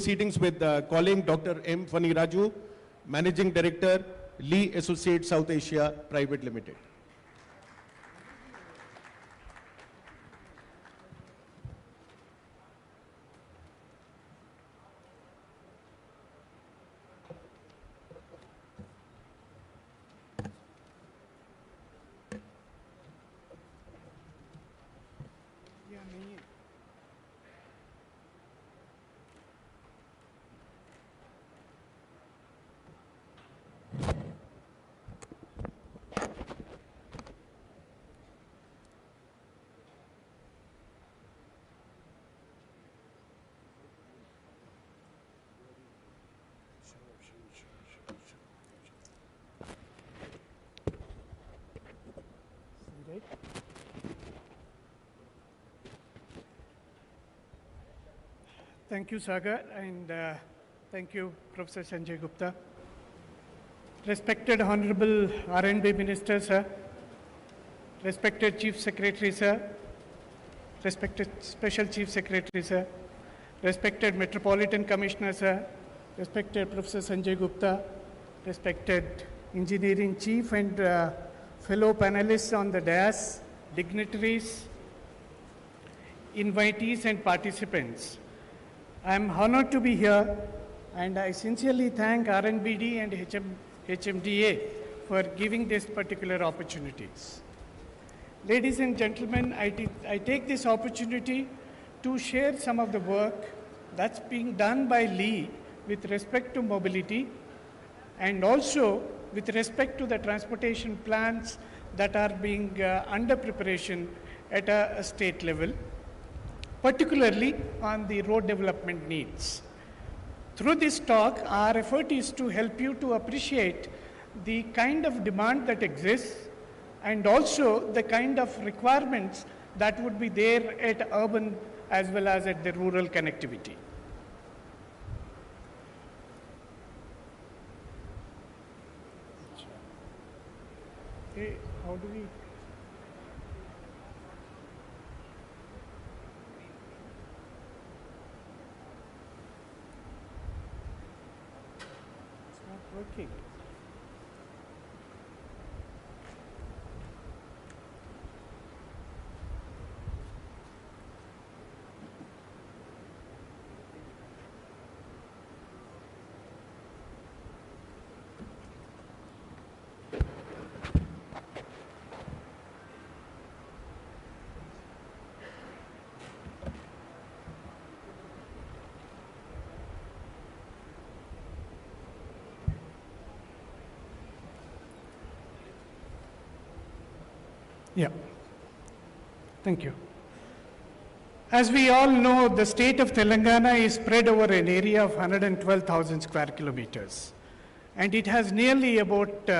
proceedings with calling Dr. M. Fani Raju, Managing Director, Lee Associates South Asia Private Limited. Thank you, Sagar, and thank you, Professor Sanjay Gupta. Respected Honorable R&B Minister, sir, respected Chief Secretary, sir, respected Special Chief Secretary, sir, respected Metropolitan Commissioner, sir, respected Professor Sanjay Gupta, respected Engineering Chief and fellow panelists on the dais, dignitaries, invitees and participants. I am honored to be here, and I sincerely thank RNBD and HMDA for giving these particular opportunities. Ladies and gentlemen, I take this opportunity to share some of the work that's being done by Lee with respect to mobility and also with respect to the transportation plans that are being under preparation at a state level, particularly on the road development needs. Through this talk, our effort is to help you to appreciate the kind of demand that exists and also the kind of requirements that would be there at urban as well as at the rural connectivity. Okay, how do we... working. Yeah. Thank you. As we all know, the state of Telangana is spread over an area of 112,000 square kilometers. And it has nearly about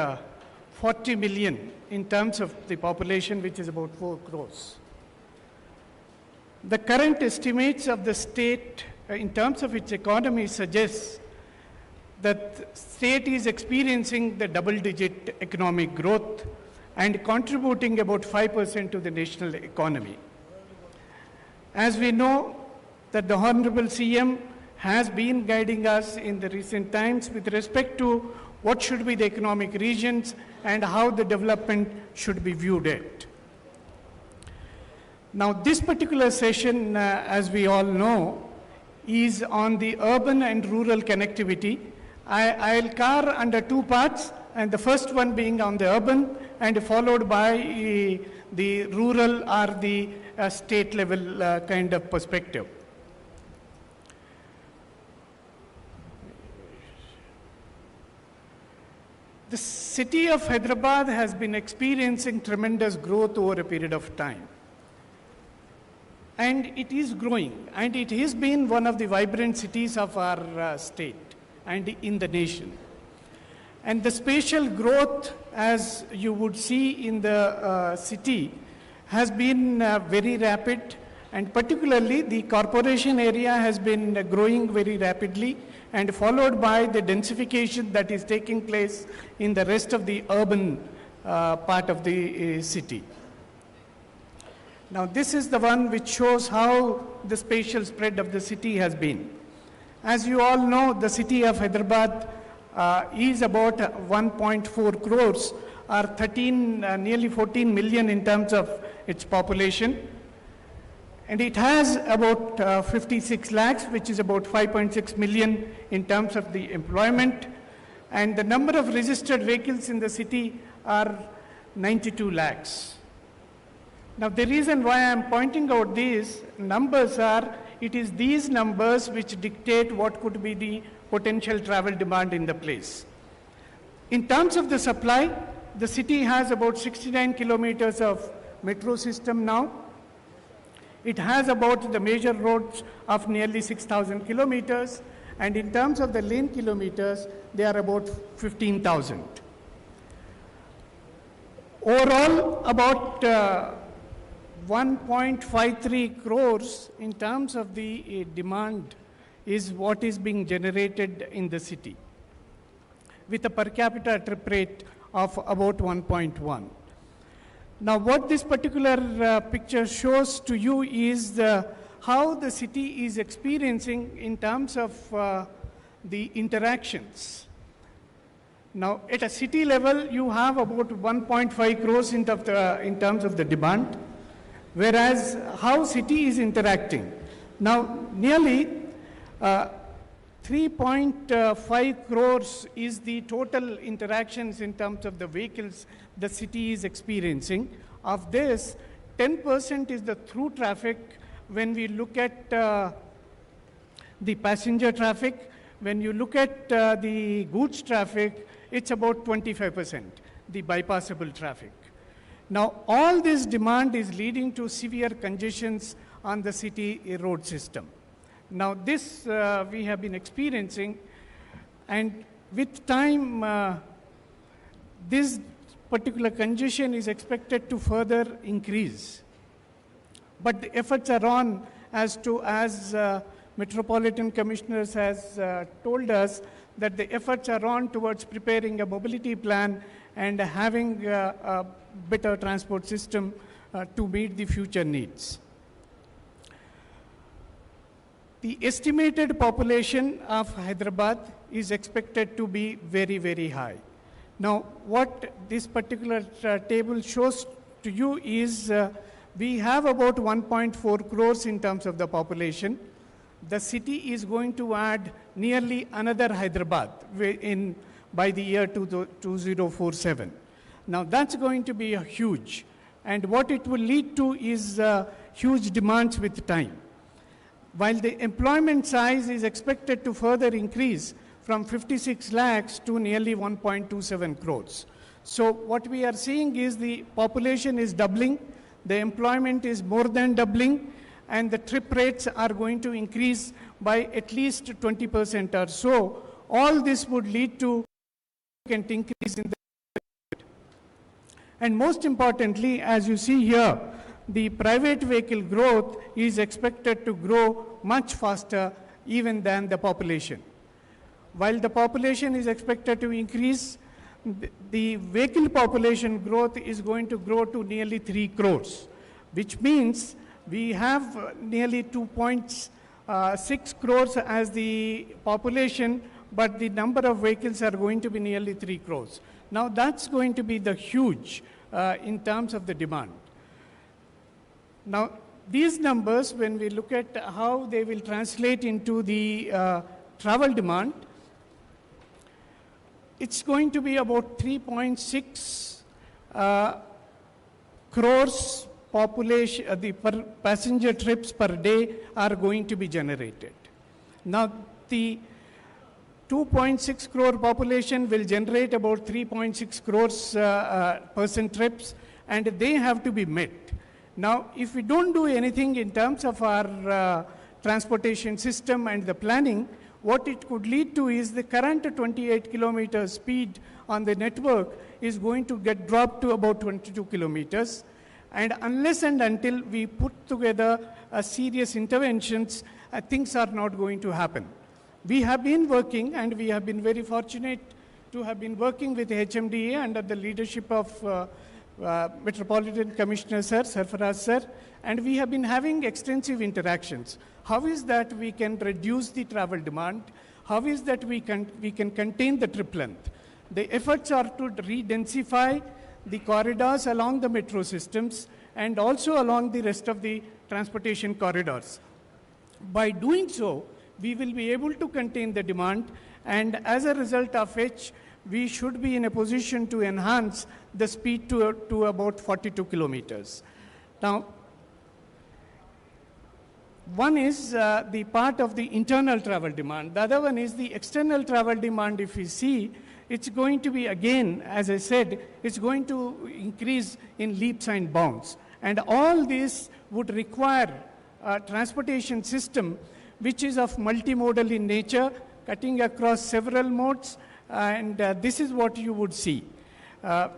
40 million in terms of the population, which is about 4 crores. The current estimates of the state in terms of its economy suggests that the state is experiencing the double-digit economic growth and contributing about 5% to the national economy. As we know that the Honorable CM has been guiding us in the recent times with respect to what should be the economic regions and how the development should be viewed at. Now, this particular session, as we all know, is on the urban and rural connectivity. I'll cover under 2 parts, and the first one being on the urban and followed by the rural or the state level kind of perspective. The city of Hyderabad has been experiencing tremendous growth over a period of time. And it is growing, and it has been one of the vibrant cities of our state and in the nation. And the spatial growth, as you would see in the city, has been very rapid, and particularly the corporation area has been growing very rapidly, and followed by the densification that is taking place in the rest of the urban part of the city. Now, this is the one which shows how the spatial spread of the city has been. As you all know, the city of Hyderabad is about 1.4 crores, or nearly 14 million in terms of its population. And it has about 56 lakhs, which is about 5.6 million in terms of the employment. And the number of registered vehicles in the city are 92 lakhs. Now, the reason why I am pointing out these numbers are, it is these numbers which dictate what could be the potential travel demand in the place. In terms of the supply, the city has about 69 kilometers of metro system now. It has about the major roads of nearly 6,000 kilometers, and in terms of the lane kilometers, they are about 15,000. Overall, about 1.53 crores in terms of the demand is what is being generated in the city, with a per capita trip rate of about 1.1. Now, what this particular picture shows to you is how the city is experiencing in terms of the interactions. Now, at a city level, you have about 1.5 crores in terms of the demand, whereas how city is interacting. Now, nearly 3.5 crores is the total interactions in terms of the vehicles the city is experiencing. Of this, 10% is the through traffic when we look at the passenger traffic. When you look at the goods traffic, it's about 25%, the bypassable traffic. Now, all this demand is leading to severe congestions on the city road system. Now, this we have been experiencing, and with time, this particular congestion is expected to further increase. But the efforts are on as Metropolitan Commissioners has told us that the efforts are on towards preparing a mobility plan and having a better transport system to meet the future needs. The estimated population of Hyderabad is expected to be very, very high. Now, what this particular table shows to you is we have about 1.4 crores in terms of the population. The city is going to add nearly another Hyderabad by the year 2047. Now, that's going to be huge. And what it will lead to is huge demands with time. While the employment size is expected to further increase from 56 lakhs to nearly 1.27 crores. So what we are seeing is the population is doubling, the employment is more than doubling, and the trip rates are going to increase by at least 20% or so. All this would lead to an increase in the. And most importantly, as you see here, the private vehicle growth is expected to grow much faster even than the population. While the population is expected to increase, the vehicle population growth is going to grow to nearly 3 crores, which means we have nearly 2.6 crores as the population, but the number of vehicles are going to be nearly 3 crores. Now, that's going to be the huge in terms of the demand. Now, these numbers, when we look at how they will translate into the travel demand, it's going to be about 3.6 crores population, the passenger trips per day are going to be generated. Now, the 2.6 crore population will generate about 3.6 crores person trips, and they have to be met. Now, if we don't do anything in terms of our transportation system and the planning, what it could lead to is the current 28 kilometer speed on the network is going to get dropped to about 22 kilometers. And unless and until we put together serious interventions, things are not going to happen. We have been working, and we have been very fortunate to have been working with HMDA under the leadership of Metropolitan Commissioner Sir, Sarfaraz Sir, and we have been having extensive interactions. how is that we can reduce the travel demand, how is that we can contain the trip length. The efforts are to re-densify the corridors along the metro systems and also along the rest of the transportation corridors. By doing so, we will be able to contain the demand, and as a result of which, we should be in a position to enhance the speed to about 42 kilometers. Now, one is the part of the internal travel demand. The other one is the external travel demand. If we see, it's going to be, again, as I said, it's going to increase in leaps and bounds. And all this would require a transportation system which is of multimodal in nature, cutting across several modes, and this is what you would see.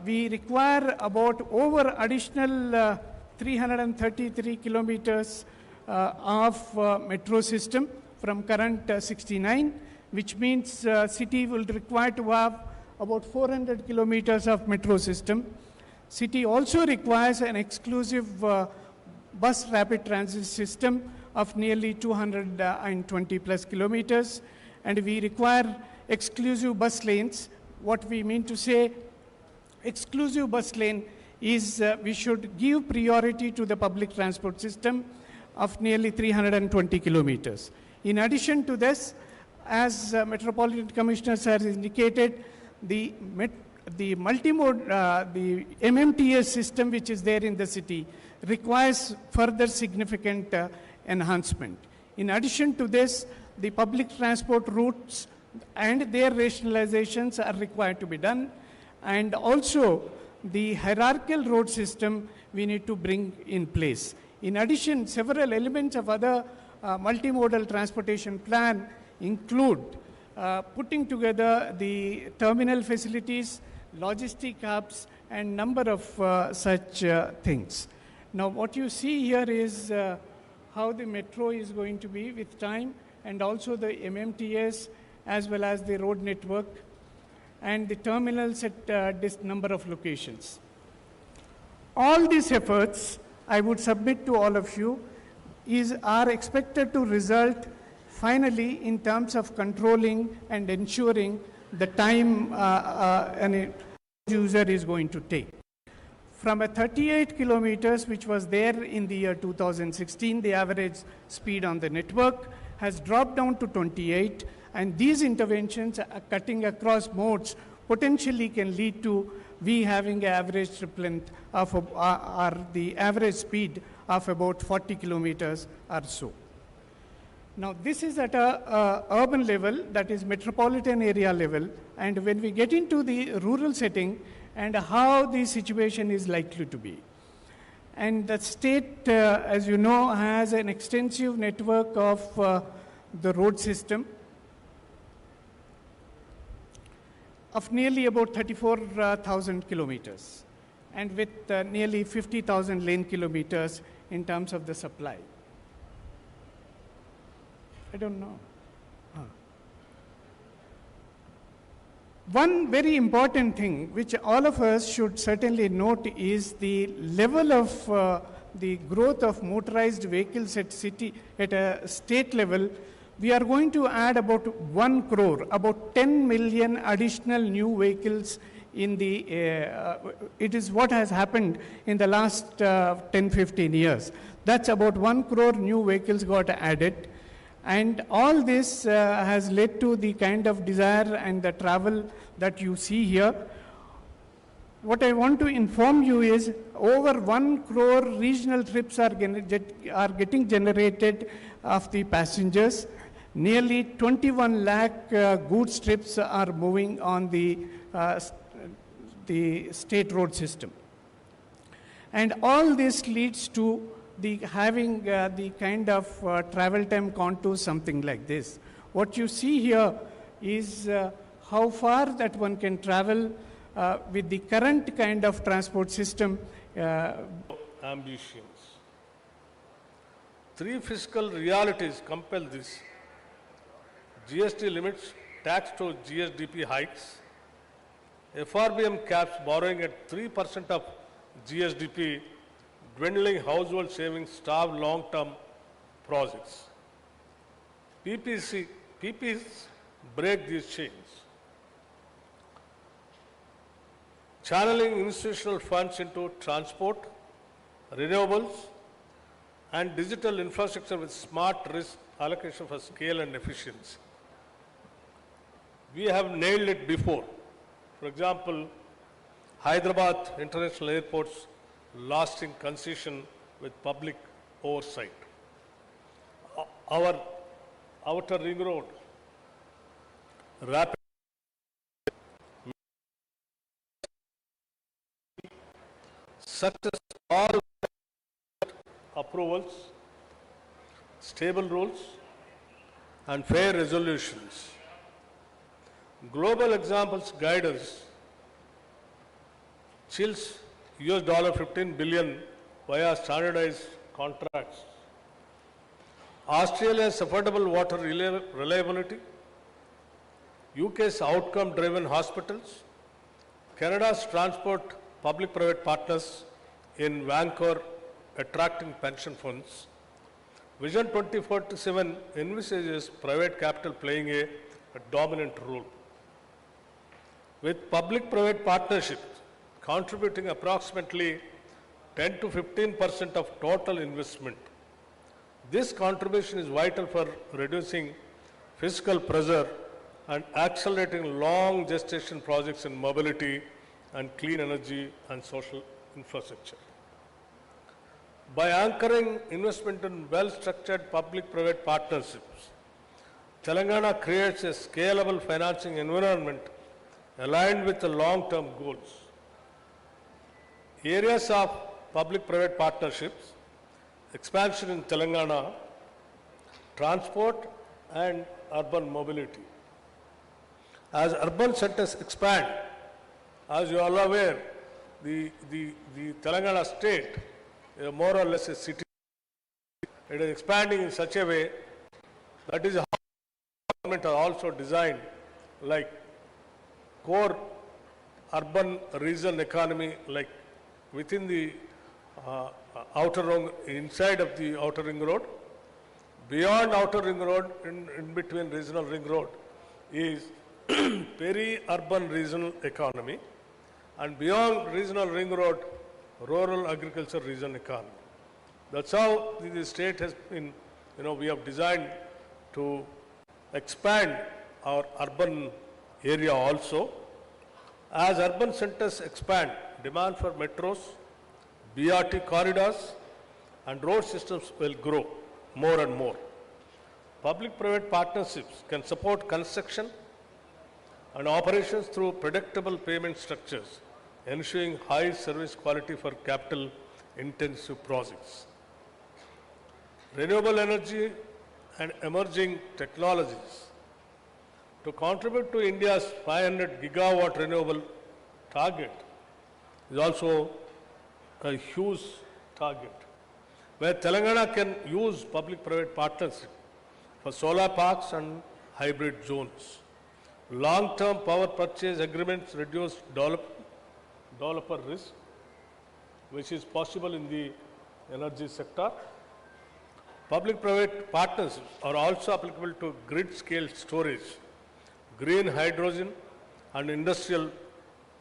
We require about over additional 333 kilometers of metro system from current 69, which means city will require to have about 400 kilometers of metro system. City also requires an exclusive bus rapid transit system of nearly 220 plus kilometers, and we require exclusive bus lanes. What we mean to say, exclusive bus lane is we should give priority to the public transport system of nearly 320 kilometers. In addition to this, as Metropolitan Commissioners has indicated, the multimode, the MMTS system which is there in the city requires further significant enhancement. In addition to this, the public transport routes and their rationalizations are required to be done, and also the hierarchical road system we need to bring in place. In addition, several elements of other multimodal transportation plan include putting together the terminal facilities, logistic hubs, and number of such things. Now, what you see here is how the metro is going to be with time, and also the MMTS as well as the road network and the terminals at this number of locations. All these efforts, I would submit to all of you, are expected to result finally in terms of controlling and ensuring the time an user is going to take. From a 38 kilometers, which was there in the year 2016, the average speed on the network has dropped down to 28, and these interventions cutting across modes potentially can lead to we having an average trip length of or the average speed of about 40 kilometers or so. Now, this is at a urban level, that is metropolitan area level, and when we get into the rural setting and how the situation is likely to be. And the state, as you know, has an extensive network of the road system of nearly about 34,000 kilometers, and with nearly 50,000 lane kilometers in terms of the supply. I don't know. One very important thing which all of us should certainly note is the level of the growth of motorized vehicles at a state level. We are going to add about 1 crore, about 10 million additional new vehicles in the, it is what has happened in the last 10-15 years. That's about 1 crore new vehicles got added. And all this has led to the kind of desire and the travel that you see here. What I want to inform you is over 1 crore regional trips are getting generated of the passengers. Nearly 21 lakh goods trips are moving on the state road system. And all this leads to having the kind of travel time contours, something like this. What you see here is how far that one can travel with the current kind of transport system. Ambitions. Three fiscal realities compel this. GST limits, tax to GSDP hikes, FRBM caps borrowing at 3% of GSDP, dwindling household savings starve long-term projects. PPs break these chains. Channeling institutional funds into transport, renewables, and digital infrastructure with smart risk allocation for scale and efficiency. We have nailed it before. For example, Hyderabad International Airport's lasting concession with public oversight. Our outer ring road, rapid success, all approvals, stable rules, and fair resolutions. Global examples guide us. Chills $15 billion via standardized contracts. Australia's affordable water reliability, UK's outcome-driven hospitals, Canada's transport public-private partners in Vancouver attracting pension funds. Vision 2047 envisages private capital playing a dominant role, with public-private partnerships contributing approximately 10 to 15% of total investment. This contribution is vital for reducing fiscal pressure and accelerating long gestation projects in mobility and clean energy and social infrastructure. By anchoring investment in well-structured public-private partnerships, Telangana creates a scalable financing environment aligned with the long-term goals. Areas of public-private partnerships, expansion in Telangana, transport and urban mobility. As urban centers expand, as you are all aware, the Telangana state is more or less a city. It is expanding in such a way that is how government are also designed like core urban region economy, like within the outer ring, inside of the outer ring road, beyond outer ring road, in between regional ring road is peri-urban regional economy, and beyond regional ring road, rural agriculture region economy. That's how the state has been, we have designed to expand our urban area also. As urban centers expand, demand for metros, BRT corridors, and road systems will grow more and more. Public-private partnerships can support construction and operations through predictable payment structures, ensuring high service quality for capital-intensive projects. Renewable energy and emerging technologies. To contribute to India's 500 gigawatt renewable target is also a huge target, where Telangana can use public-private partnership for solar parks and hybrid zones. Long-term power purchase agreements reduce developer risk, which is possible in the energy sector. Public-private partnerships are also applicable to grid-scale storage, green hydrogen, and industrial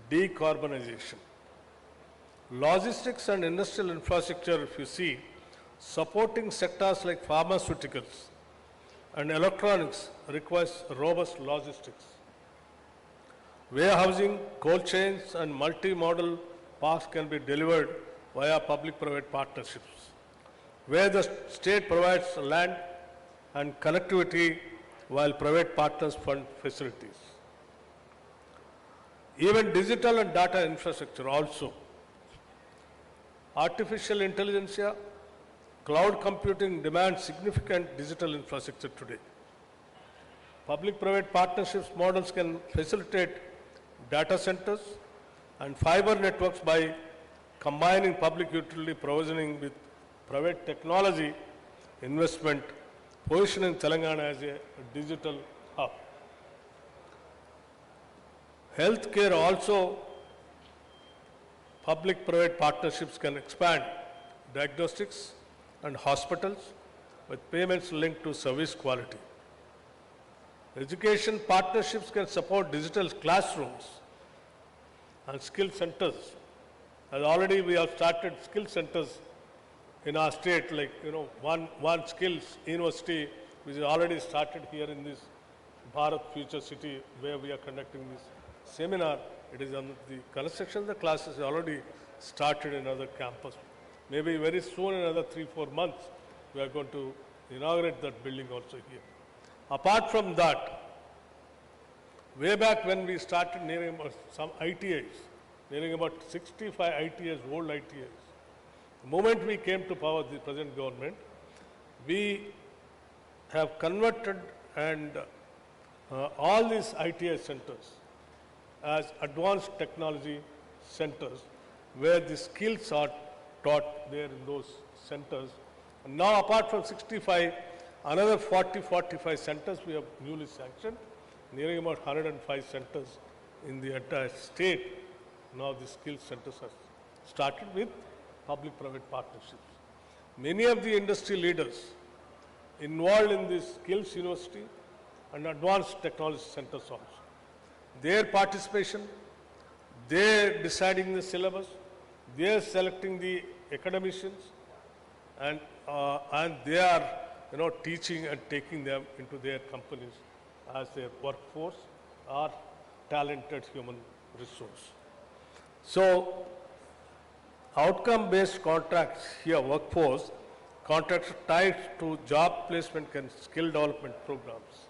decarbonization. Logistics and industrial infrastructure, if you see, supporting sectors like pharmaceuticals and electronics requires robust logistics. Warehousing, cold chains, and multi-modal parks can be delivered via public-private partnerships, where the state provides land and connectivity while private partners fund facilities. Even digital and data infrastructure also. Artificial intelligence, cloud computing demands significant digital infrastructure today. Public-private partnerships models can facilitate data centers and fiber networks by combining public utility provisioning with private technology investment, positioning Telangana as a digital hub. Healthcare also, public-private partnerships can expand diagnostics and hospitals with payments linked to service quality. Education partnerships can support digital classrooms and skill centers. As already we have started skill centers in our state, like, one skills university, which is already started here in this Bharat Future City, where we are conducting this seminar. It is on the construction of the classes already started in other campus. Maybe very soon, in another 3-4 months, we are going to inaugurate that building also here. Apart from that, way back when we started nearing about some ITIs, nearing about 65 ITIs, old ITIs, the moment we came to power, the present government, we have converted and all these ITI centers as advanced technology centers, where the skills are taught there in those centers. And now, apart from 65, another 40-45 centers we have newly sanctioned, nearing about 105 centers in the entire state. Now the skills centers have started with public-private partnerships. Many of the industry leaders involved in this skills university and advanced technology centers also. Their participation, they deciding the syllabus, they are selecting the academicians, and they are teaching and taking them into their companies as their workforce or talented human resource. So, outcome-based contracts here, workforce contracts tied to job placement and skill development programs.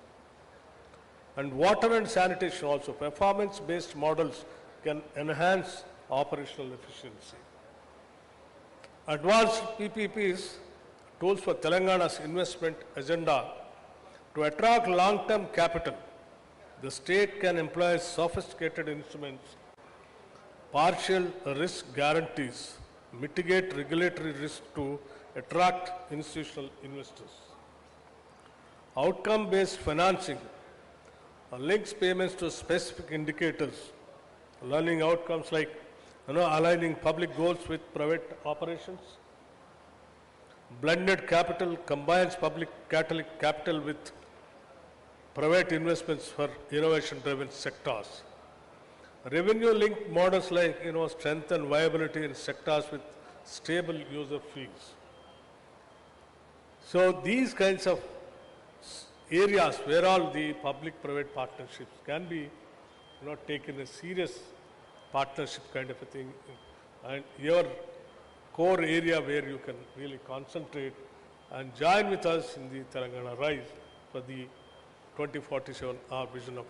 And water and sanitation also, performance-based models can enhance operational efficiency. Advanced PPPs, tools for Telangana's investment agenda. To attract long-term capital, the state can employ sophisticated instruments, partial risk guarantees, mitigate regulatory risk to attract institutional investors. Outcome-based financing links payments to specific indicators, learning outcomes like aligning public goals with private operations. Blended capital combines public capital with private investments for innovation-driven sectors. Revenue-linked models like strength and viability in sectors with stable user fees. So these kinds of areas where all the public-private partnerships can be taken a serious partnership kind of a thing, and your core area where you can really concentrate and join with us in the Telangana Rise for the 2047 our vision of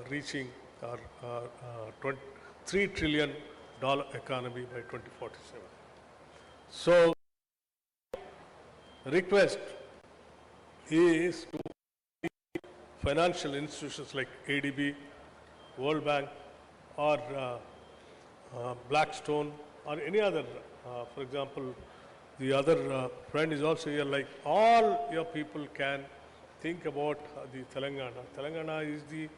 reaching our $3 trillion economy by 2047. So, request is to financial institutions like ADB, World Bank, or Blackstone, or any other, for example, the other friend is also here, like all your people can think about the Telangana. Telangana is the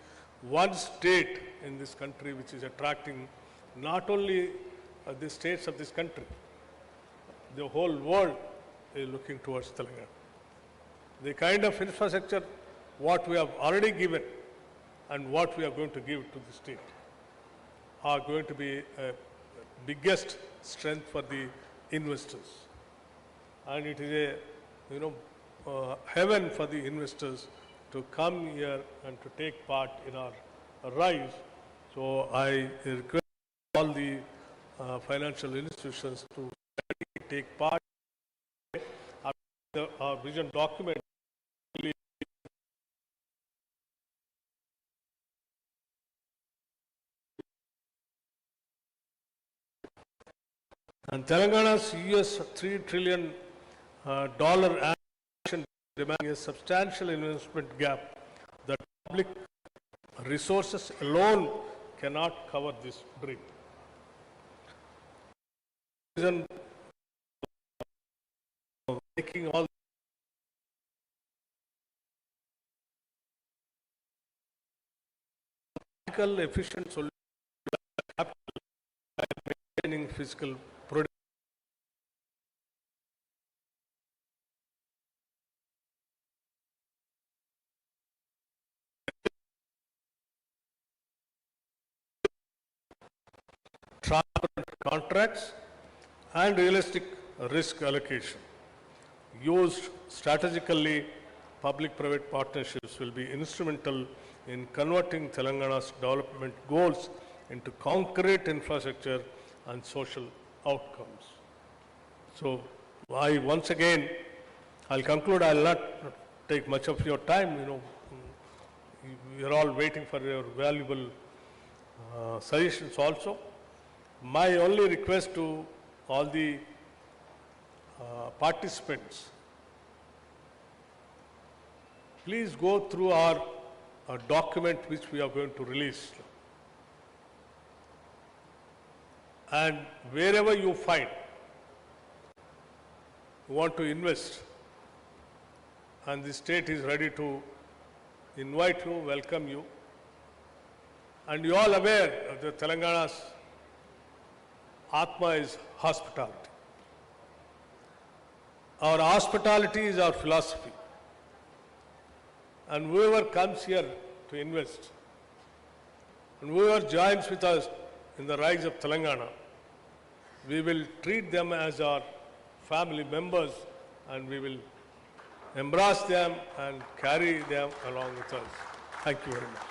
one state in this country which is attracting not only the states of this country, the whole world is looking towards Telangana. The kind of infrastructure what we have already given and what we are going to give to the state are going to be a biggest strength for the investors. And it is a heaven for the investors to come here and to take part in our rise. So I request all the financial institutions to take part. Our vision document and Telangana's $3 trillion action demanding a substantial investment gap that public resources alone cannot cover this dream. Reason making all efficient solutions maintaining physical production. transparent contracts, and realistic risk allocation. Used strategically, public-private partnerships will be instrumental in converting Telangana's development goals into concrete infrastructure and social outcomes. So, once again, I'll conclude. I'll not take much of your time. We are all waiting for your valuable suggestions also. My only request to all the participants, please go through our document which we are going to release. And wherever you find you want to invest, and the state is ready to invite you, welcome you, and you all aware that Telangana's Atma is hospitality. Our hospitality is our philosophy. And whoever comes here to invest, and whoever joins with us in the rise of Telangana, we will treat them as our family members, and we will embrace them and carry them along with us. Thank you very much.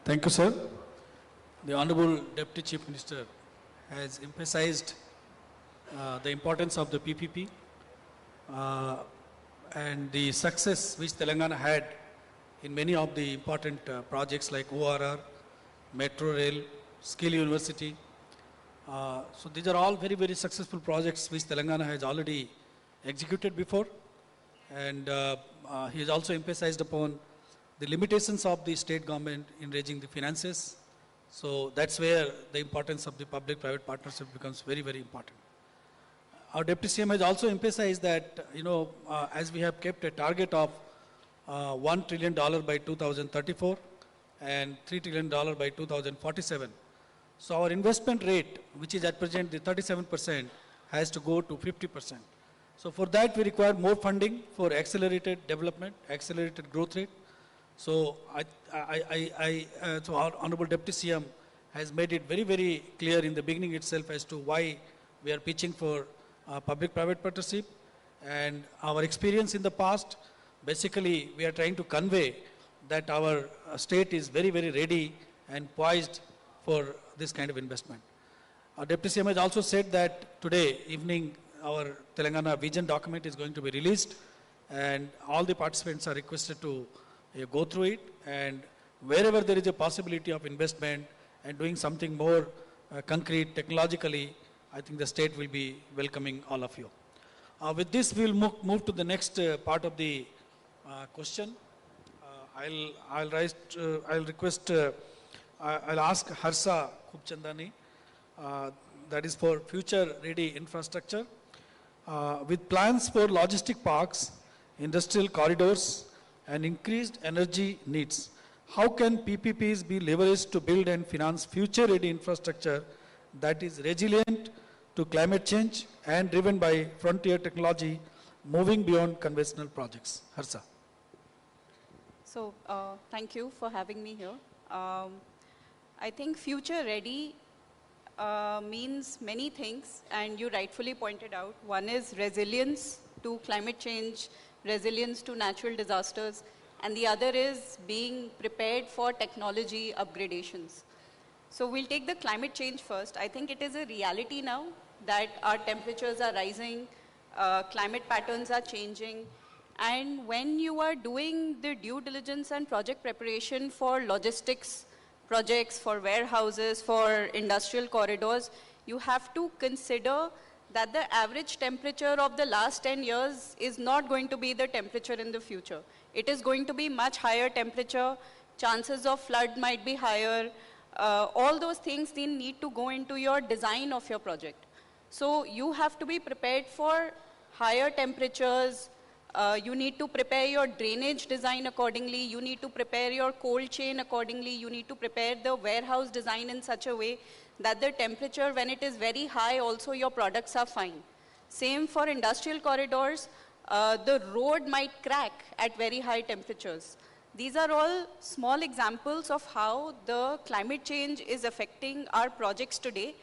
Thank you, sir. The Honorable Deputy Chief Minister has emphasized the importance of the PPP and the success which Telangana had in many of the important projects like ORR, Metro Rail, Skill University. So these are all very, very successful projects which Telangana has already executed before. And he has also emphasized upon the limitations of the state government in raising the finances. So that's where the importance of the public-private partnership becomes very, very important. Our Deputy CM has also emphasized that, as we have kept a target of $1 trillion by 2034 and $3 trillion by 2047. So our investment rate, which is at present the 37%, has to go to 50%. So for that, we require more funding for accelerated development, accelerated growth rate. So so our Honorable Deputy CM has made it very, very clear in the beginning itself as to why we are pitching for public-private partnership. And our experience in the past, basically we are trying to convey that our state is very, very ready and poised for this kind of investment. Our Deputy CM has also said that today evening our Telangana vision document is going to be released, and all the participants are requested to go through it, and wherever there is a possibility of investment and doing something more concrete technologically, I think the state will be welcoming all of you. With this, we will move to the next part of the question. I'll ask Harsha Khubchandani, that is for future ready infrastructure. With plans for logistic parks, industrial corridors, and increased energy needs, how can PPPs be leveraged to build and finance future-ready infrastructure that is resilient to climate change and driven by frontier technology, moving beyond conventional projects? Harsha. So, thank you for having me here. I think future-ready means many things, and you rightfully pointed out. One is resilience to climate change, resilience to natural disasters, and the other is being prepared for technology upgradations. So we'll take the climate change first. I think it is a reality now that our temperatures are rising, climate patterns are changing, and when you are doing the due diligence and project preparation for logistics projects, for warehouses, for industrial corridors, you have to consider that the average temperature of the last 10 years is not going to be the temperature in the future. It is going to be much higher temperature, chances of flood might be higher, all those things they need to go into your design of your project. So you have to be prepared for higher temperatures, You need to prepare your drainage design accordingly. You need to prepare your cold chain accordingly. You need to prepare the warehouse design in such a way that the temperature, when it is very high, also your products are fine. Same for industrial corridors. The road might crack at very high temperatures. These are all small examples of how the climate change is affecting our projects today.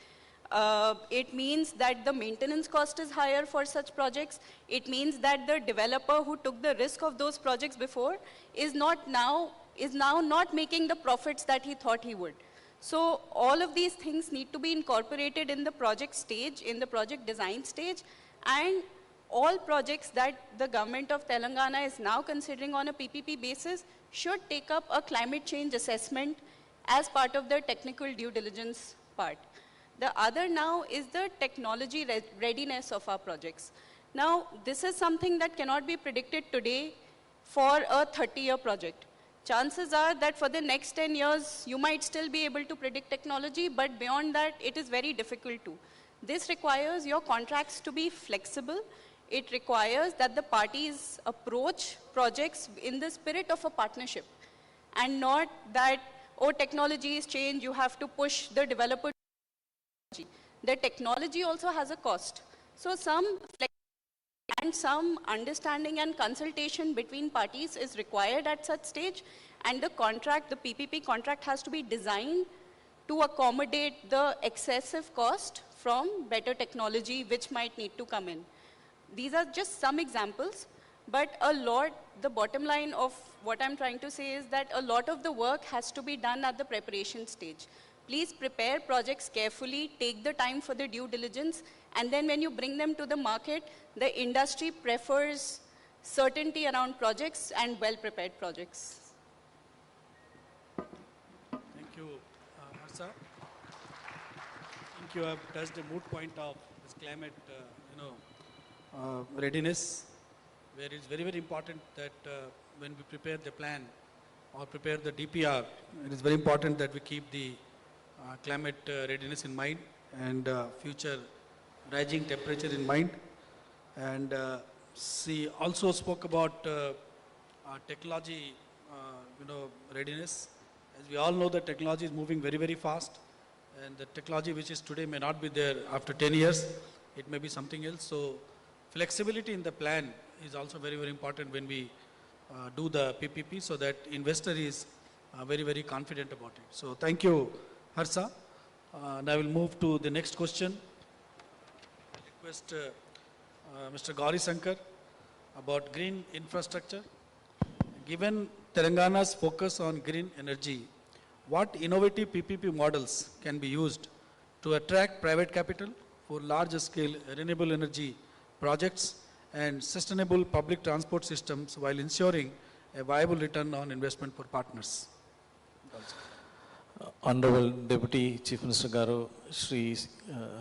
It means that the maintenance cost is higher for such projects. It means that the developer who took the risk of those projects before is now not making the profits that he thought he would. So all of these things need to be incorporated in the project stage, in the project design stage, and all projects that the government of Telangana is now considering on a PPP basis should take up a climate change assessment as part of the technical due diligence part. The other now is the technology readiness of our projects. Now, this is something that cannot be predicted today for a 30-year project. Chances are that for the next 10 years, you might still be able to predict technology, but beyond that, it is very difficult to. This requires your contracts to be flexible. It requires that the parties approach projects in the spirit of a partnership and not that, oh, technology is changed, you have to push the developer. The technology also has a cost. So some and some understanding and consultation between parties is required at such stage, and the contract, the PPP contract, has to be designed to accommodate the excessive cost from better technology which might need to come in. These are just some examples, but the bottom line of what I'm trying to say is that a lot of the work has to be done at the preparation stage. Please prepare projects carefully, take the time for the due diligence, and then when you bring them to the market, the industry prefers certainty around projects and well-prepared projects. Thank you, Harsha. I think you have touched the moot point of this climate, readiness, where it's very, very important that when we prepare the plan or prepare the DPR, it is very important that we keep the climate readiness in mind and future rising temperature in mind. And she also spoke about technology, readiness. As we all know, that technology is moving very, very fast, and the technology which is today may not be there after 10 years. It may be something else. So flexibility in the plan is also very, very important when we do the PPP, so that investor is very, very confident about it. So thank you, Harsha. And I will move to the next question. I request Mr. Gauri Sankar about green infrastructure. Given Telangana's focus on green energy, what innovative PPP models can be used to attract private capital for large-scale renewable energy projects and sustainable public transport systems while ensuring a viable return on investment for partners? Honorable Deputy Chief Minister Garu, Shri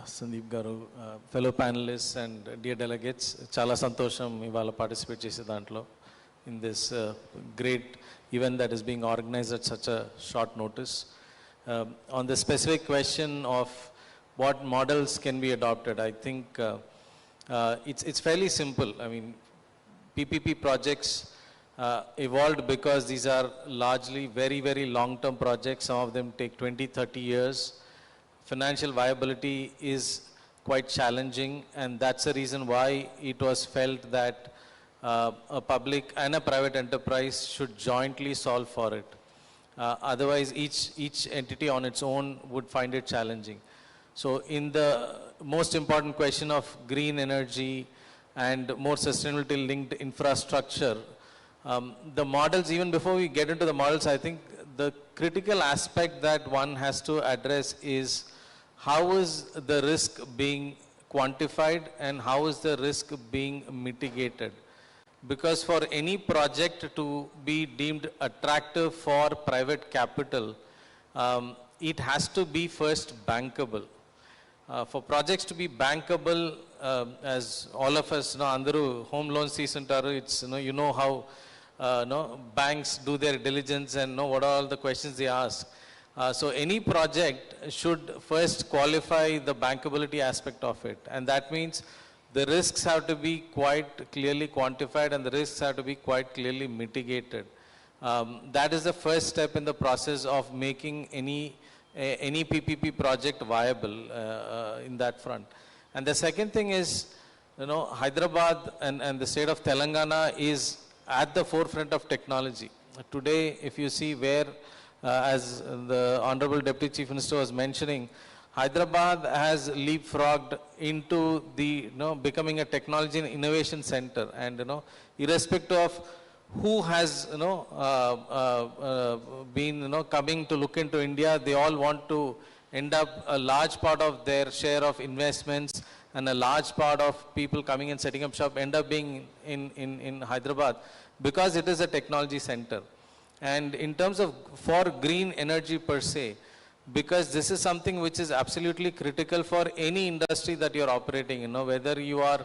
Sandeep Garu, fellow panelists and dear delegates, chala santosham ivala participate chese dantlo in this great event that is being organized at such a short notice. On the specific question of what models can be adopted, I think it's fairly simple. I mean, PPP projects evolved because these are largely very, very long-term projects. Some of them take 20, 30 years. Financial viability is quite challenging, and that's the reason why it was felt that a public and a private enterprise should jointly solve for it. Otherwise, each entity on its own would find it challenging. So in the most important question of green energy and more sustainability linked infrastructure, the models, even before we get into the models, I think the critical aspect that one has to address is how is the risk being quantified and how is the risk being mitigated. Because for any project to be deemed attractive for private capital, it has to be first bankable. For projects to be bankable, as all of us know, andaru home loans teesuntaru, it's you know how banks do their diligence and know what are all the questions they ask. So any project should first qualify the bankability aspect of it, and that means the risks have to be quite clearly quantified and the risks have to be quite clearly mitigated. That is the first step in the process of making any PPP project viable in that front. And the second thing is, Hyderabad and the state of Telangana is at the forefront of technology. Today, if you see where, as the Honorable Deputy Chief Minister was mentioning, Hyderabad has leapfrogged into the, becoming a technology and innovation center. And, irrespective of who has, been, coming to look into India, they all want to end up a large part of their share of investments and a large part of people coming and setting up shop end up being in Hyderabad because it is a technology center. And in terms of for green energy per se, because this is something which is absolutely critical for any industry that you're operating, whether you are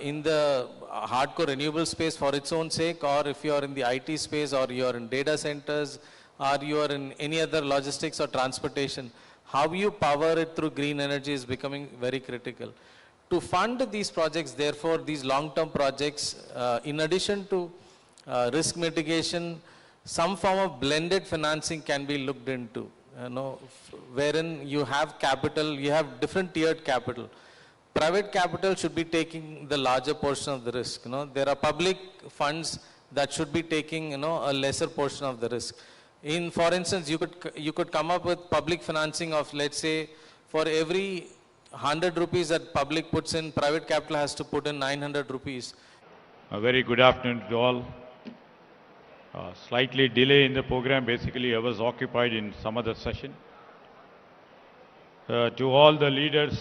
in the hardcore renewable space for its own sake, or if you are in the IT space, or you are in data centers, or you are in any other logistics or transportation, how you power it through green energy is becoming very critical. To fund these projects, therefore, these long-term projects, in addition to risk mitigation, some form of blended financing can be looked into, wherein you have capital, you have different tiered capital. Private capital should be taking the larger portion of the risk. There are public funds that should be taking, a lesser portion of the risk. For instance, you could come up with public financing of, let's say, for every 100 rupees that public puts in, private capital has to put in 900 rupees. A very good afternoon to all. Slightly delay in the program. Basically, I was occupied in some other session. To all the leaders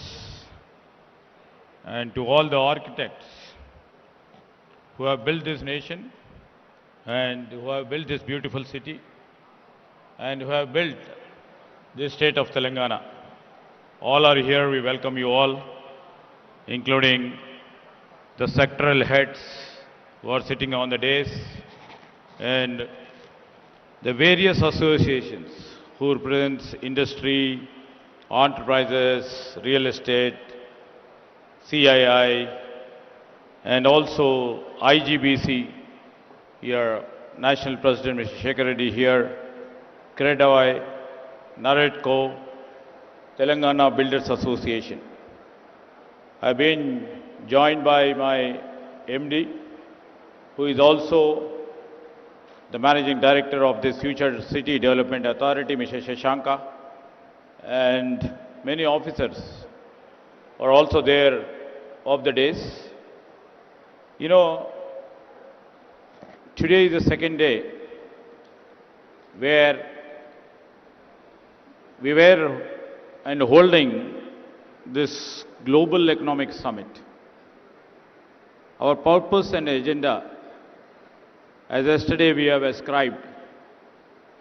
and to all the architects who have built this nation and who have built this beautiful city and who have built this state of Telangana. All are here. We welcome you all, including the sectoral heads who are sitting on the dais and the various associations who represent industry, enterprises, real estate, CII, and also IGBC, here, National President Mr. Shekhar Reddy here, Credawai, Naredco, Telangana Builders Association. I've been joined by my MD, who is also the Managing Director of this Future City Development Authority, Mr. Shashanka, and many officers are also there of the days. Today is the second day where we were and holding this Global Economic Summit. Our purpose and agenda, as yesterday we have ascribed,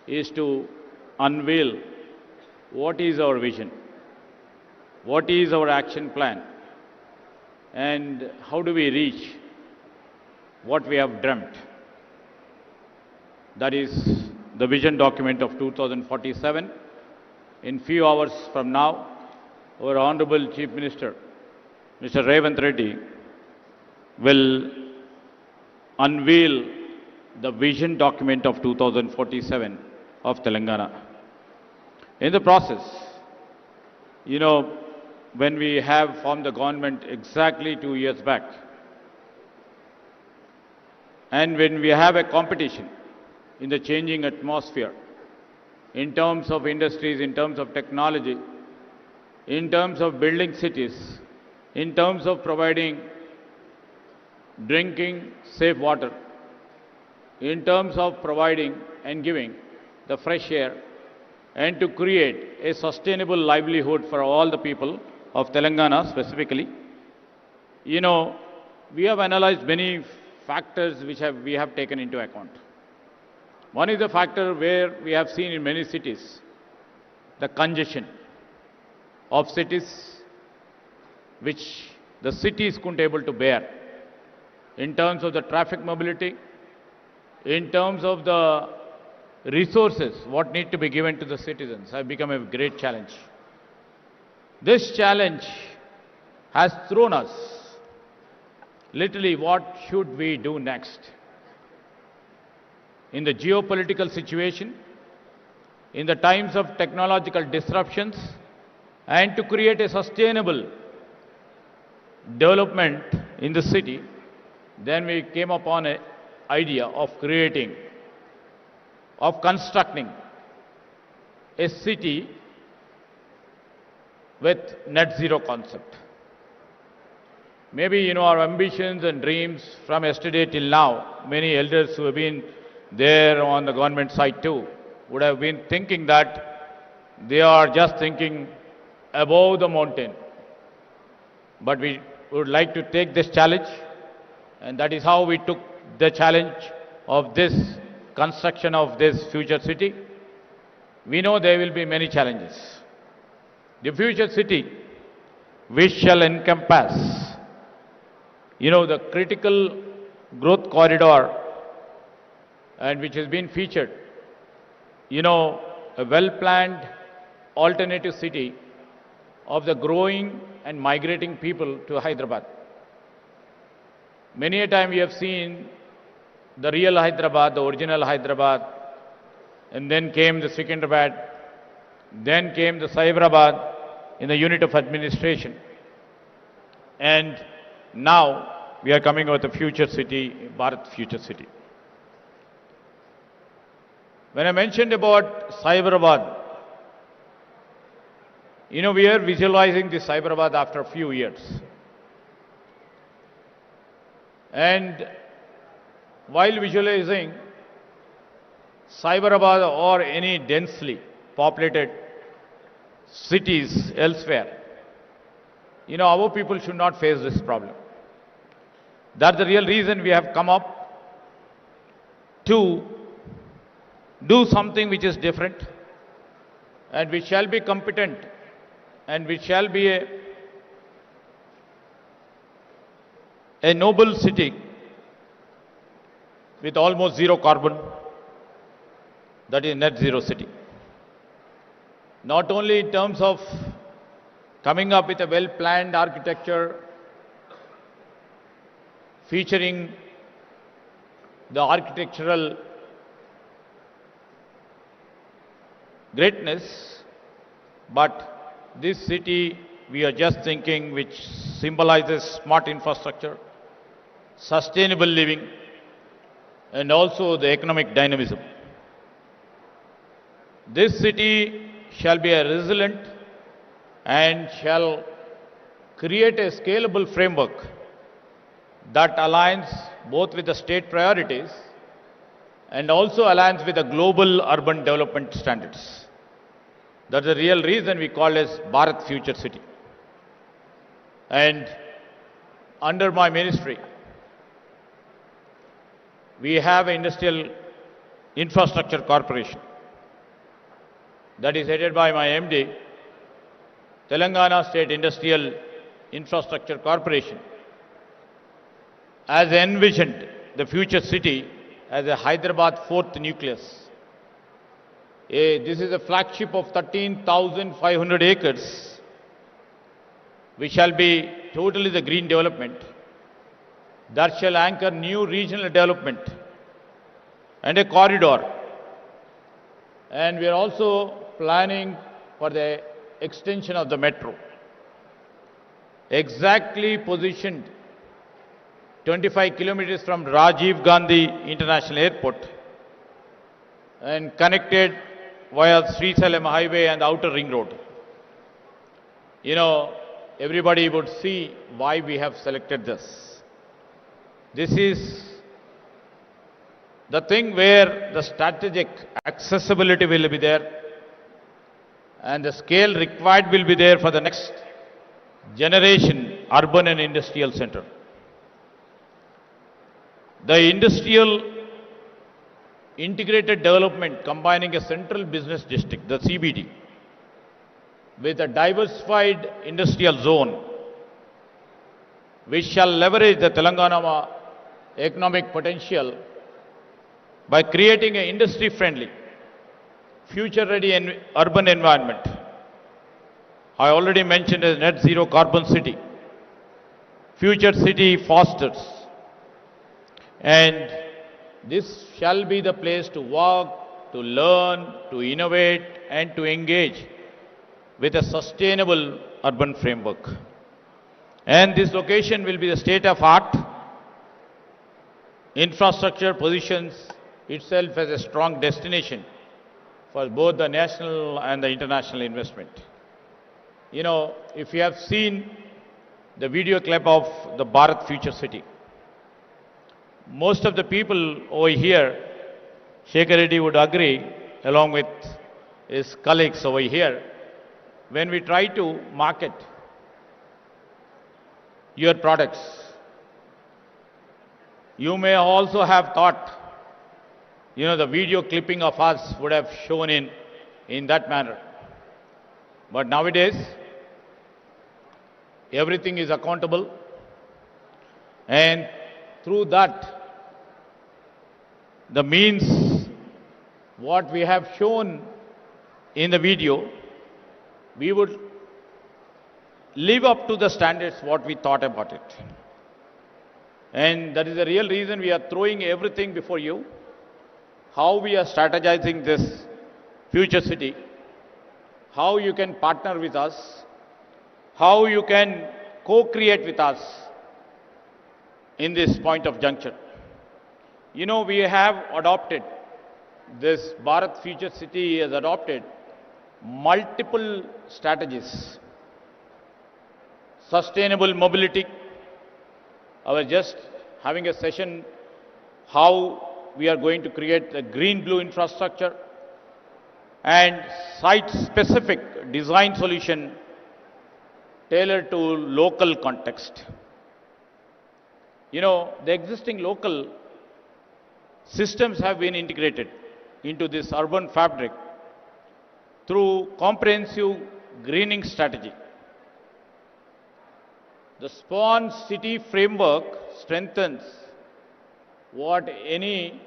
is to unveil what is our vision, what is our action plan, and how do we reach what we have dreamt. That is the vision document of 2047. In few hours from now, our Honorable Chief Minister, Mr. Revant Reddy, will unveil the vision document of 2047 of Telangana. In the process, when we have formed the government exactly 2 years back, and when we have a competition in the changing atmosphere, in terms of industries, in terms of technology, in terms of building cities, in terms of providing drinking safe water, in terms of providing and giving the fresh air, and to create a sustainable livelihood for all the people of Telangana specifically. We have analyzed many factors which we have taken into account. One is the factor where we have seen in many cities the congestion of cities which the cities couldn't able to bear in terms of the traffic mobility, in terms of the resources what need to be given to the citizens have become a great challenge. This challenge has thrown us literally what should we do next in the geopolitical situation, in the times of technological disruptions, and to create a sustainable development in the city. Then we came upon an idea of constructing a city with net zero concept. Maybe, our ambitions and dreams from yesterday till now, many elders who have been there on the government side too, would have been thinking that they are just thinking above the mountain. But we would like to take this challenge, and that is how we took the challenge of this construction of this future city. We know there will be many challenges. The future city, which shall encompass, the critical growth corridor, and which has been featured, a well-planned alternative city of the growing and migrating people to Hyderabad. Many a time we have seen the real Hyderabad, the original Hyderabad, and then came the Secunderabad, then came the Cyberabad in the unit of administration. And now we are coming with a future city, Bharat Future City. When I mentioned about Cyberabad, we are visualizing this Cyberabad after a few years. And while visualizing Cyberabad or any densely populated cities elsewhere, our people should not face this problem. That's the real reason we have come up to do something which is different, and which shall be competent, and which shall be a noble city with almost zero carbon, that is net zero city. Not only in terms of coming up with a well-planned architecture featuring the architectural greatness, but this city we are just thinking which symbolizes smart infrastructure, sustainable living, and also the economic dynamism. This city shall be a resilient and shall create a scalable framework that aligns both with the state priorities and also aligns with the global urban development standards. That's the real reason we call it Bharat Future City. And under my ministry, we have an industrial infrastructure corporation that is headed by my MD, Telangana State Industrial Infrastructure Corporation, has envisioned the future city as a Hyderabad fourth nucleus. This is a flagship of 13,500 acres, which shall be totally the green development, that shall anchor new regional development and a corridor. And we are also planning for the extension of the metro, exactly positioned 25 kilometers from Rajiv Gandhi International Airport and connected via Srisalam Highway and Outer Ring Road. Everybody would see why we have selected this. This is the thing where the strategic accessibility will be there and the scale required will be there for the next generation urban and industrial center. The industrial integrated development combining a central business district, the CBD, with a diversified industrial zone, which shall leverage the Telangana economic potential by creating an industry-friendly, future-ready urban environment. I already mentioned a net zero carbon city. future city fosters. And this shall be the place to work, to learn, to innovate, and to engage with a sustainable urban framework. And this location will be the state of art. Infrastructure positions itself as a strong destination for both the national and the international investment. You know, if you have seen the video clip of the Bharat Future City, most of the people over here, Shekhar Reddy would agree, along with his colleagues over here, when we try to market your products, you may also have thought, the video clipping of us would have shown in that manner. But nowadays, everything is accountable, and through that, the means what we have shown in the video, we would live up to the standards what we thought about it. And that is the real reason we are throwing everything before you, how we are strategizing this future city, how you can partner with us, how you can co-create with us in this point of juncture. We have adopted, this Bharat Future City has adopted multiple strategies. Sustainable mobility. I was just having a session how we are going to create a green-blue infrastructure and site-specific design solution tailored to local context. The existing local systems have been integrated into this urban fabric through comprehensive greening strategy. The Spawn City framework strengthens what any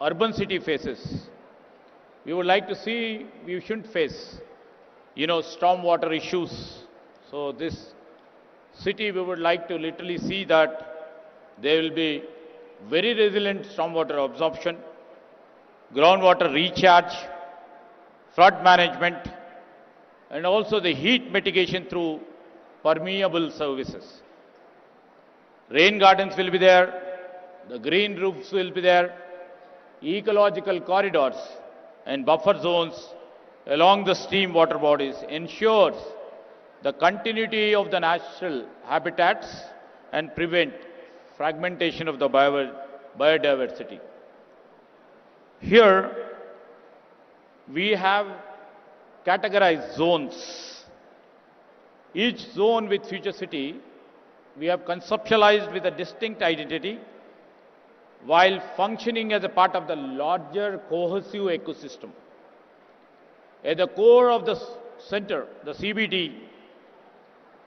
urban city faces. We would like to see, we shouldn't face, stormwater issues. So this city, we would like to literally see that there will be very resilient stormwater absorption, groundwater recharge, flood management, and also the heat mitigation through permeable services. Rain gardens will be there, the green roofs will be there, ecological corridors and buffer zones along the stream water bodies ensures the continuity of the natural habitats and prevent fragmentation of the biodiversity. Here, we have categorized zones. Each zone with Future City, we have conceptualized with a distinct identity while functioning as a part of the larger cohesive ecosystem. At the core of the center, the CBD,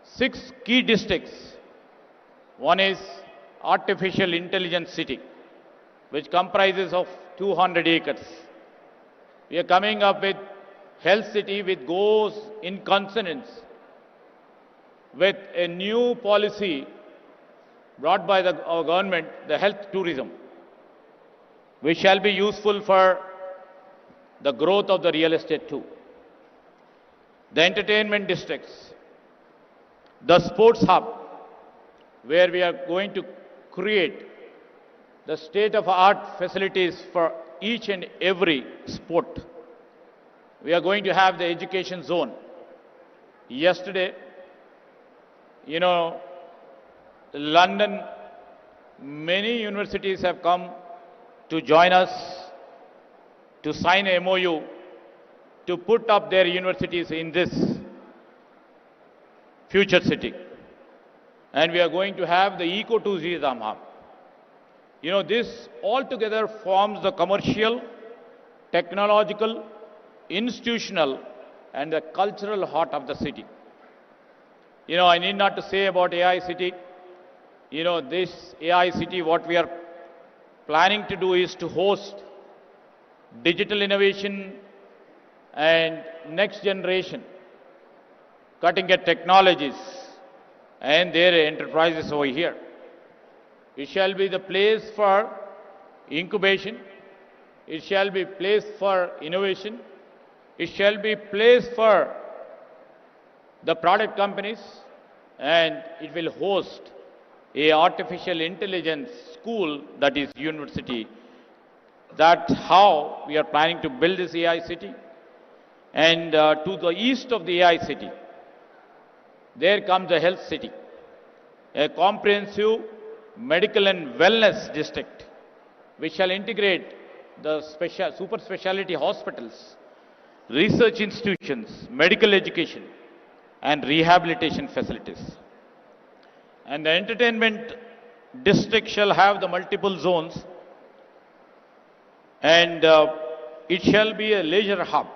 6 key districts. One is Artificial Intelligence City, which comprises of 200 acres. We are coming up with Health City, which goes in consonance with a new policy brought by our government, the health tourism, which shall be useful for the growth of the real estate too. The entertainment districts, the sports hub, where we are going to create the state-of-art facilities for each and every sport. We are going to have the education zone. Yesterday, London, many universities have come to join us to sign a MOU to put up their universities in this future city. And we are going to have the eco-tourism hub. This altogether forms the commercial, technological, institutional, and the cultural heart of the city. I need not to say about AI City. This AI City, what we are planning to do is to host digital innovation and next generation cutting edge technologies and their enterprises over here. It shall be the place for incubation. It shall be place for innovation. It shall be place for the product companies, and it will host a artificial intelligence school, that is university. That's how we are planning to build this AI city. And to the east of the AI city, there comes the health city, a comprehensive medical and wellness district, which shall integrate the super specialty hospitals, research institutions, medical education, and rehabilitation facilities. And the entertainment district shall have the multiple zones, and it shall be a leisure hub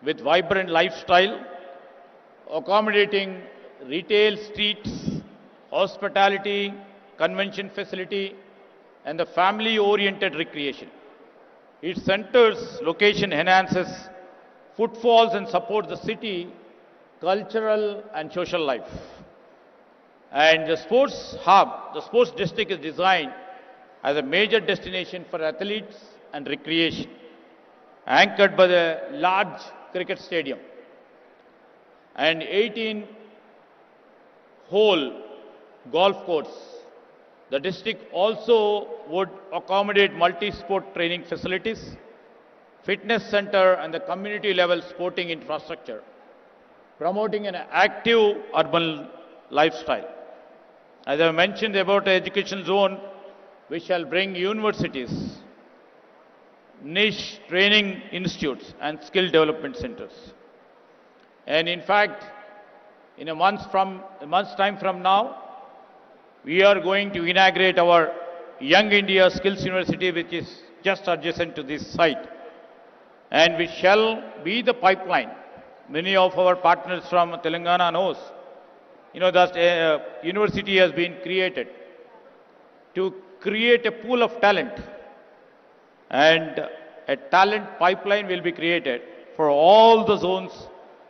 with vibrant lifestyle, accommodating retail streets, hospitality, convention facility, and the family-oriented recreation. Its center's location enhances footfalls and supports the city cultural and social life. And the sports hub, the sports district is designed as a major destination for athletes and recreation, anchored by the large cricket stadium and 18-hole golf course. The district also would accommodate multi-sport training facilities, fitness center, and the community-level sporting infrastructure, promoting an active urban lifestyle. As I mentioned about the education zone, we shall bring universities, niche training institutes, and skill development centers. And in fact, in a month's time from now, we are going to inaugurate our Young India Skills University, which is just adjacent to this site. And we shall be the pipeline. Many of our partners from Telangana knows, that university has been created to create a pool of talent. And a talent pipeline will be created for all the zones,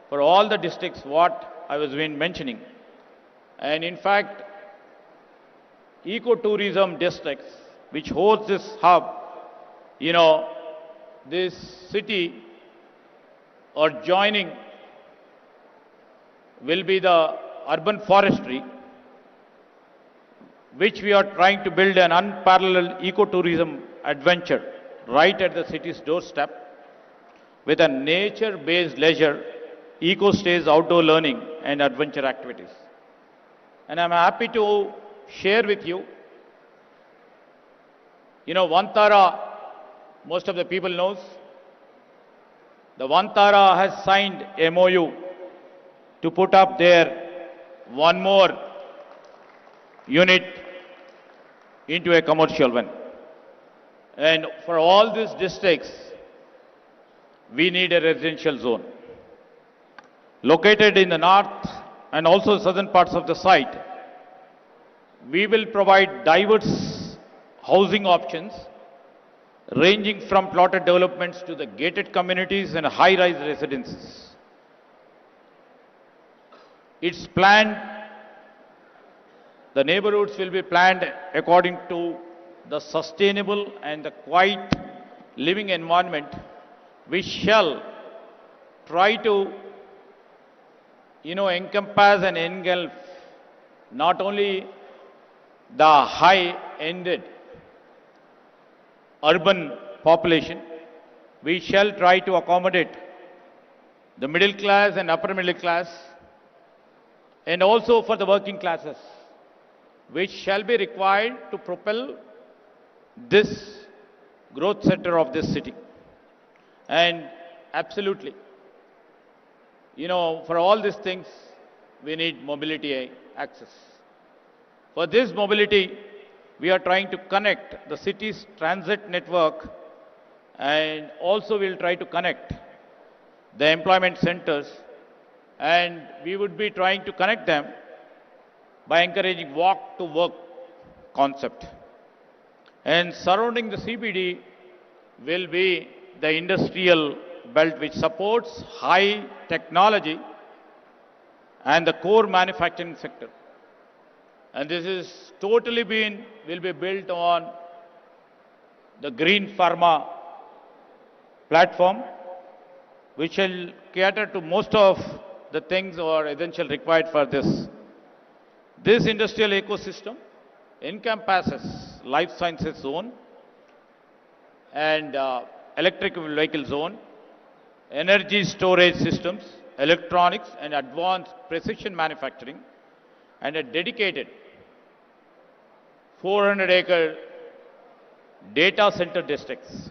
for all the districts, what I was been mentioning. And in fact, ecotourism districts, which hosts this hub, this city or joining will be the urban forestry, which we are trying to build an unparalleled ecotourism adventure right at the city's doorstep with a nature-based leisure, eco-stays, outdoor learning, and adventure activities. And I'm happy to share with you, Vantara, most of the people knows, the Vantara has signed MOU to put up there one more unit into a commercial one. And for all these districts, we need a residential zone. Located in the north and also southern parts of the site, we will provide diverse housing options ranging from plotted developments to the gated communities and high-rise residences. It's planned, the neighborhoods will be planned according to the sustainable and the quiet living environment, which shall try to, encompass and engulf not only the high-ended urban population, we shall try to accommodate the middle class and upper middle class, and also for the working classes, which shall be required to propel this growth center of this city. And absolutely, for all these things, we need mobility access. For this mobility, we are trying to connect the city's transit network, and also we'll try to connect the employment centers, and we would be trying to connect them by encouraging walk to work concept. And surrounding the CBD will be the industrial belt, which supports high technology and the core manufacturing sector. And this is totally will be built on the green pharma platform, which will cater to most of the things or essential required for this. This industrial ecosystem encompasses life sciences zone and electric vehicle zone, energy storage systems, electronics and advanced precision manufacturing, and a dedicated 400-acre data center districts.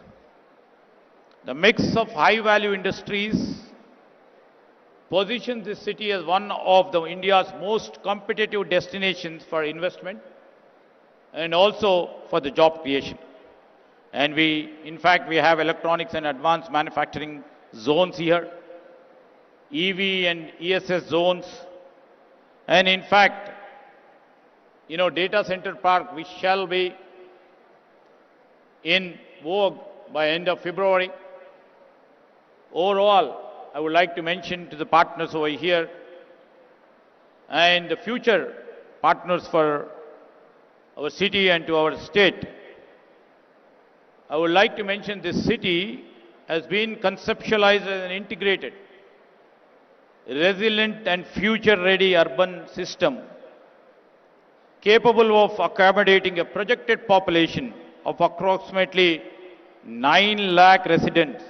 The mix of high-value industries positions this city as one of India's most competitive destinations for investment and also for the job creation. And in fact, we have electronics and advanced manufacturing zones here, EV and ESS zones, and in fact, data center park, which shall be in vogue by end of February. Overall, I would like to mention to the partners over here and the future partners for our city and to our state. I would like to mention this city has been conceptualized as an integrated, resilient and future-ready urban system capable of accommodating a projected population of approximately 9 lakh residents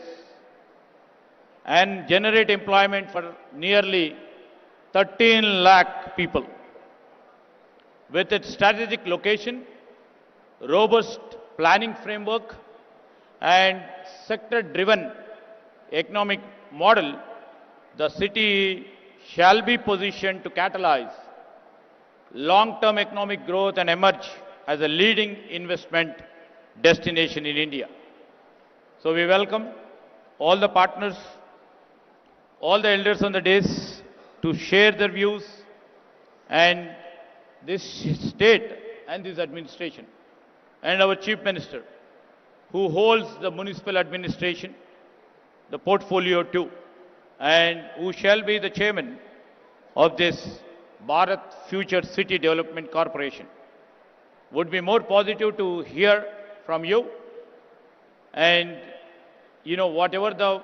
and generate employment for nearly 13 lakh people. With its strategic location, robust planning framework, and sector-driven economic model, the city shall be positioned to catalyze long-term economic growth and emerge as a leading investment destination in India. So we welcome all the partners, all the elders on the dais to share their views, and this state and this administration and our Chief Minister, who holds the municipal administration, the portfolio too, and who shall be the chairman of this Bharat Future City Development Corporation. Would be more positive to hear from you, and whatever the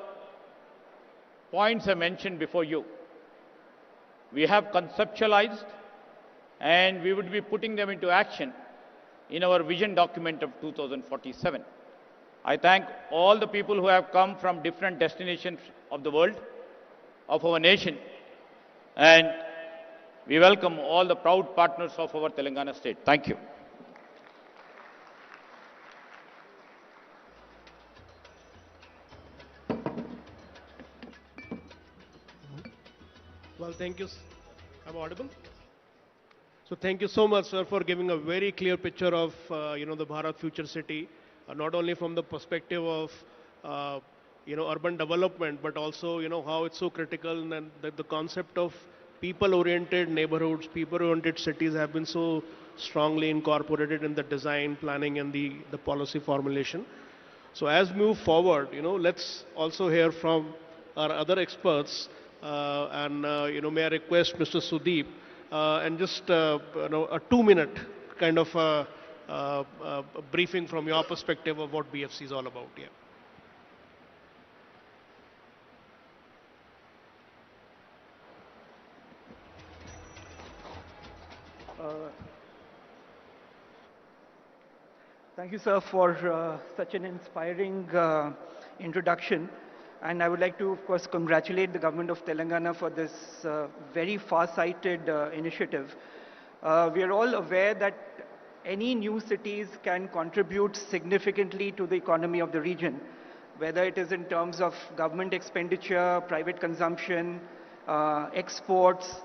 points I mentioned before you, we have conceptualized and we would be putting them into action in our vision document of 2047. I thank all the people who have come from different destinations of the world, of our nation, and we welcome all the proud partners of our Telangana state. Thank you. Well, thank you. I'm audible? So thank you so much, sir, for giving a very clear picture of, the Bharat Future City, not only from the perspective of, urban development, but also, how it's so critical and that the concept of people-oriented neighborhoods, people-oriented cities have been so strongly incorporated in the design, planning, and the policy formulation. So as we move forward, let's also hear from our other experts, may I request Mr. Sudeep, and just a 2-minute kind of a briefing from your perspective of what BFC is all about. Yeah. Thank you, sir, for such an inspiring introduction. And I would like to, of course, congratulate the government of Telangana for this very far-sighted initiative. We are all aware that any new cities can contribute significantly to the economy of the region, whether it is in terms of government expenditure, private consumption, exports,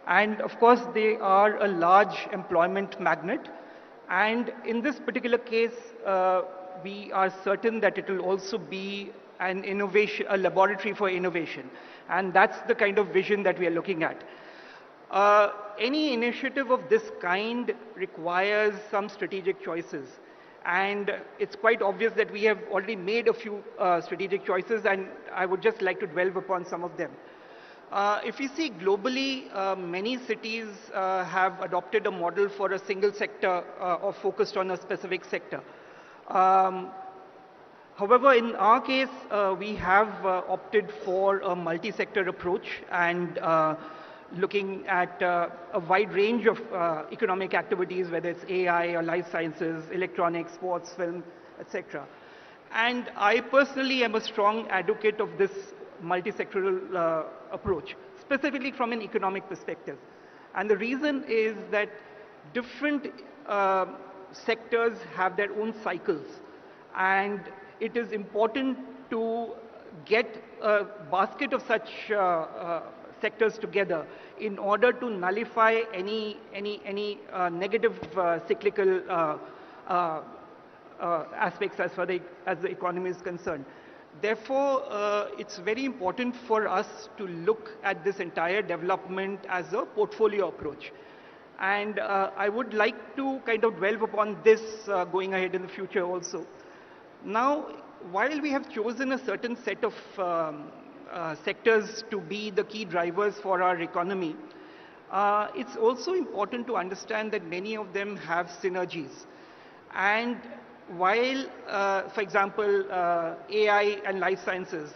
and of course they are a large employment magnet. And in this particular case, we are certain that it will also be an innovation, a laboratory for innovation. And that's the kind of vision that we are looking at. Any initiative of this kind requires some strategic choices. And it's quite obvious that we have already made a few strategic choices, and I would just like to dwell upon some of them. If you see globally, many cities have adopted a model for a single sector or focused on a specific sector. Um, However, in our case, we have opted for a multi-sector approach and looking at a wide range of economic activities, whether it's AI or life sciences, electronics, sports, film, etc. And I personally am a strong advocate of this multi-sectoral approach, specifically from an economic perspective. And the reason is that different sectors have their own cycles. And it is important to get a basket of such sectors together in order to nullify any negative cyclical aspects as far as the economy is concerned. Therefore, it's very important for us to look at this entire development as a portfolio approach. And I would like to kind of delve upon this going ahead in the future also. Now, while we have chosen a certain set of sectors to be the key drivers for our economy, it's also important to understand that many of them have synergies. And while, for example, AI and life sciences,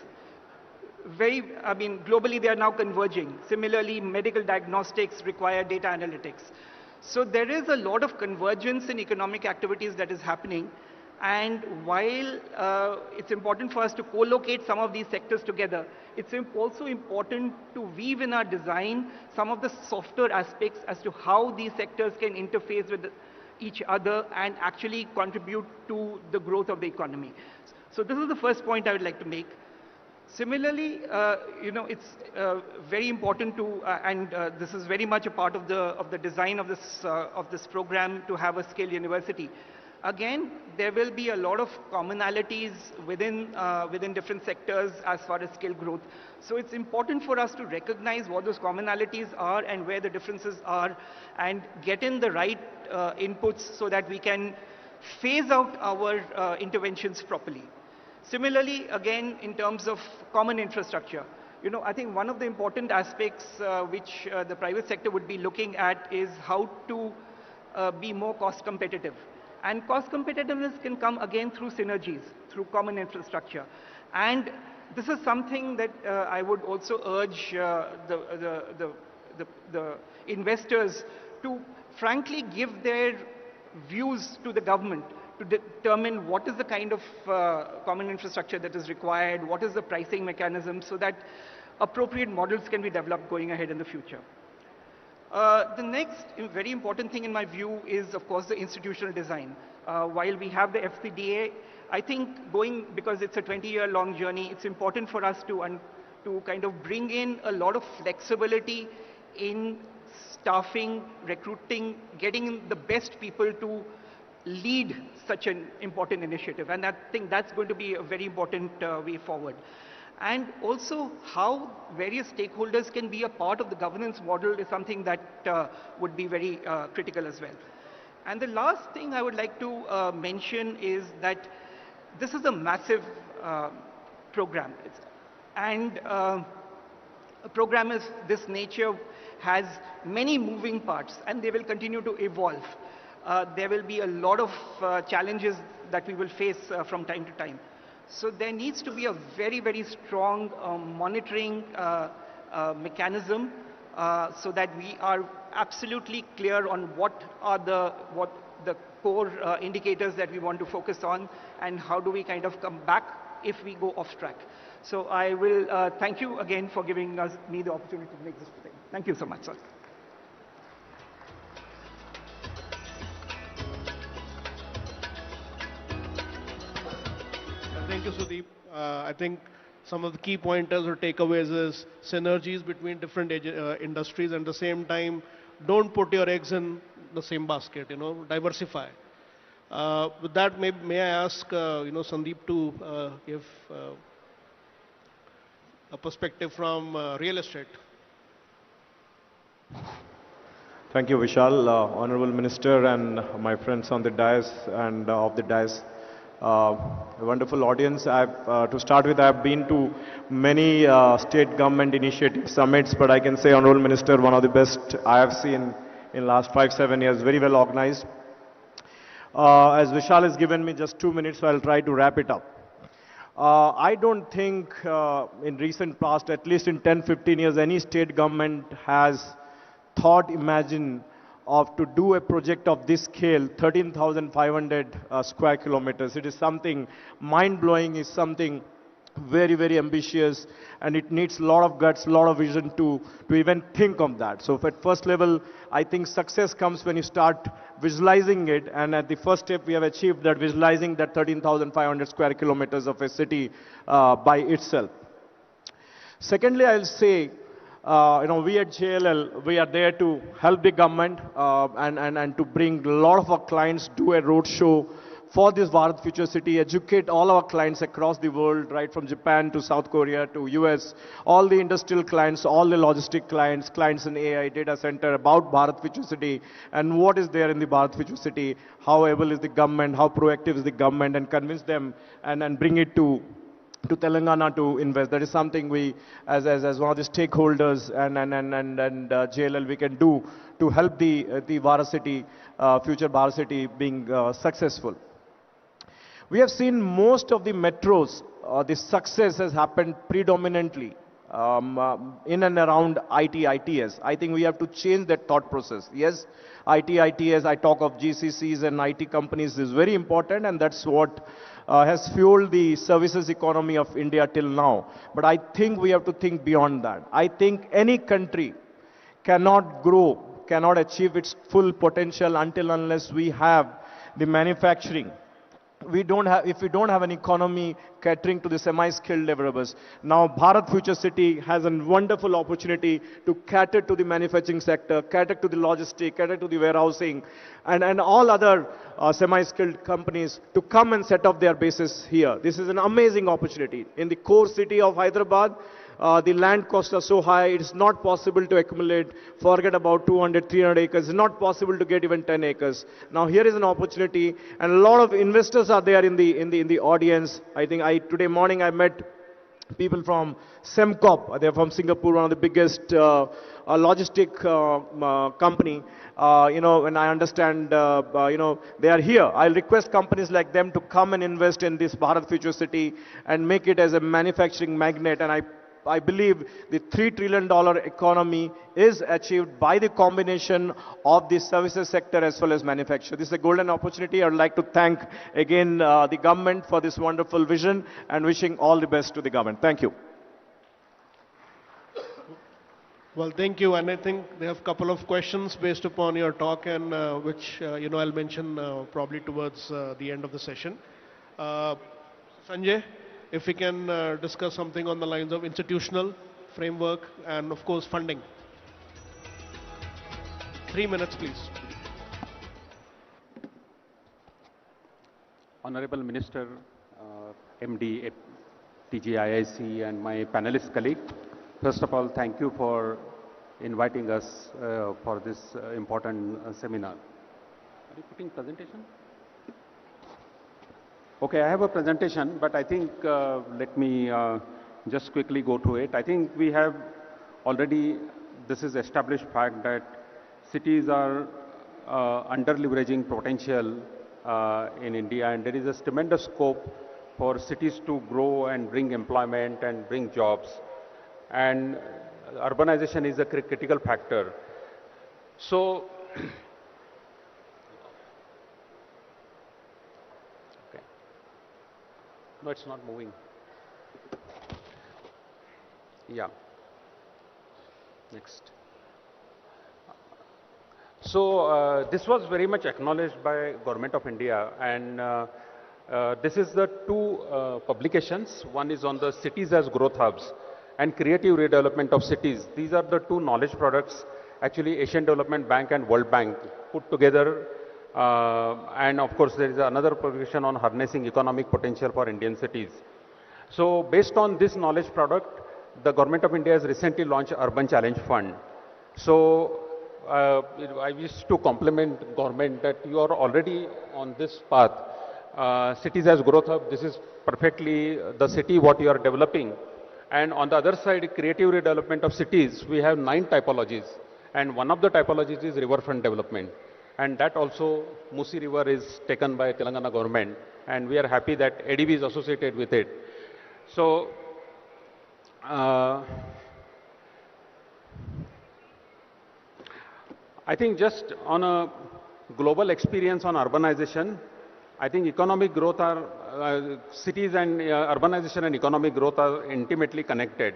globally they are now converging. Similarly, medical diagnostics require data analytics. So there is a lot of convergence in economic activities that is happening. And while it's important for us to co-locate some of these sectors together, it's also important to weave in our design some of the softer aspects as to how these sectors can interface with each other and actually contribute to the growth of the economy. So this is the first point I would like to make. Similarly, it's very important to, and this is very much a part of the design of this program, to have a skill university. Again, there will be a lot of commonalities within different sectors as far as skill growth. So it's important for us to recognize what those commonalities are and where the differences are, and get in the right inputs so that we can phase out our interventions properly. Similarly, again, in terms of common infrastructure, I think one of the important aspects which the private sector would be looking at is how to be more cost competitive. And cost competitiveness can come again through synergies, through common infrastructure. And this is something that I would also urge the investors to frankly give their views to the government to determine what is the kind of common infrastructure that is required, what is the pricing mechanism, so that appropriate models can be developed going ahead in the future. The next very important thing in my view is, of course, the institutional design. While we have the FCDA, I think because it's a 20-year-long journey, it's important for us to kind of bring in a lot of flexibility in staffing, recruiting, getting the best people to lead such an important initiative. And I think that's going to be a very important way forward. And also how various stakeholders can be a part of the governance model is something that would be very critical as well. And the last thing I would like to mention is that this is a massive program. And a program of this nature has many moving parts, and they will continue to evolve. There will be a lot of challenges that we will face from time to time. So there needs to be a very, very strong monitoring mechanism so that we are absolutely clear on what the core indicators that we want to focus on, and how do we kind of come back if we go off track. So I will thank you again for giving me the opportunity to make this thing. Thank you so much, sir. Thank you, Sudeep. I think some of the key pointers or takeaways is synergies between different industries, and at the same time, don't put your eggs in the same basket, diversify. With that, may I ask, Sandeep to give a perspective from real estate. Thank you, Vishal, Honorable Minister, and my friends on the dais and off the dais. a wonderful audience. To start with, I've been to many state government initiative summits, but I can say, Honorable Minister, one of the best I have seen in last 5-7 years, very well organized. As Vishal has given me just 2 minutes, so I'll try to wrap it up. I don't think in recent past, at least in 10-15 years, any state government has thought, imagined of to do a project of this scale, 13,500 square kilometers. It is something mind-blowing, is something very, very ambitious, and it needs a lot of guts, a lot of vision to even think of that. So at first level, I think success comes when you start visualizing it, and at the first step we have achieved that, visualizing that 13,500 square kilometers of a city by itself. Secondly, I'll say, we at JLL, we are there to help the government and to bring a lot of our clients, do a roadshow for this Bharat Future City, educate all our clients across the world, right from Japan to South Korea to US, all the industrial clients, all the logistic clients, clients in AI, data center, about Bharat Future City and what is there in the Bharat Future City, how able is the government, how proactive is the government, and convince them and bring it to Telangana to invest. That is something we, as one of the stakeholders and JLL, we can do to help the Bharat City, future Bharat City being successful. We have seen most of the metros, the success has happened predominantly in and around IT, ITS. I think we have to change that thought process. Yes, IT, ITS, I talk of GCCs and IT companies is very important, and that's what has fueled the services economy of India till now. But I think we have to think beyond that. I think any country cannot grow, cannot achieve its full potential unless we have the manufacturing. If we don't have an economy catering to the semi-skilled laborers. Now Bharat Future City has a wonderful opportunity to cater to the manufacturing sector, cater to the logistics, cater to the warehousing, and all other semi-skilled companies to come and set up their bases here. This is an amazing opportunity. In the core city of Hyderabad, the land costs are so high, it's not possible to accumulate, forget about 200, 300 acres, it's not possible to get even 10 acres. Now here is an opportunity, and a lot of investors are there in the audience. I think today morning I met people from Semcop, they're from Singapore, one of the biggest logistic company. And I understand, they are here. I'll request companies like them to come and invest in this Bharat Future City and make it as a manufacturing magnet. And I believe the $3 trillion economy is achieved by the combination of the services sector as well as manufacture. This is a golden opportunity. I would like to thank again the government for this wonderful vision and wishing all the best to the government. Thank you. Well, thank you. And I think there have a couple of questions based upon your talk, and which I'll mention probably towards the end of the session. Sanjay, if we can discuss something on the lines of institutional framework and of course funding. 3 minutes, please. Honorable Minister, MD, TGIIC, and my panelist colleague, first of all, thank you for inviting us for this important seminar. Are you putting presentation? Okay, I have a presentation, but I think let me just quickly go through it. I think we have already, this is established fact that cities are under-leveraging potential in India, and there is a tremendous scope for cities to grow and bring employment and bring jobs. And urbanization is a critical factor. So, okay. No, it's not moving. Yeah. Next. So, this was very much acknowledged by Government of India, and this is the two publications. One is on the cities as growth hubs and creative redevelopment of cities. These are the two knowledge products, actually Asian Development Bank and World Bank put together. And of course, there is another publication on harnessing economic potential for Indian cities. So based on this knowledge product, the Government of India has recently launched Urban Challenge Fund. So I wish to compliment government that you are already on this path. cities as growth hub, this is perfectly the city what you are developing. And on the other side, creative redevelopment of cities, we have 9 typologies. And one of the typologies is riverfront development. And that also, Musi River is taken by Telangana government. And we are happy that ADB is associated with it. So, I think just on a global experience on urbanization, I think economic growth are, cities and urbanization and economic growth are intimately connected.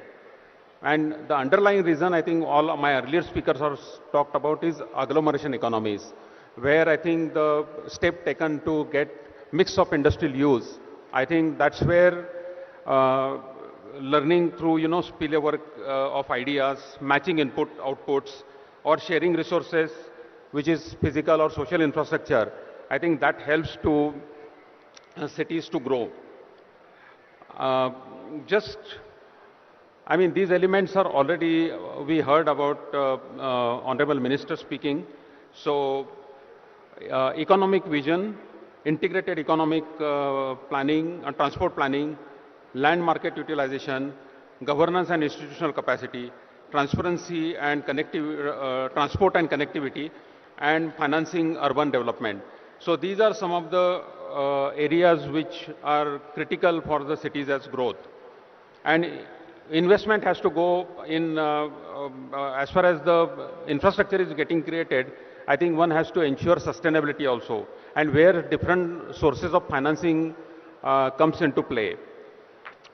And the underlying reason I think all of my earlier speakers have talked about is agglomeration economies, where I think the step taken to get mix of industrial use, I think that's where learning through, spillover of ideas, matching input outputs, or sharing resources, which is physical or social infrastructure, I think that helps to cities to grow. Just, I mean, these elements are already, we heard about Honorable Minister speaking. So, economic vision, integrated economic planning, transport planning, land market utilization, governance and institutional capacity, transparency and transport and connectivity, and financing urban development. So these are some of the areas which are critical for the cities as growth. And investment has to go in, as far as the infrastructure is getting created, I think one has to ensure sustainability also, and where different sources of financing comes into play.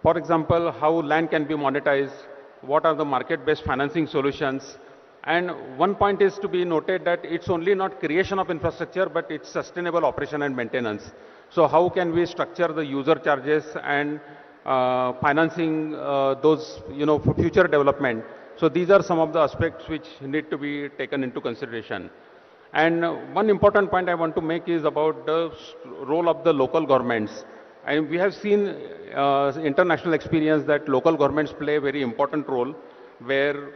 For example, how land can be monetized, what are the market-based financing solutions, and one point is to be noted that it's only not creation of infrastructure, but it's sustainable operation and maintenance. So how can we structure the user charges and financing those, for future development. So these are some of the aspects which need to be taken into consideration. And one important point I want to make is about the role of the local governments. And we have seen international experience that local governments play a very important role where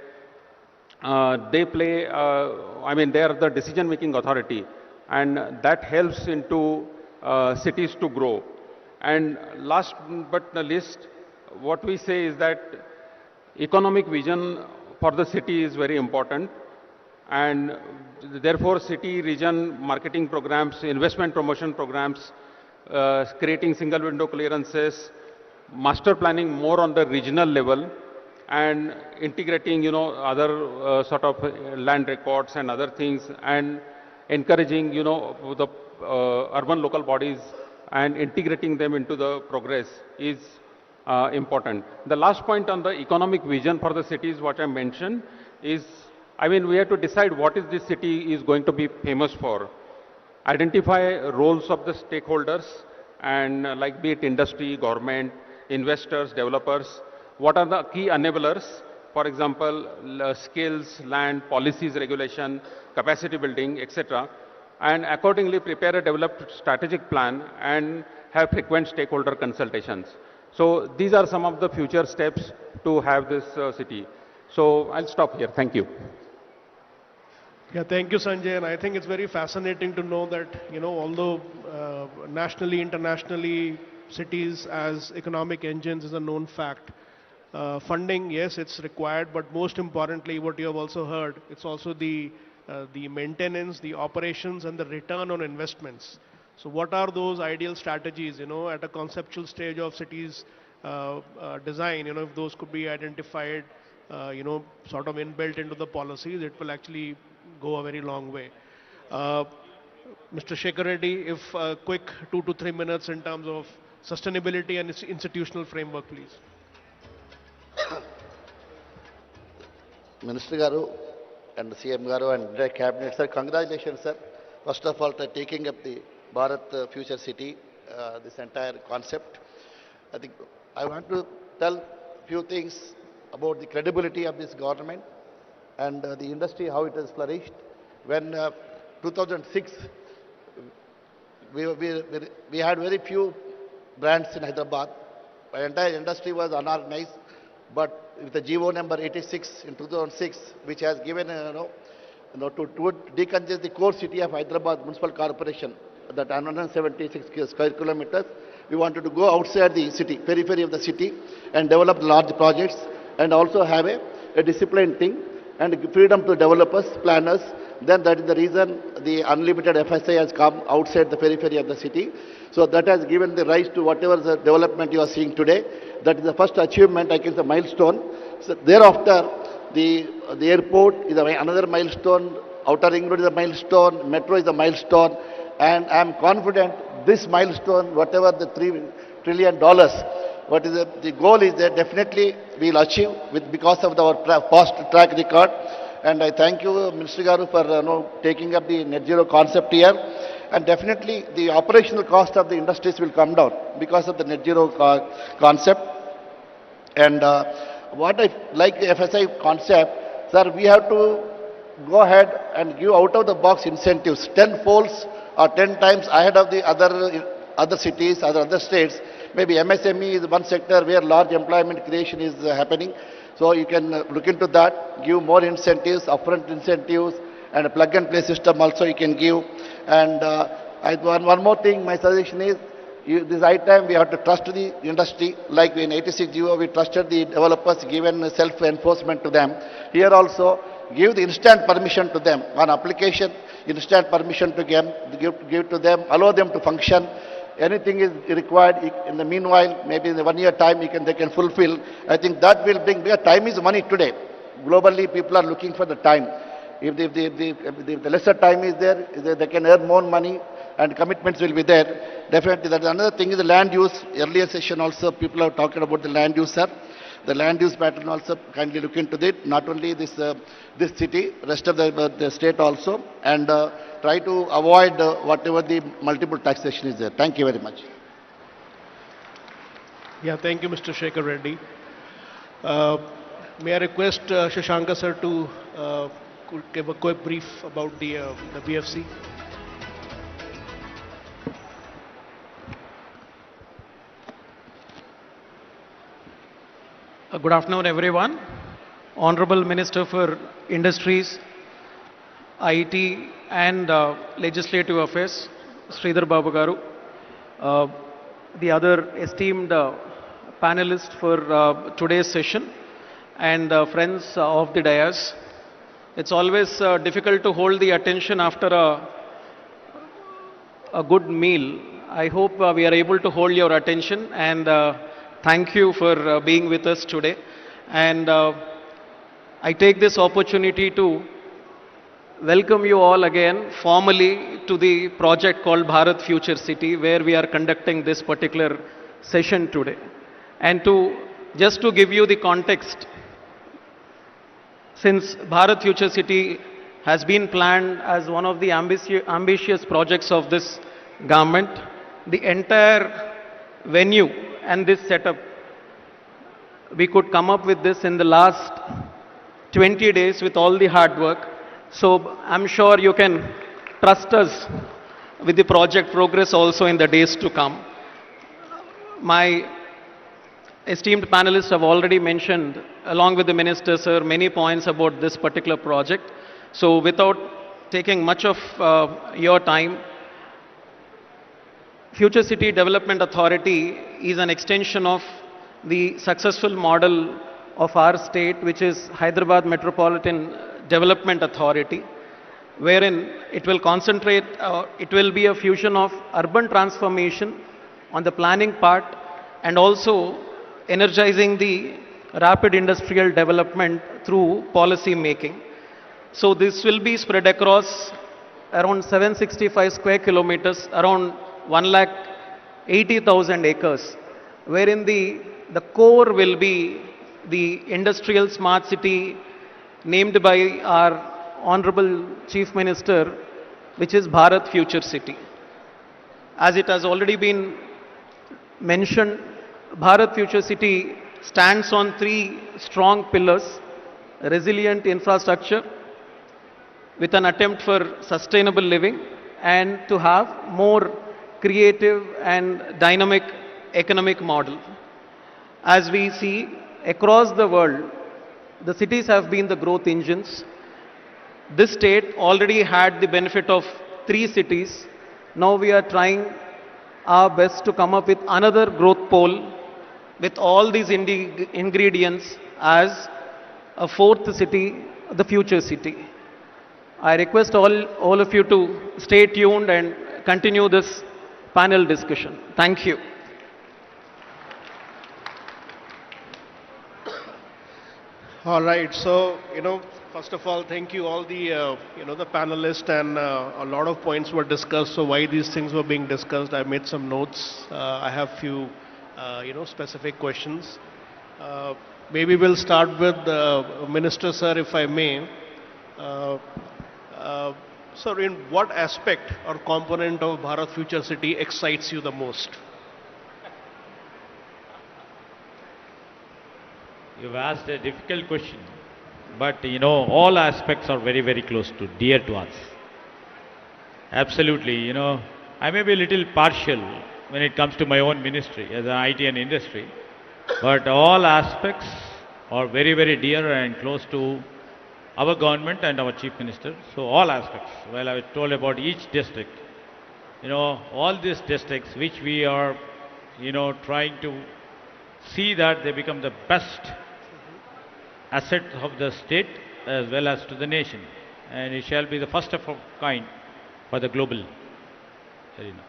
they play, I mean, they are the decision-making authority, and that helps into cities to grow. And last but not least, what we say is that economic vision for the city is very important, and therefore city region marketing programs, investment promotion programs, creating single window clearances, master planning more on the regional level, and integrating, other sort of land records and other things, and encouraging, the urban local bodies and integrating them into the progress is important. The last point on the economic vision for the cities, what I mentioned, is, I mean, we have to decide what is this city is going to be famous for. Identify roles of the stakeholders, and like be it industry, government, investors, developers. What are the key enablers? For example, skills, land, policies, regulation, capacity building, etc. And accordingly prepare a developed strategic plan and have frequent stakeholder consultations. So these are some of the future steps to have this city. So I'll stop here. Thank you. Yeah, thank you, Sanjay. And I think it's very fascinating to know that, although nationally, internationally, cities as economic engines is a known fact. Funding, yes, it's required, but most importantly, what you have also heard, it's also the maintenance, the operations, and the return on investments. So what are those ideal strategies, at a conceptual stage of cities design, if those could be identified, sort of inbuilt into the policies, it will actually go a very long way. Mr. Shekhar Reddy, if a quick 2 to 3 minutes in terms of sustainability and its institutional framework, please. Minister Garu and CM Garu and the Cabinet, sir, congratulations, sir. First of all, for taking up the Bharat Future City, this entire concept. I think I want to tell a few things about the credibility of this government and the industry, how it has flourished. When 2006, we had very few brands in Hyderabad. The entire industry was unorganized, but with the GO number 86 in 2006, which has given, to decongest the core city of Hyderabad Municipal Corporation, that 176 square kilometers. We wanted to go outside the city, periphery of the city, and develop large projects, and also have a disciplined thing, and freedom to developers, planners. Then that is the reason the unlimited FSI has come outside the periphery of the city. So that has given the rise to whatever the development you are seeing today. That is the first achievement, I guess, a milestone. So thereafter, the airport is another milestone, outer ring road is a milestone, metro is a milestone, and I am confident this milestone, whatever the $3 trillion, what is the goal is that definitely we will achieve because of our past track record. And I thank you, Minister Garu, for taking up the net zero concept here. And definitely the operational cost of the industries will come down because of the net zero concept. And what I like the FSI concept, sir, we have to go ahead and give out of the box incentives, 10 folds or 10 times ahead of the other cities, other states. Maybe MSME is one sector where large employment creation is happening. So you can look into that, give more incentives, upfront incentives, and a plug-and-play system also you can give. And one more thing, my suggestion is, this high time we have to trust the industry. Like in 86 GO, we trusted the developers, given self-enforcement to them. Here also, give the instant permission to them. On application, instant permission to give to them, allow them to function. Anything is required in the meanwhile, maybe in the 1 year time they can fulfill. I think that will bring, because time is money today. Globally, people are looking for the time. If the lesser time is there, they can earn more money and commitments will be there. Definitely, that another thing is the land use. Earlier session also, people are talking about the land use, sir. The land use pattern also, kindly look into it. Not only this city, rest of the state also, and try to avoid whatever the multiple taxation is there. Thank you very much. Yeah, thank you, Mr. Shekhar Reddy. May I request Shashanka sir to give a quick brief about the BFC? Good afternoon, everyone. Honorable Minister for Industries, IT and Legislative Affairs, Sridhar Babu Garu, the other esteemed panelists for today's session, and friends of the dais. It's always difficult to hold the attention after a good meal. I hope we are able to hold your attention, and thank you for being with us today. And I take this opportunity to welcome you all again formally to the project called Bharat Future City, where we are conducting this particular session today. And just to give you the context, since Bharat Future City has been planned as one of the ambitious projects of this government, the entire venue and this setup, we could come up with this in the last 20 days with all the hard work. So I'm sure you can trust us with the project progress also in the days to come. My esteemed panelists have already mentioned, along with the Minister, sir, many points about this particular project. So without taking much of your time, Future City Development Authority is an extension of the successful model of our state, which is Hyderabad Metropolitan Development Authority, wherein it will concentrate, it will be a fusion of urban transformation on the planning part and also energizing the rapid industrial development through policy making. So this will be spread across around 765 square kilometers, around 180,000 acres, wherein the core will be the industrial smart city named by our Honorable Chief Minister, which is Bharat Future City. As it has already been mentioned, Bharat Future City stands on three strong pillars: resilient infrastructure, with an attempt for sustainable living, and to have more creative and dynamic economic model. As we see across the world, the cities have been the growth engines. This state already had the benefit of three cities, Now we are trying our best to come up with another growth pole with all these ingredients as a fourth city, the future city. I request all of you to stay tuned and continue this panel discussion. Thank you. All right. So, first of all, thank you all the, the panelists, and a lot of points were discussed. So why these things were being discussed, I made some notes. I have few, specific questions. Maybe we'll start with Minister Sir, if I may. Uh, Sir, in what aspect or component of Bharat Future City excites you the most? You've asked a difficult question, but all aspects are very, very close to, dear to us. Absolutely, I may be a little partial when it comes to my own ministry as an IT and industry, but all aspects are very, very dear and close to our government and our chief minister. So all aspects. Well, I was told about each district. All these districts which we are, trying to see that they become the best asset of the state as well as to the nation. And it shall be the first of a kind for the global arena.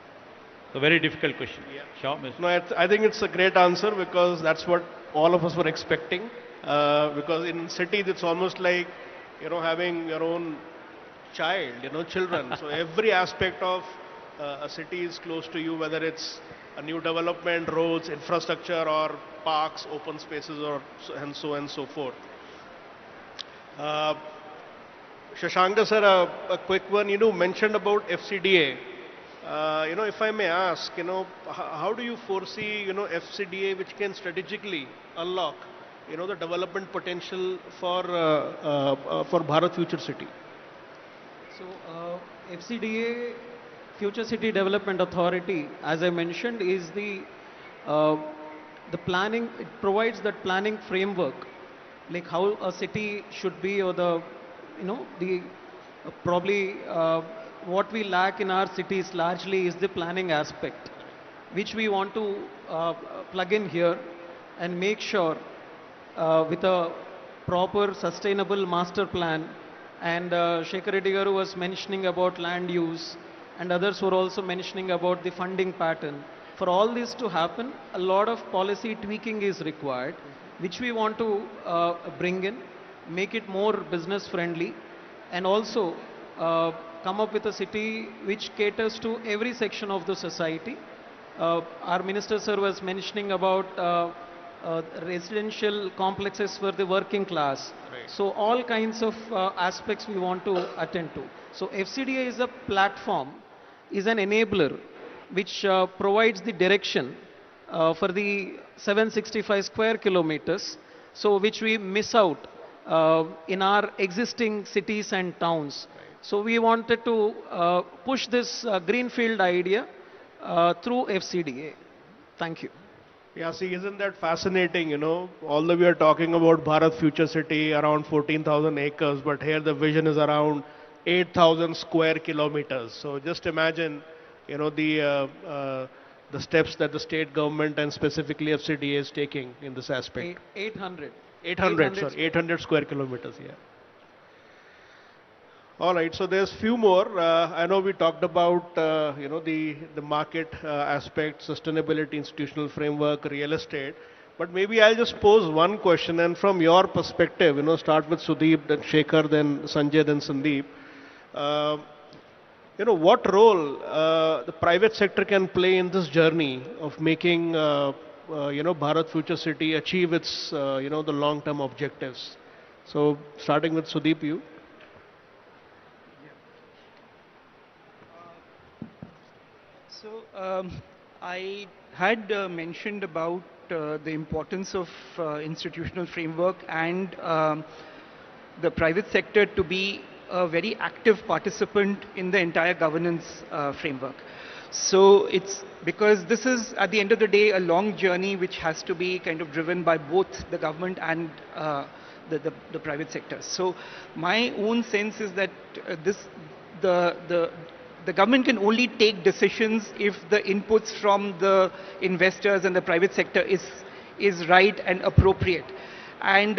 So very difficult question. Yeah. Sure, Mr. No, I think it's a great answer, because that's what all of us were expecting. Because in cities, it's almost like, having your own child, children. So every aspect of a city is close to you, whether it's a new development, roads, infrastructure, or parks, open spaces, and so on and so forth. Shashanka sir, a quick one. Mentioned about FCDA. If I may ask, how do you foresee, FCDA, which can strategically unlock, the development potential for Bharat Future City? So, FCDA, Future City Development Authority, as I mentioned, is the planning. It provides that planning framework, like how a city should be, or the probably what we lack in our cities largely is the planning aspect, which we want to plug in here and make sure with a proper sustainable master plan. And Shekhar Reddy Garu was mentioning about land use, and others were also mentioning about the funding pattern. For all this to happen, a lot of policy tweaking is required, which we want to bring in, make it more business friendly, and also come up with a city which caters to every section of the society. Our Minister Sir was mentioning about residential complexes for the working class. Right. So all kinds of aspects we want to attend to. So FCDA is a platform, is an enabler which provides the direction for the 765 square kilometers, so which we miss out in our existing cities and towns. Right. So we wanted to push this greenfield idea through FCDA. Thank you. Yeah, see, isn't that fascinating? Although we are talking about Bharat Future City, around 14,000 acres, but here the vision is around 8,000 square kilometers. So just imagine, the steps that the state government and specifically FCDA is taking in this aspect. 800. 800 square kilometers, yeah. All right, so there's few more. I know we talked about, the market aspect, sustainability, institutional framework, real estate. But maybe I'll just pose one question, and from your perspective, start with Sudeep, then Shekhar, then Sanjay, then Sandeep. What role the private sector can play in this journey of making, Bharat Future City achieve its, the long-term objectives? So, starting with Sudeep, you. So I had mentioned about the importance of institutional framework and the private sector to be a very active participant in the entire governance framework. So it's because this is at the end of the day a long journey which has to be kind of driven by both the government and the private sector. So my own sense is that the government can only take decisions if the inputs from the investors and the private sector is right and appropriate. And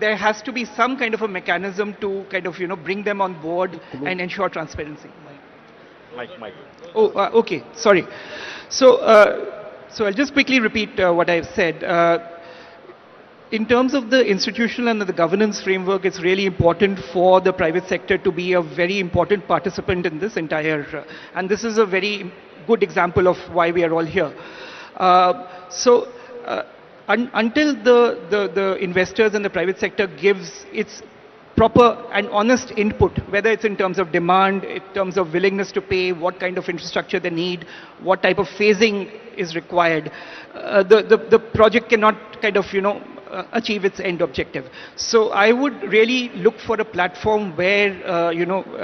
there has to be some kind of a mechanism to kind of, bring them on board and ensure transparency. Mike. Oh, okay, sorry. So, so I'll just quickly repeat what I've said. In terms of the institutional and the governance framework, it's really important for the private sector to be a very important participant in this entire, and this is a very good example of why we are all here. Until the investors and the private sector gives its proper and honest input, whether it's in terms of demand, in terms of willingness to pay, what kind of infrastructure they need, what type of phasing is required, the project cannot kind of, achieve its end objective. So I would really look for a platform where,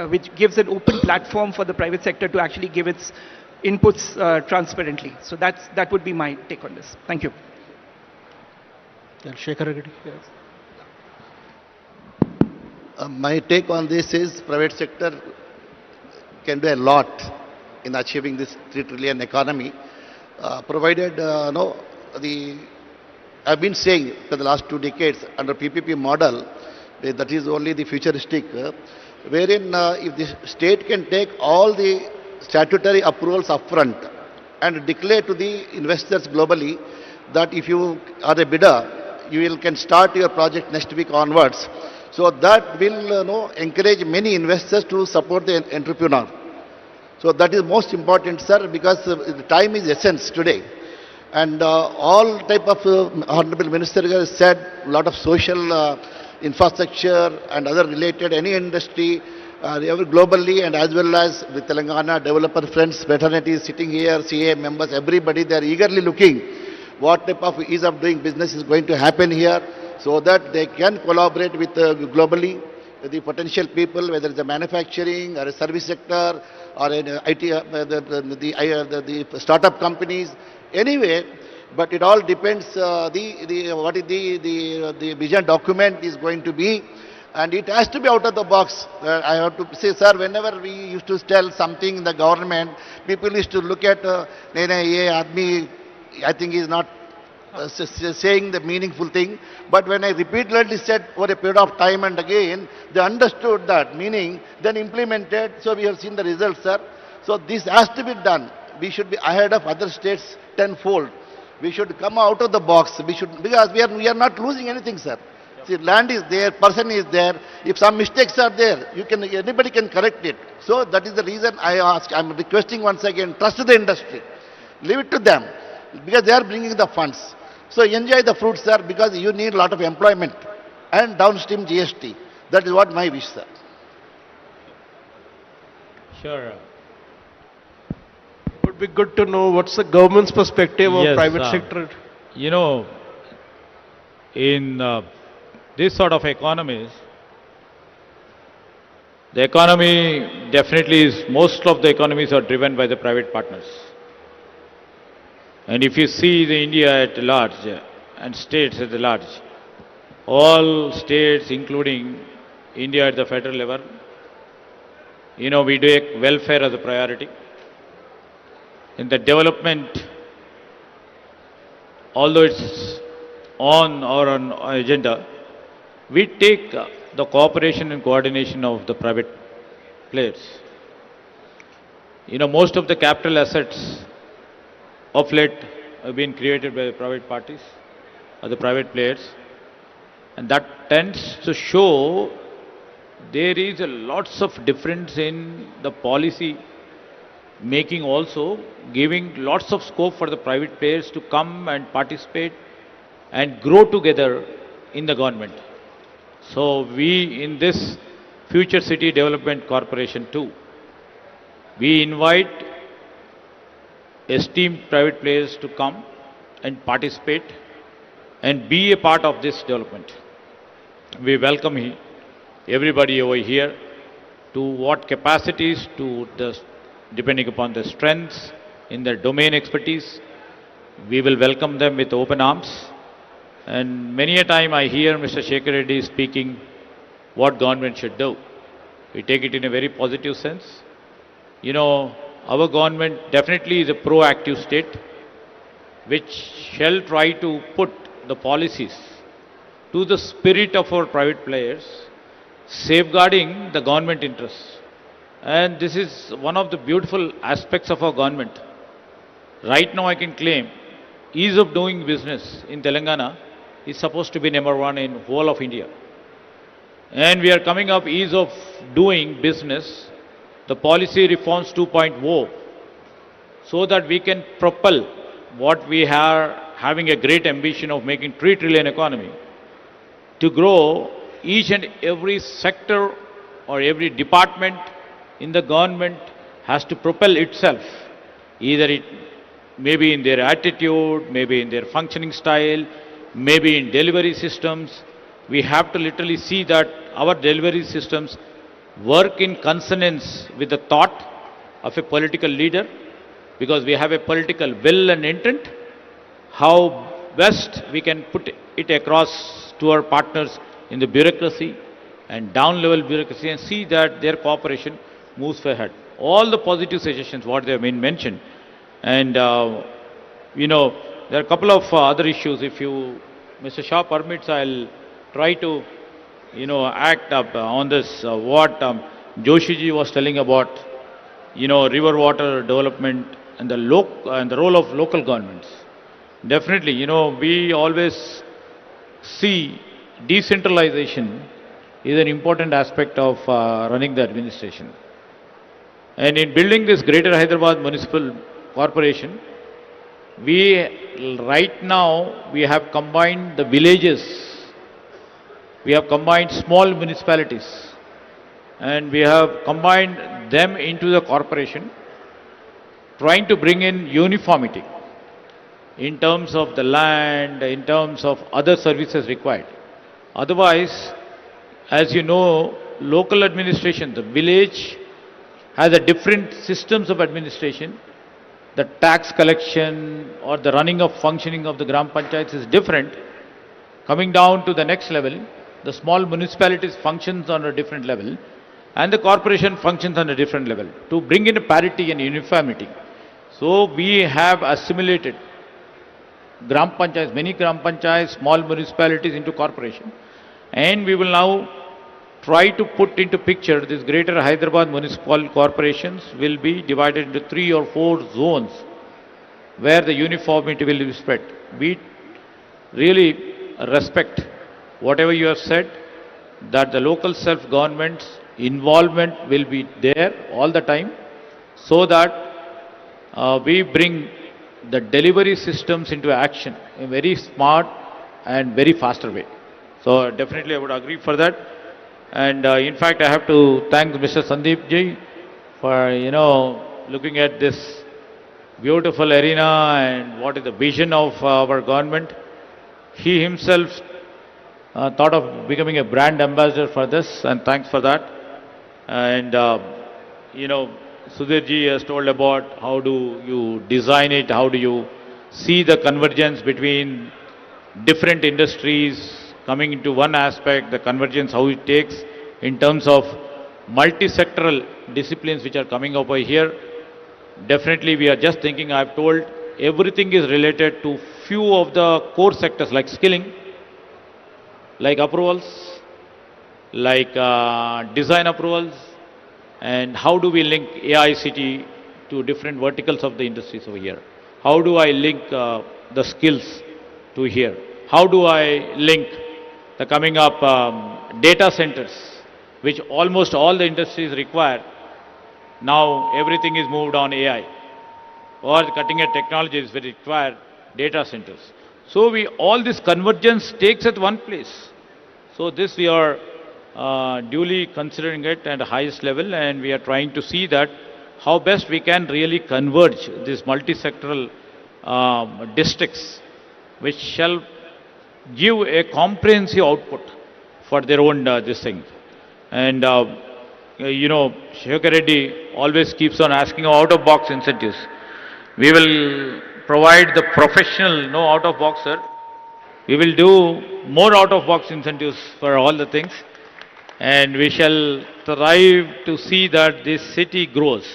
which gives an open platform for the private sector to actually give its inputs transparently. So that would be my take on this. Thank you. My take on this is private sector can do a lot in achieving this 3 trillion economy, provided I've been saying for the last 2 decades under PPP model, that is only the futuristic, wherein if the state can take all the statutory approvals upfront and declare to the investors globally that if you are a bidder, can start your project next week onwards. So that will encourage many investors to support the entrepreneur. So that is most important, sir, because the time is essence today. And all type of Honorable Minister has said a lot of social infrastructure and other related, any industry, globally and as well as the Telangana developer friends, fraternities sitting here, CA members, everybody, they are eagerly looking what type of ease of doing business is going to happen here so that they can collaborate with globally the potential people, whether it's a manufacturing or a service sector or an IT, the startup companies, anyway. But it all depends what is the vision document is going to be, and it has to be out of the box. I have to say, sir, whenever we used to tell something in the government, people used to look at, I think he's not saying the meaningful thing. But when I repeatedly said over a period of time and again, they understood that meaning, then implemented. So we have seen the results, sir. So this has to be done. We should be ahead of other states tenfold. We should come out of the box. Because we are not losing anything, sir. See, land is there, person is there. If some mistakes are there, anybody can correct it. So that is the reason I'm requesting once again, trust the industry. Leave it to them, because they are bringing the funds. So enjoy the fruits, sir, because you need a lot of employment and downstream GST. That is what my wish, sir. Sure. It would be good to know what's the government's perspective of private sector. You know, in this sort of economies, the economy definitely is, most of the economies are driven by the private partners. And if you see the India at large and states at large, all states including India at the federal level, we take welfare as a priority. In the development, although it's on our agenda, we take the cooperation and coordination of the private players. Most of the capital assets of late have been created by the private parties or the private players, and that tends to show there is a lots of difference in the policy making, also giving lots of scope for the private players to come and participate and grow together in the government. So we in this Future City Development Corporation too, we invite esteemed private players to come and participate and be a part of this development. We welcome everybody over here to what capacities, depending upon their strengths in their domain expertise. We will welcome them with open arms. And many a time I hear Mr. Shekhar Reddy speaking what government should do. We take it in a very positive sense. You know, our government definitely is a proactive state which shall try to put the policies to the spirit of our private players, safeguarding the government interests. And this is one of the beautiful aspects of our government. Right now, I can claim ease of doing business in Telangana is supposed to be number one in whole of India. And we are coming up ease of doing business, the policy reforms 2.0, so that we can propel what we are having a great ambition of making 3 trillion economy to grow each and every sector or every department in the government has to propel itself. Either it maybe in their attitude, maybe in their functioning style, maybe in delivery systems. We have to literally see that our delivery systems work in consonance with the thought of a political leader, because we have a political will and intent, how best we can put it across to our partners in the bureaucracy and down-level bureaucracy and see that their cooperation moves ahead. All the positive suggestions, what they have been mentioned. And, there are a couple of other issues. If you, Mr. Shah permits, I'll try to, act up on this, what Joshiji was telling about, river water development and and the role of local governments. Definitely, we always see decentralization is an important aspect of running the administration. And in building this Greater Hyderabad Municipal Corporation, right now, we have combined the villages, we have combined small municipalities, and we have combined them into the corporation, trying to bring in uniformity in terms of the land, in terms of other services required. Otherwise, as you know, local administration, the village has a different systems of administration. The tax collection or the running of functioning of the Gram Panchayats is different. Coming down to the next level, the small municipalities functions on a different level and the corporation functions on a different level to bring in a parity and uniformity. So we have assimilated Gram Panchayats, many Gram Panchayats, small municipalities into corporation, and we will now try to put into picture this Greater Hyderabad municipal corporations will be divided into 3 or 4 zones where the uniformity will be spread. We really respect whatever you have said, that the local self-government's involvement will be there all the time, so that we bring the delivery systems into action in a very smart and very faster way. So definitely I would agree for that. And in fact, I have to thank Mr. Sandeep ji for, looking at this beautiful arena and what is the vision of our government. He himself thought of becoming a brand ambassador for this, and thanks for that. And, Sudhir ji has told about how do you design it, how do you see the convergence between different industries coming into one aspect, the convergence, how it takes in terms of multi-sectoral disciplines which are coming over here. Definitely we are just thinking, I've told, everything is related to few of the core sectors like skilling, like approvals, like design approvals, and how do we link AICT to different verticals of the industries over here? How do I link the skills to here? How do I link the coming up data centers, which almost all the industries require? Now everything is moved on AI, or the cutting edge technologies which require data centers. So all this convergence takes at one place. So this we are duly considering it at the highest level, and we are trying to see that how best we can really converge these multi-sectoral districts, which shall give a comprehensive output for their own this thing. And Shekhar Reddy always keeps on asking out-of-box incentives. We will provide the professional, no out-of-box, sir. We will do more out-of-box incentives for all the things, and we shall strive to see that this city grows.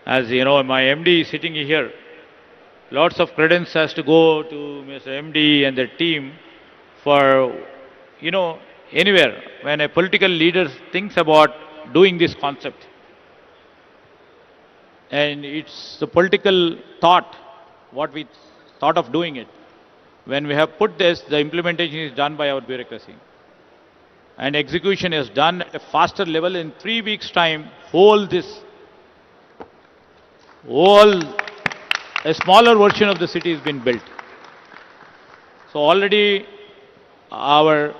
As you know, my MD is sitting here. Lots of credence has to go to Mr. MD and the team for, you know, anywhere when a political leader thinks about doing this concept. And it's the political thought, what we thought of doing it. When we have put this, the implementation is done by our bureaucracy. And execution is done at a faster level. In 3 weeks' time, whole a smaller version of the city has been built. So already our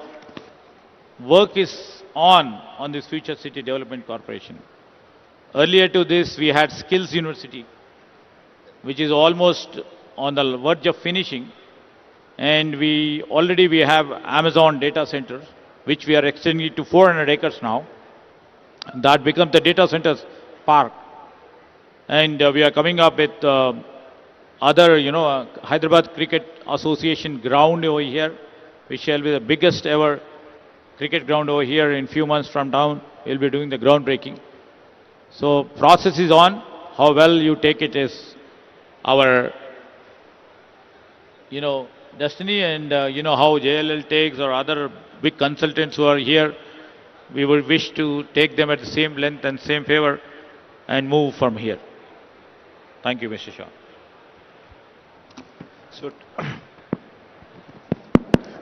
work is on this Future City Development Corporation. Earlier to this, we had Skills University, which is almost on the verge of finishing. And we have Amazon data centers, which we are extending it to 400 acres now. That becomes the data centers park. And we are coming up with other, Hyderabad Cricket Association ground over here, which shall be the biggest ever cricket ground over here. In few months from now, we'll be doing the groundbreaking. So process is on. How well you take it is our, destiny, and how JLL takes or other big consultants who are here. We would wish to take them at the same length and same favor and move from here. Thank you, Mr. Shah. So,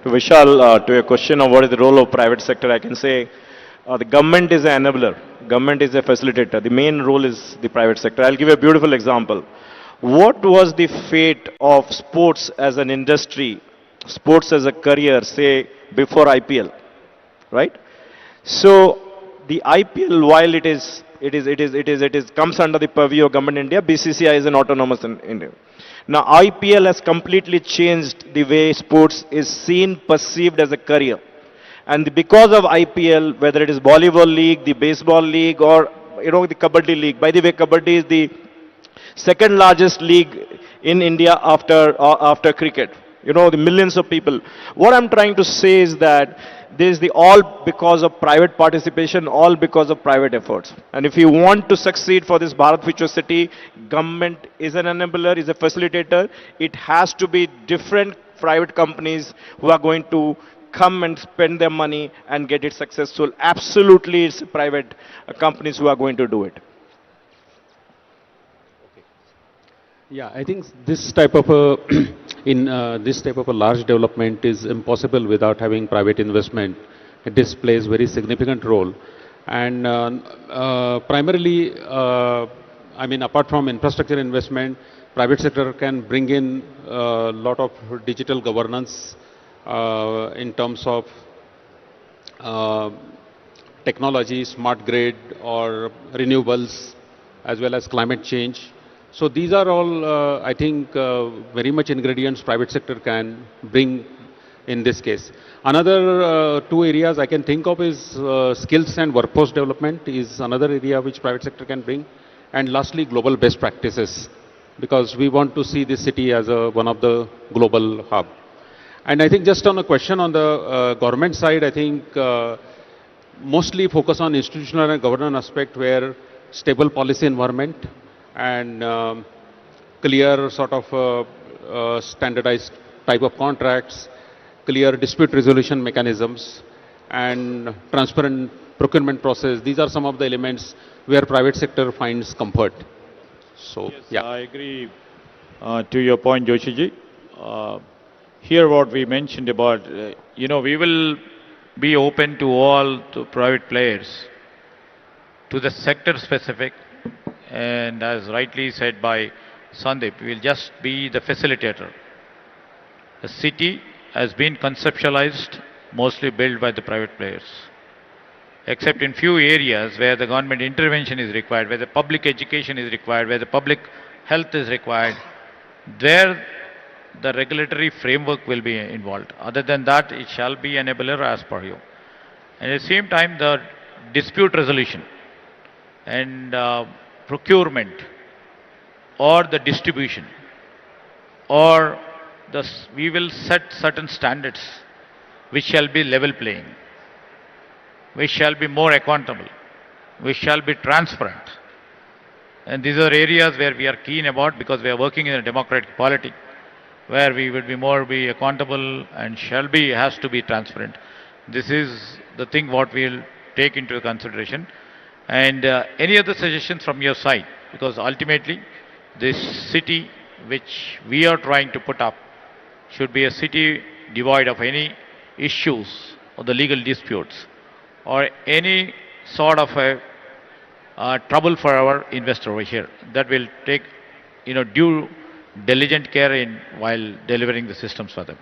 to Vishal, to your question of what is the role of private sector, I can say the government is an enabler. Government is a facilitator. The main role is the private sector. I'll give you a beautiful example. What was the fate of sports as an industry, sports as a career, say, before IPL, right? So, the IPL, while it is comes under the purview of government India, BCCI is an autonomous in India. Now, IPL has completely changed the way sports is seen, perceived as a career. And because of IPL, whether it is volleyball league, the baseball league, or the Kabaddi league. By the way, Kabaddi is the second largest league in India after cricket. The millions of people. What I'm trying to say is that this is all because of private participation, all because of private efforts. And if you want to succeed for this Bharat Future City, government is an enabler, is a facilitator. It has to be different private companies who are going to come and spend their money and get it successful. Absolutely, it's private companies who are going to do it. Yeah, I think this type of a this type of a large development is impossible without having private investment. This plays very significant role, and primarily, I mean, apart from infrastructure investment, private sector can bring in a lot of digital governance in terms of technology, smart grid, or renewables, as well as climate change. So these are all, I think, very much ingredients private sector can bring in this case. Another two areas I can think of is skills and workforce development is another area which private sector can bring. And lastly, global best practices, because we want to see this city as one of the global hub. And I think just on a question on the government side, I think mostly focus on institutional and governance aspect where stable policy environment and clear sort of standardized type of contracts, clear dispute resolution mechanisms, and transparent procurement process. These are some of the elements where private sector finds comfort. So, yes, yeah. I agree to your point, Joshiji. Here what we mentioned about, we will be open to all to private players, to the sector specific, and as rightly said by Sandeep, we will just be the facilitator. The city has been conceptualized, mostly built by the private players, except in few areas where the government intervention is required, where the public education is required, where the public health is required. There the regulatory framework will be involved. Other than that, it shall be enabler as per you. And at the same time, the dispute resolution and procurement or the distribution or we will set certain standards which shall be level playing, which shall be more accountable, which shall be transparent. And these are areas where we are keen about because we are working in a democratic polity where we will be accountable and has to be transparent. This is the thing what we'll take into consideration. And any other suggestions from your side? Because ultimately, this city which we are trying to put up should be a city devoid of any issues or the legal disputes or any sort of a trouble for our investor over here. That will take, due diligent care in while delivering the systems for them.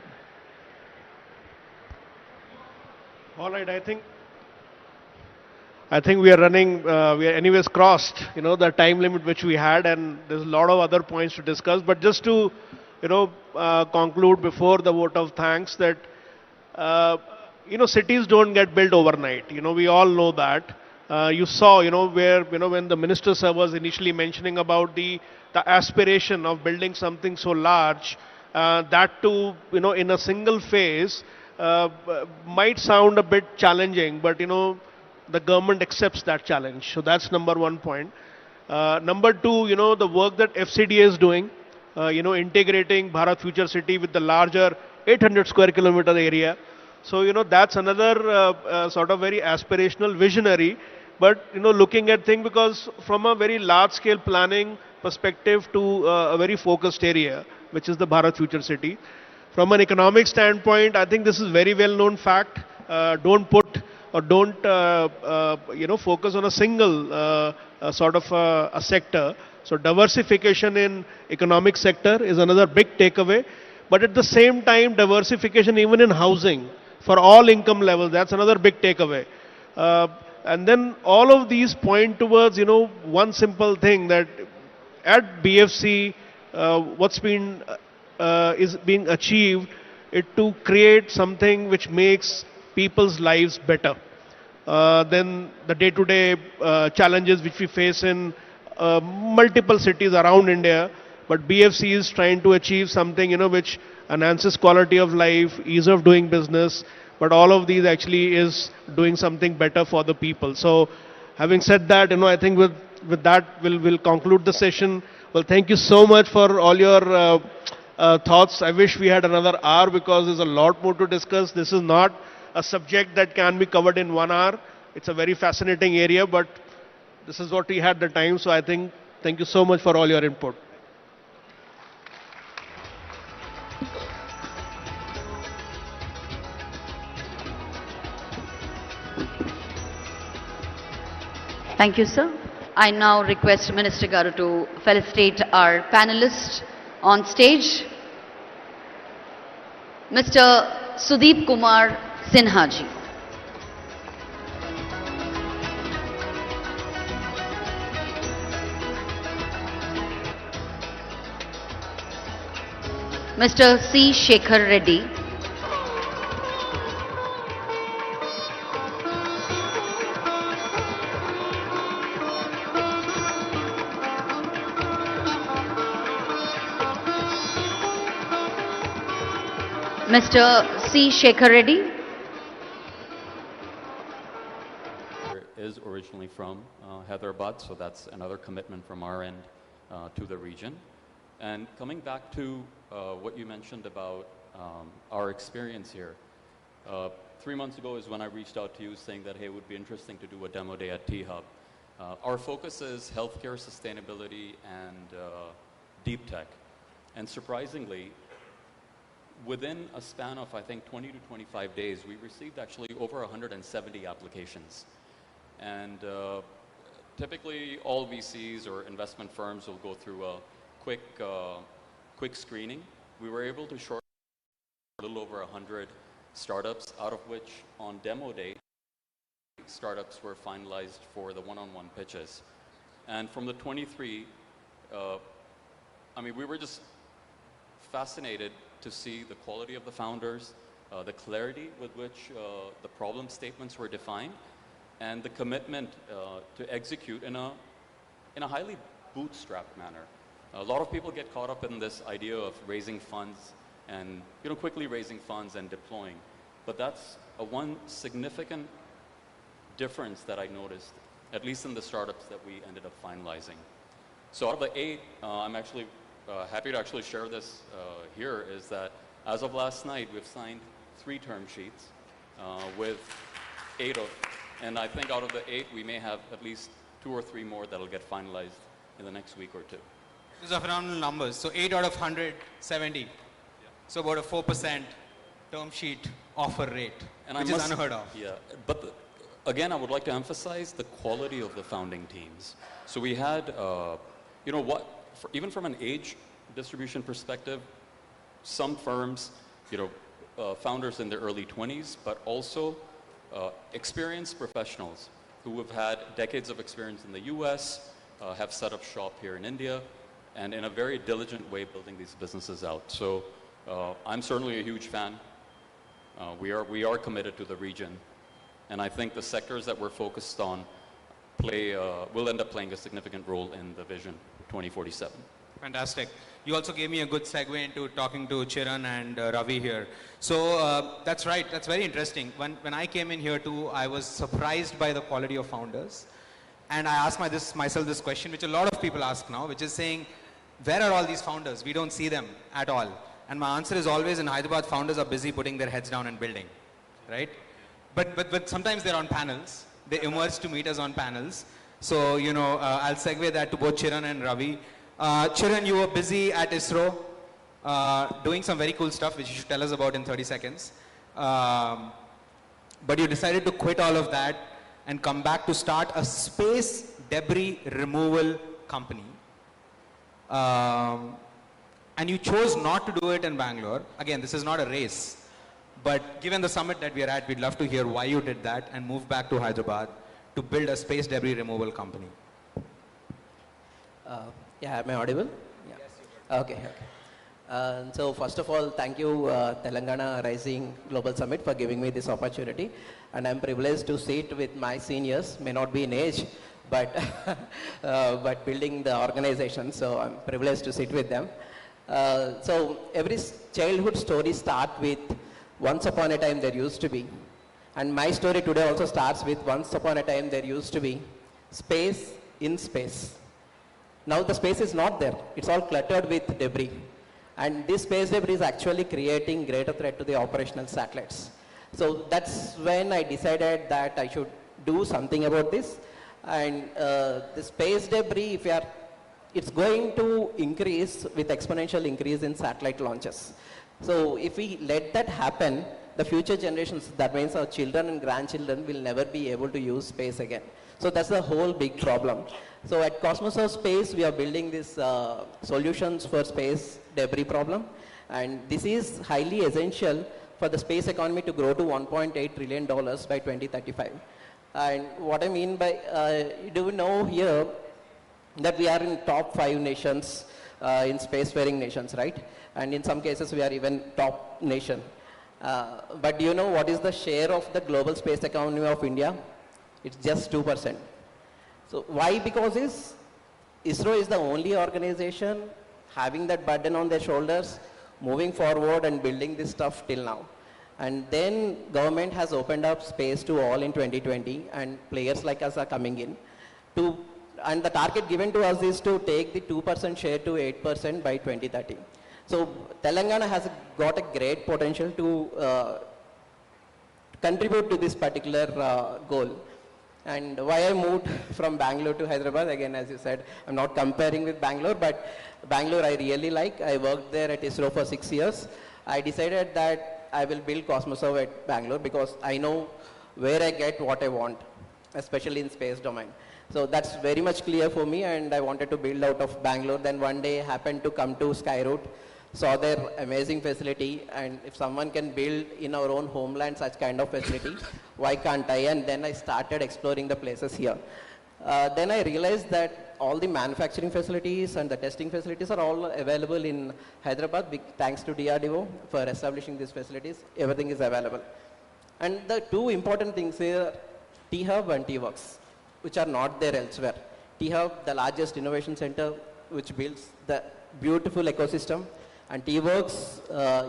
All right, I think we are running, we are anyways crossed, the time limit which we had, and there's a lot of other points to discuss. But just to, conclude before the vote of thanks that, cities don't get built overnight. We all know that. You saw, where, when the minister sir was initially mentioning about the aspiration of building something so large, that too, in a single phase, might sound a bit challenging, but, the government accepts that challenge. So that's number one point. Number two, the work that FCDA is doing, integrating Bharat Future City with the larger 800 square kilometer area. So, that's another sort of very aspirational, visionary, but, looking at things because from a very large scale planning perspective to a very focused area, which is the Bharat Future City. From an economic standpoint, I think this is very well known fact. Don't put or don't focus on a single sort of a sector. So diversification in economic sector is another big takeaway. But at the same time, diversification even in housing for all income levels, that's another big takeaway. And then all of these point towards, one simple thing that at BFC, what's been is being achieved, it to create something which makes people's lives better than the day-to-day challenges which we face in multiple cities around India. But BFC is trying to achieve something, which enhances quality of life, ease of doing business, but all of these actually is doing something better for the people. So having said that, I think with that we'll conclude the session. Well, thank you so much for all your thoughts. I wish we had another hour because there's a lot more to discuss. This is not a subject that can be covered in 1 hour. It's a very fascinating area, but this is what we had the time. So I think, thank you so much for all your input. Thank you, sir. I now request Minister Garu to felicitate our panelists on stage. Mr. Sudeep Kumar Sinha ji. Mr. C. Shekhar Reddy. Mr. C. Shekhar Reddy. Is originally from Hyderabad, so that's another commitment from our end to the region. And coming back to what you mentioned about our experience here, 3 months ago is when I reached out to you saying that, hey, it would be interesting to do a demo day at T-Hub. Our focus is healthcare sustainability and deep tech. And surprisingly, within a span of, I think, 20 to 25 days, we received actually over 170 applications. And typically, all VCs or investment firms will go through a quick screening. We were able to short a little over 100 startups, out of which on demo day, startups were finalized for the one-on-one pitches. And from the 23, I mean, we were just fascinated to see the quality of the founders, the clarity with which the problem statements were defined, and the commitment to execute in a highly bootstrapped manner. A lot of people get caught up in this idea of raising funds and quickly raising funds and deploying, but that's one significant difference that I noticed, at least in the startups that we ended up finalizing. So out of the 8, I'm actually happy to actually share this here, is that as of last night, we've signed 3 term sheets with 8 of, and I think out of the 8, we may have at least 2 or 3 more that'll get finalized in the next week or 2. These are phenomenal numbers. So 8 out of 100, 70. Yeah. So about a 4% term sheet offer rate, And which is unheard of. Yeah, but again, I would like to emphasize the quality of the founding teams. So we had, you know what, even from an age distribution perspective, some firms, you know, founders in their early 20s, but also experienced professionals who have had decades of experience in the US, have set up shop here in India, and in a very diligent way building these businesses out. So I'm certainly a huge fan. We are committed to the region, and I think the sectors that we're focused on will end up playing a significant role in the Vision 2047. Fantastic. You also gave me a good segue into talking to Chiran and Ravi here. So that's right, that's very interesting. When I came in here too, I was surprised by the quality of founders. And I asked myself this question, which a lot of people ask now, which is saying, where are all these founders? We don't see them at all. And my answer is always, in Hyderabad, founders are busy putting their heads down and building, right? But sometimes they're on panels. They emerge to meet us on panels. So, you know, I'll segue that to both Chiran and Ravi. Chiran, you were busy at ISRO doing some very cool stuff, which you should tell us about in 30 seconds. But you decided to quit all of that and come back to start a space debris removal company. And you chose not to do it in Bangalore. Again, this is not a race. But given the summit that we are at, we'd love to hear why you did that and moved back to Hyderabad to build a space debris removal company. Yeah, am I audible? Yeah. Yes, okay. So first of all, thank you Telangana Rising Global Summit for giving me this opportunity. And I'm privileged to sit with my seniors, may not be in age, but, but building the organization. So I'm privileged to sit with them. So every childhood story starts with once upon a time there used to be. And my story today also starts with once upon a time there used to be space in space. Now the space is not there. It's all cluttered with debris. And this space debris is actually creating greater threat to the operational satellites. So that's when I decided that I should do something about this. And the space debris, it's going to increase with exponential increase in satellite launches. So if we let that happen, the future generations, that means our children and grandchildren, will never be able to use space again. So that's the whole big problem. So at Cosmos of Space, we are building these solutions for space debris problem. And this is highly essential for the space economy to grow to $1.8 trillion by 2035. And what I mean by, you do know here that we are in top 5 nations in spacefaring nations, right? And in some cases, we are even top nation. But do you know what is the share of the global space economy of India? It's just 2%. So why? Because ISRO is the only organization having that burden on their shoulders, moving forward and building this stuff till now. And then government has opened up space to all in 2020, and players like us are coming in. And the target given to us is to take the 2% share to 8% by 2030. So Telangana has got a great potential to contribute to this particular goal. And why I moved from Bangalore to Hyderabad, again, as you said, I'm not comparing with Bangalore, but Bangalore I really like. I worked there at ISRO for 6 years. I decided that I will build Cosmosov at Bangalore because I know where I get what I want, especially in space domain. So that's very much clear for me, and I wanted to build out of Bangalore. Then one day happened to come to Skyroot, saw their amazing facility, and if someone can build in our own homeland such kind of facility, why can't I? And then I started exploring the places here. Then I realized that all the manufacturing facilities and the testing facilities are all available in Hyderabad, thanks to DRDO for establishing these facilities. Everything is available. And the two important things here, T-Hub and T-Works, which are not there elsewhere. T-Hub, the largest innovation center, which builds the beautiful ecosystem. And T-Works,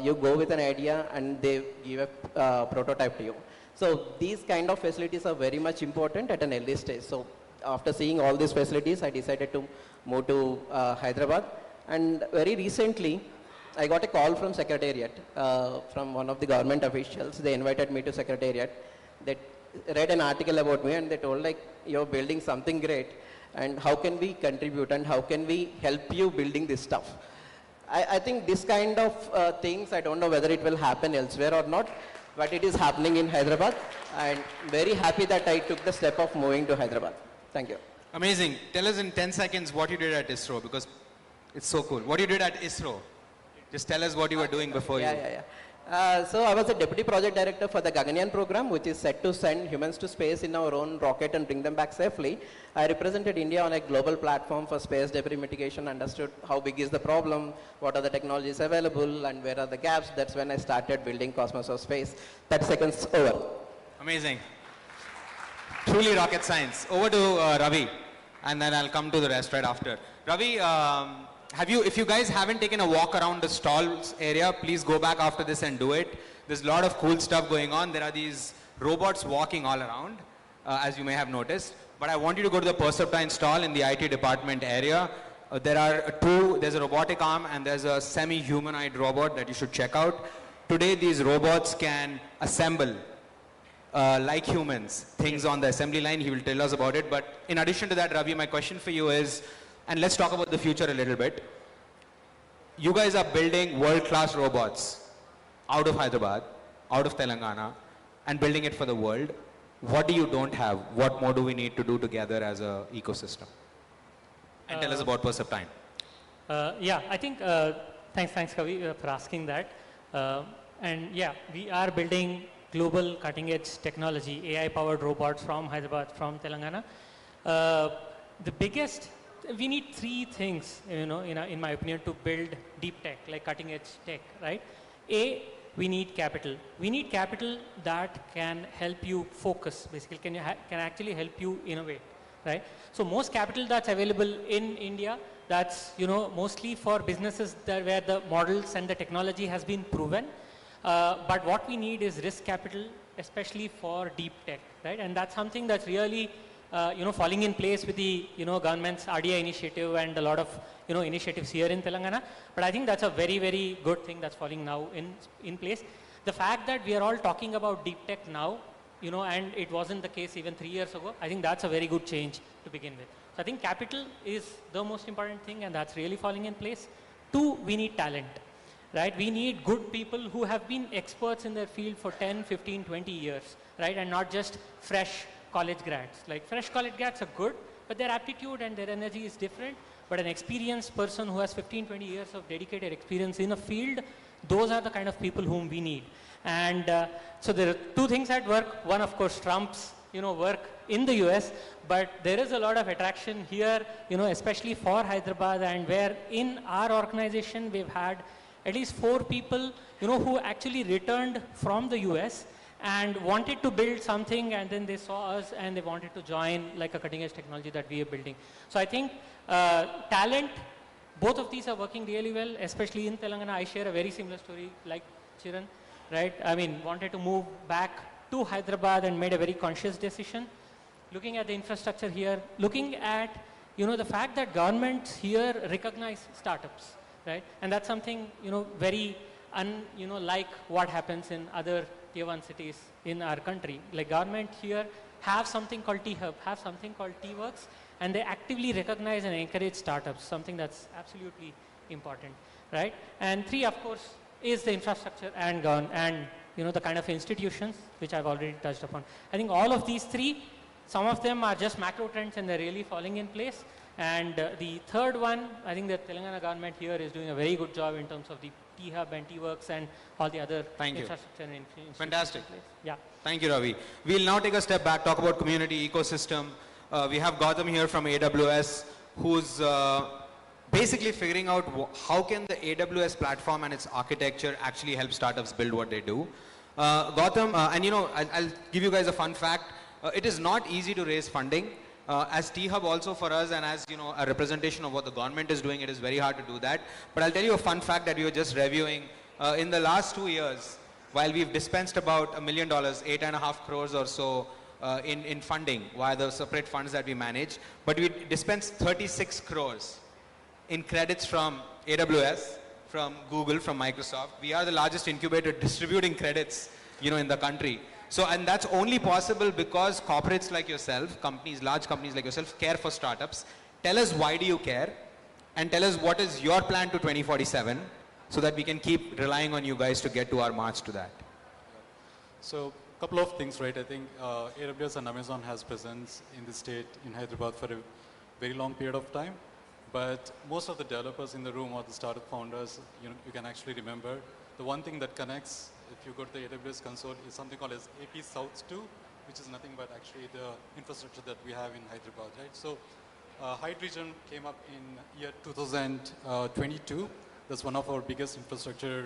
you go with an idea and they give a prototype to you. So these kind of facilities are very much important at an early stage. So after seeing all these facilities, I decided to move to Hyderabad. And very recently, I got a call from Secretariat, from one of the government officials. They invited me to Secretariat. They read an article about me and they told like, you're building something great and how can we contribute and how can we help you building this stuff. I think this kind of things, I don't know whether it will happen elsewhere or not, but it is happening in Hyderabad, and very happy that I took the step of moving to Hyderabad. Thank you. Amazing. Tell us in 10 seconds what you did at ISRO, because it's so cool. What you did at ISRO. Just tell us what you were doing before you. So I was a deputy project director for the Gaganyaan program, which is set to send humans to space in our own rocket and bring them back safely. I represented India on a global platform for space debris mitigation, understood how big is the problem, what are the technologies available, and where are the gaps. That's when I started building Cosmos of Space. 30 seconds over. Amazing. Truly rocket science. Over to Ravi, and then I'll come to the rest right after. Ravi, if you guys haven't taken a walk around the stalls area, please go back after this and do it. There's a lot of cool stuff going on. There are these robots walking all around, as you may have noticed. But I want you to go to the Perceptine stall in the IT department area. There are there's a robotic arm and there's a semi-humanoid robot that you should check out. Today, these robots can assemble, like humans, things on the assembly line. He will tell us about it. But in addition to that, Ravi, my question for you is, and let's talk about the future a little bit. You guys are building world-class robots out of Hyderabad, out of Telangana, and building it for the world. What do you don't have? What more do we need to do together as an ecosystem? And tell us about Perceptine. Yeah, I think, thanks Kavi for asking that. And yeah, we are building global cutting-edge technology, AI-powered robots from Hyderabad, from Telangana. The biggest, we need three things, in my opinion, to build deep tech, like cutting-edge tech, right? A, we need capital. We need capital that can help you focus, basically, can actually help you innovate, right? So most capital that's available in India, that's, mostly for businesses where the models and the technology has been proven. But what we need is risk capital, especially for deep tech, right? And that's something that's really, falling in place with the, government's RDI initiative and a lot of, initiatives here in Telangana. But I think that's a very, very good thing that's falling now in place. The fact that we are all talking about deep tech now, and it wasn't the case even 3 years ago, I think that's a very good change to begin with. So I think capital is the most important thing, and that's really falling in place. Two, we need talent, right? We need good people who have been experts in their field for 10, 15, 20 years, right? And not just fresh college grads. Like fresh college grads are good, but their aptitude and their energy is different. But an experienced person who has 15, 20 years of dedicated experience in a field, those are the kind of people whom we need. And so there are two things at work. One, of course, Trump's work in the US, but there is a lot of attraction here, especially for Hyderabad, and where in our organization we've had at least 4 people, who actually returned from the US and wanted to build something, and then they saw us and they wanted to join like a cutting edge technology that we are building. So I think talent, both of these are working really well, especially in Telangana. I share a very similar story like Chiran, right? I mean, wanted to move back to Hyderabad and made a very conscious decision. Looking at the infrastructure here, looking at, the fact that governments here recognize startups, right? And that's something, very, like what happens in other tier 1 cities in our country. Like government here have something called T-Hub, have something called T-Works, and they actively recognize and encourage startups, something that's absolutely important, right? And 3, of course, is the infrastructure and the kind of institutions which I've already touched upon. I think all of these 3, some of them are just macro trends and they're really falling in place. And the third one, I think the Telangana government here is doing a very good job in terms of the T-Hub and T-Works and all the other infrastructure and institutions. Fantastic. Yeah. Thank you, Ravi. We'll now take a step back, talk about community ecosystem. We have Gautam here from AWS, who's basically figuring out how can the AWS platform and its architecture actually help startups build what they do. Gautam, I'll give you guys a fun fact. It is not easy to raise funding. As T-Hub also for us, and as a representation of what the government is doing, it is very hard to do that. But I'll tell you a fun fact that we were just reviewing. In the last 2 years, while we've dispensed about $1 million, 8.5 crores or so in funding via the separate funds that we manage, but we dispense 36 crores in credits from AWS, from Google, from Microsoft. We are the largest incubator distributing credits, in the country. So, and that's only possible because corporates like yourself, companies, large companies like yourself, care for startups. Tell us why do you care, and tell us what is your plan to 2047, so that we can keep relying on you guys to get to our march to that. So, a couple of things, right? I think AWS and Amazon has presence in the state in Hyderabad for a very long period of time. But most of the developers in the room or the startup founders, you can actually remember the one thing that connects, if you go to the AWS console, is something called as AP South 2, which is nothing but actually the infrastructure that we have in Hyderabad, right? So, Hyde region came up in year 2022. That's one of our biggest infrastructure,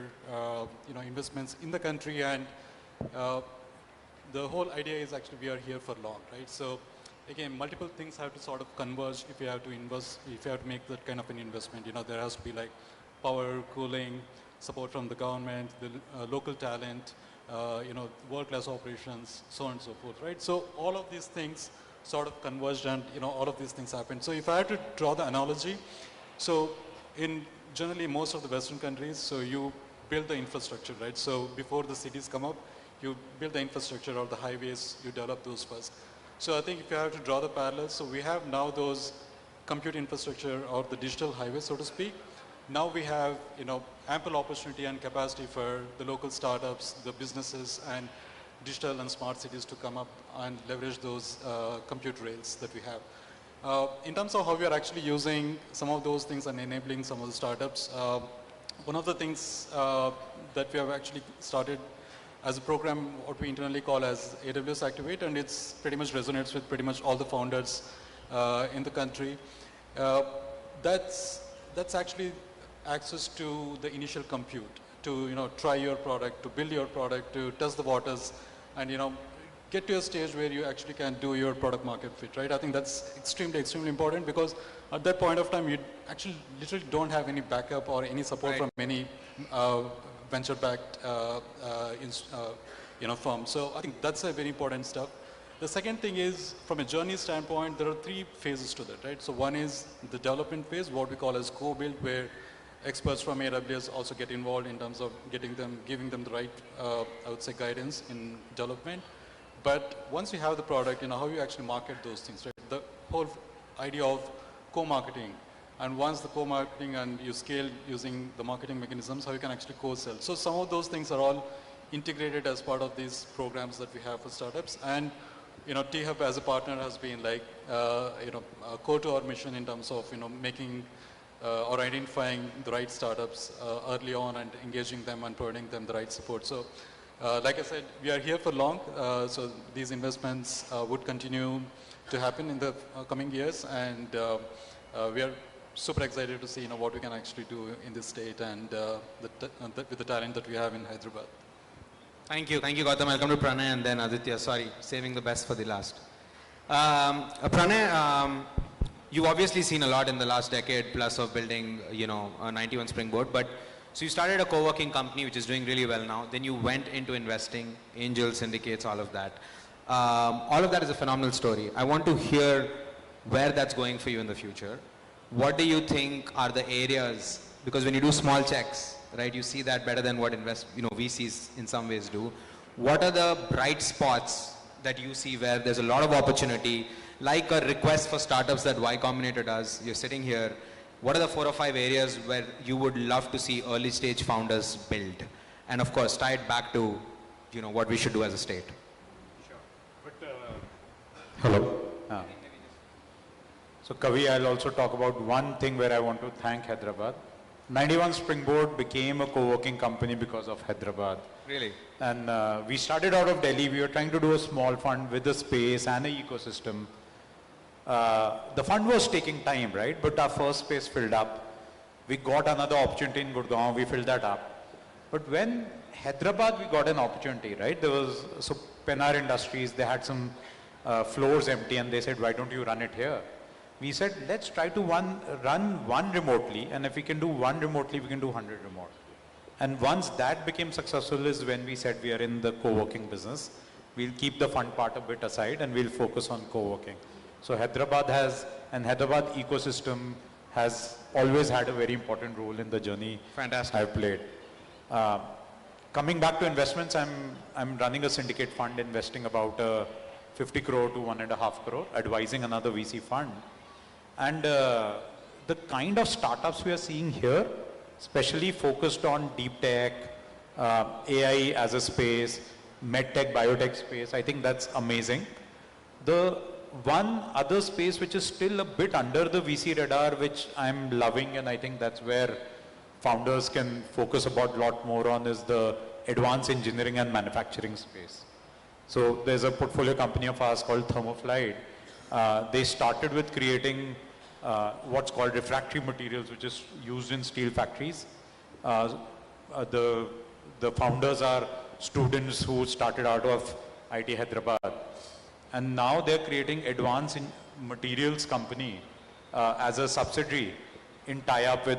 investments in the country, and the whole idea is actually we are here for long, right? So, again, multiple things have to sort of converge if you have to invest, if you have to make that kind of an investment. There has to be like power, cooling, support from the government, the local talent, world-class operations, so on and so forth, right? So all of these things sort of converged, and all of these things happened. So if I had to draw the analogy, so in generally most of the Western countries, so you build the infrastructure, right? So before the cities come up, you build the infrastructure or the highways, you develop those first. So I think if you have to draw the parallels, so we have now those compute infrastructure or the digital highways, so to speak. Now we have, ample opportunity and capacity for the local startups, the businesses, and digital and smart cities to come up and leverage those compute rails that we have. In terms of how we are actually using some of those things and enabling some of the startups, one of the things that we have actually started as a program, what we internally call as AWS Activate, and it's pretty much resonates with pretty much all the founders in the country. That's actually access to the initial compute, to try your product, to build your product, to test the waters, and get to a stage where you actually can do your product market fit, right? I think that's extremely important, because at that point of time, you actually literally don't have any backup or any support from any venture-backed firm. So I think that's a very important stuff. The second thing is, from a journey standpoint, there are 3 phases to that, right? So one is the development phase, what we call as co-build, where experts from AWS also get involved in terms of giving them the right, I would say, guidance in development. But once you have the product, how you actually market those things, right? The whole idea of co-marketing, and once the co-marketing and you scale using the marketing mechanisms, how you can actually co-sell. So some of those things are all integrated as part of these programs that we have for startups. And T-Hub as a partner has been like, core to our mission in terms of, making or identifying the right startups early on and engaging them and providing them the right support. So like I said, we are here for long. So these investments would continue to happen in the coming years. And we are super excited to see what we can actually do in this state and with the talent that we have in Hyderabad. Thank you, Gautam. I'll come to Pranay and then Aditya. Sorry, saving the best for the last. Pranay, you've obviously seen a lot in the last decade plus of building, a 91 Springboard. But so you started a co-working company which is doing really well now. Then you went into investing, angel syndicates, all of that. All of that is a phenomenal story. I want to hear where that's going for you in the future. What do you think are the areas? Because when you do small checks, right, you see that better than what VCs in some ways do. What are the bright spots that you see where there's a lot of opportunity, like a request for startups that Y Combinator does? You're sitting here. What are the 4 or 5 areas where you would love to see early stage founders build? And of course, tie it back to, what we should do as a state. Sure. But, hello. So Kavi, I'll also talk about one thing where I want to thank Hyderabad. 91 Springboard became a co-working company because of Hyderabad. Really? And we started out of Delhi. We were trying to do a small fund with a space and an ecosystem. The fund was taking time, right? But our first space filled up. We got another opportunity in Gurgaon. We filled that up. But when Hyderabad, we got an opportunity, right? There was, so Penar Industries, they had some floors empty and they said, why don't you run it here? We said, let's try to run one remotely, and if we can do one remotely, we can do 100 remote. And once that became successful is when we said we are in the co-working business. we'll keep the fund part a bit aside and we'll focus on co-working. So Hyderabad ecosystem has always had a very important role in the journey I've played. Coming back to investments, I'm running a syndicate fund investing about 50 crore to 1.5 crore, advising another VC fund. And the kind of startups we are seeing here, especially focused on deep tech, AI as a space, medtech, biotech space, I think that's amazing. The one other space which is still a bit under the VC radar, which I'm loving, and I think that's where founders can focus a lot more on, is the advanced engineering and manufacturing space. So there's a portfolio company of ours called Thermoflight. They started with creating what's called refractory materials, which is used in steel factories. The founders are students who started out of IT Hyderabad. And now they're creating advanced materials company as a subsidiary in tie-up with,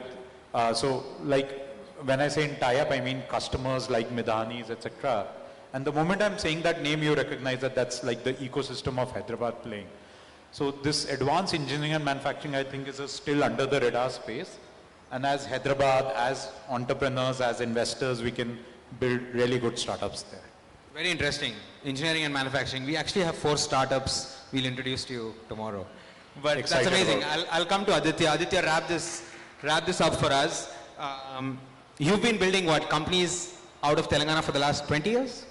so like when I say in tie-up, I mean customers like Midhanis, etc. And the moment I'm saying that name, you recognize that that's like the ecosystem of Hyderabad playing. So this advanced engineering and manufacturing, I think, is still under the radar space. And as Hyderabad, as entrepreneurs, as investors, we can build really good startups there. Very interesting. Engineering and manufacturing. We actually have 4 startups we'll introduce to you tomorrow. But Excited that's amazing. I'll come to Aditya. Aditya, wrap this up for us. You've been building what? Companies out of Telangana for the last 20 years?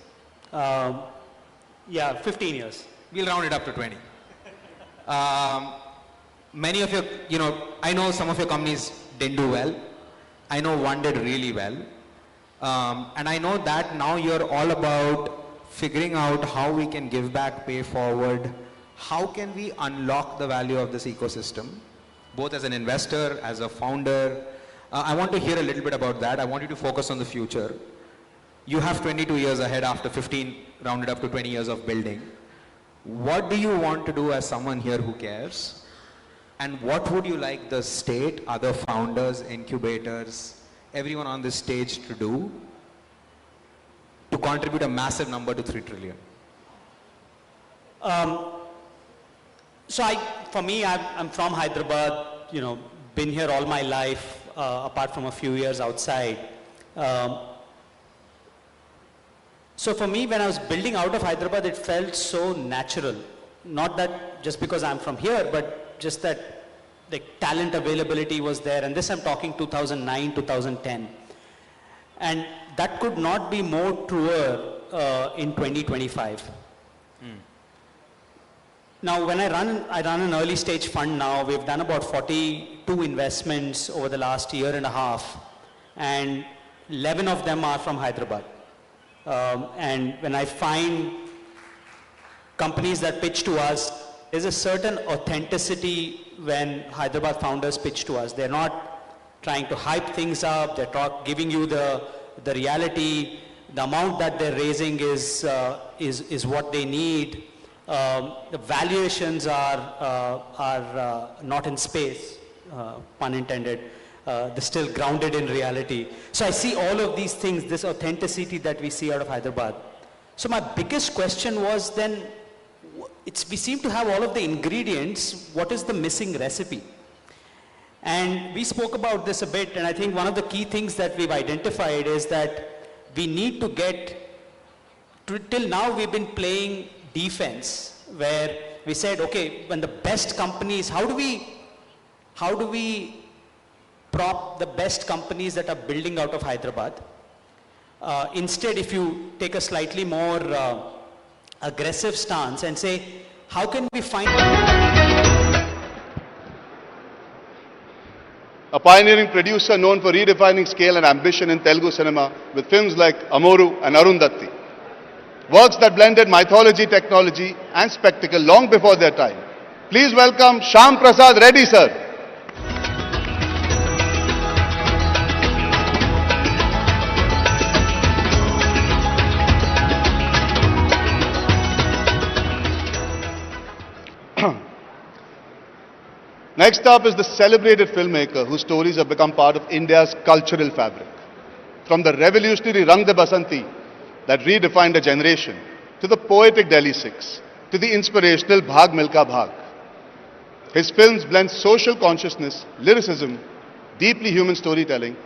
Yeah, 15 years. We'll round it up to 20. Many of your, I know some of your companies didn't do well. I know one did really well. And I know that now you're all about figuring out how we can give back, pay forward. How can we unlock the value of this ecosystem, both as an investor, as a founder? I want to hear a little bit about that. I want you to focus on the future. You have 22 years ahead after 15, rounded up to 20 years of building. What do you want to do as someone here who cares? And what would you like the state, other founders, incubators, everyone on this stage to do to contribute a massive number to 3 trillion? For me, I'm from Hyderabad, been here all my life, apart from a few years outside. So for me, when I was building out of Hyderabad, it felt so natural. Not that just because I'm from here, but just that the talent availability was there. And this I'm talking 2009, 2010. And that could not be more truer in 2025. Now, when I run an early stage fund now. We've done about 42 investments over the last year and a half, and 11 of them are from Hyderabad. And when I find companies that pitch to us, there's a certain authenticity when Hyderabad founders pitch to us. They're not trying to hype things up. They're giving you the reality. The amount that they're raising is what they need. The valuations are not in space, pun intended. They're still grounded in reality. So I see all of these things, this authenticity that we see out of Hyderabad. So my biggest question was then, we seem to have all of the ingredients. What is the missing recipe? And we spoke about this a bit, and I think one of the key things that we've identified is that we need to till now we've been playing defense, where we said, okay, when the best companies, how do we prop the best companies that are building out of Hyderabad? Instead, if you take a slightly more aggressive stance and say, how can we find... A pioneering producer known for redefining scale and ambition in Telugu cinema with films like Amoru and Arundhati. Works that blended mythology, technology and spectacle long before their time. Please welcome Shyam Prasad Reddy, sir. Next up is the celebrated filmmaker whose stories have become part of India's cultural fabric. From the revolutionary Rang de Basanti that redefined a generation, to the poetic Delhi Six, to the inspirational Bhag Milka Bhag. His films blend social consciousness, lyricism, deeply human storytelling,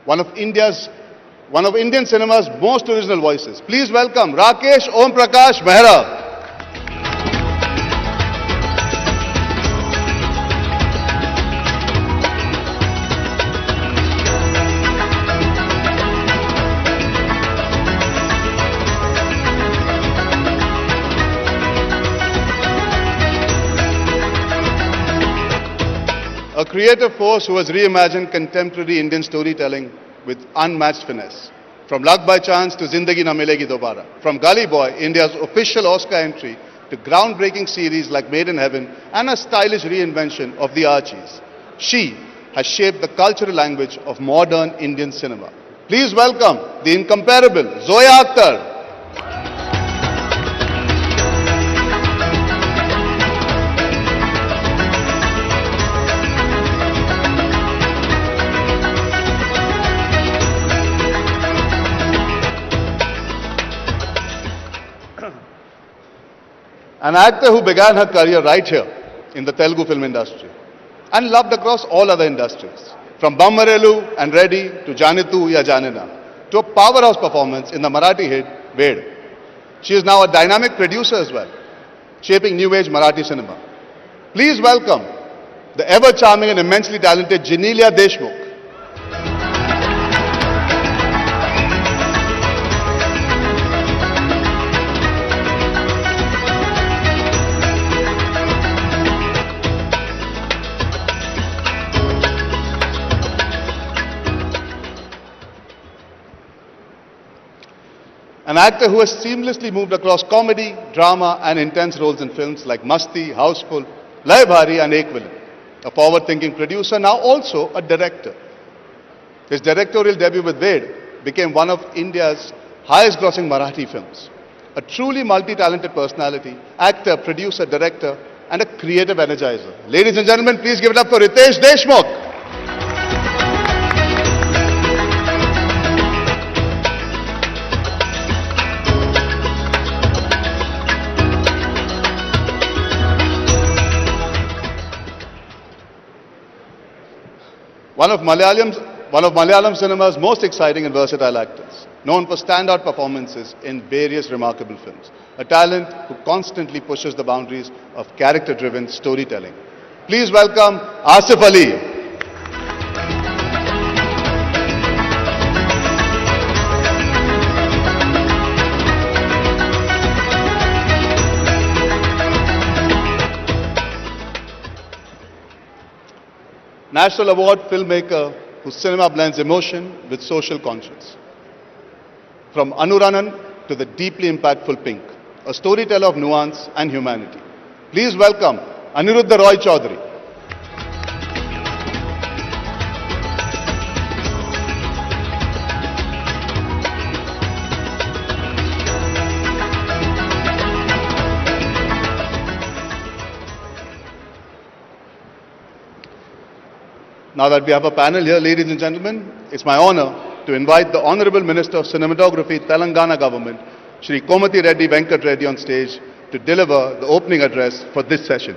one of Indian cinema's most original voices. Please welcome Rakesh Om Prakash Mehra. A creative force who has reimagined contemporary Indian storytelling with unmatched finesse. From Luck by Chance to Zindagi Na Milegi Dobara. From Gully Boy, India's official Oscar entry, to groundbreaking series like Made in Heaven and a stylish reinvention of the Archies. She has shaped the cultural language of modern Indian cinema. Please welcome the incomparable Zoya Akhtar. An actor who began her career right here in the Telugu film industry and loved across all other industries. From Bammarelu and Reddy to Janitu Ya Janina to a powerhouse performance in the Marathi hit Ved. She is now a dynamic producer as well, shaping new age Marathi cinema. Please welcome the ever charming and immensely talented Genelia Deshmukh. An actor who has seamlessly moved across comedy, drama and intense roles in films like Masti, Houseful, Lay Bhari and Ek Villain. A forward-thinking producer, now also a director. His directorial debut with Ved became one of India's highest-grossing Marathi films. A truly multi-talented personality, actor, producer, director and a creative energizer. Ladies and gentlemen, please give it up for Ritesh Deshmukh. One of Malayalam cinema's most exciting and versatile actors, known for standout performances in various remarkable films. A talent who constantly pushes the boundaries of character-driven storytelling. Please welcome Asif Ali. National Award filmmaker whose cinema blends emotion with social conscience. From Anuranan to the deeply impactful Pink, a storyteller of nuance and humanity. Please welcome Aniruddha Roy Chaudhary. Now that we have a panel here, ladies and gentlemen, it's my honor to invite the Honorable Minister of Cinematography, Telangana Government, Shri Komati Reddy Venkat Reddy on stage to deliver the opening address for this session.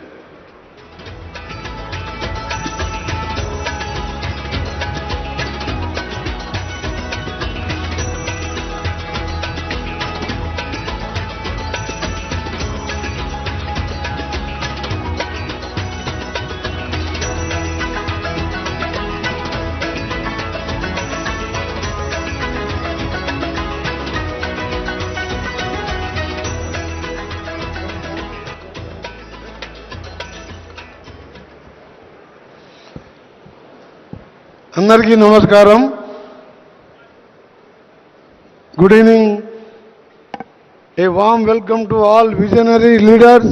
అందరికీ నమస్కారం. Good evening. A warm welcome to all visionary leaders,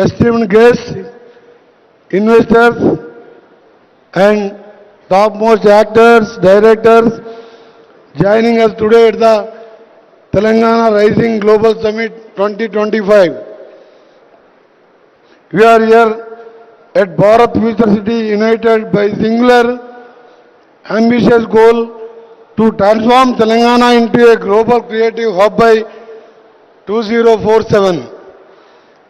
esteemed guests, investors and topmost actors, directors joining us today at the Telangana Rising Global Summit 2025. We are here at Bharat Future City united by singular ambitious goal to transform Telangana into a global creative hub by 2047.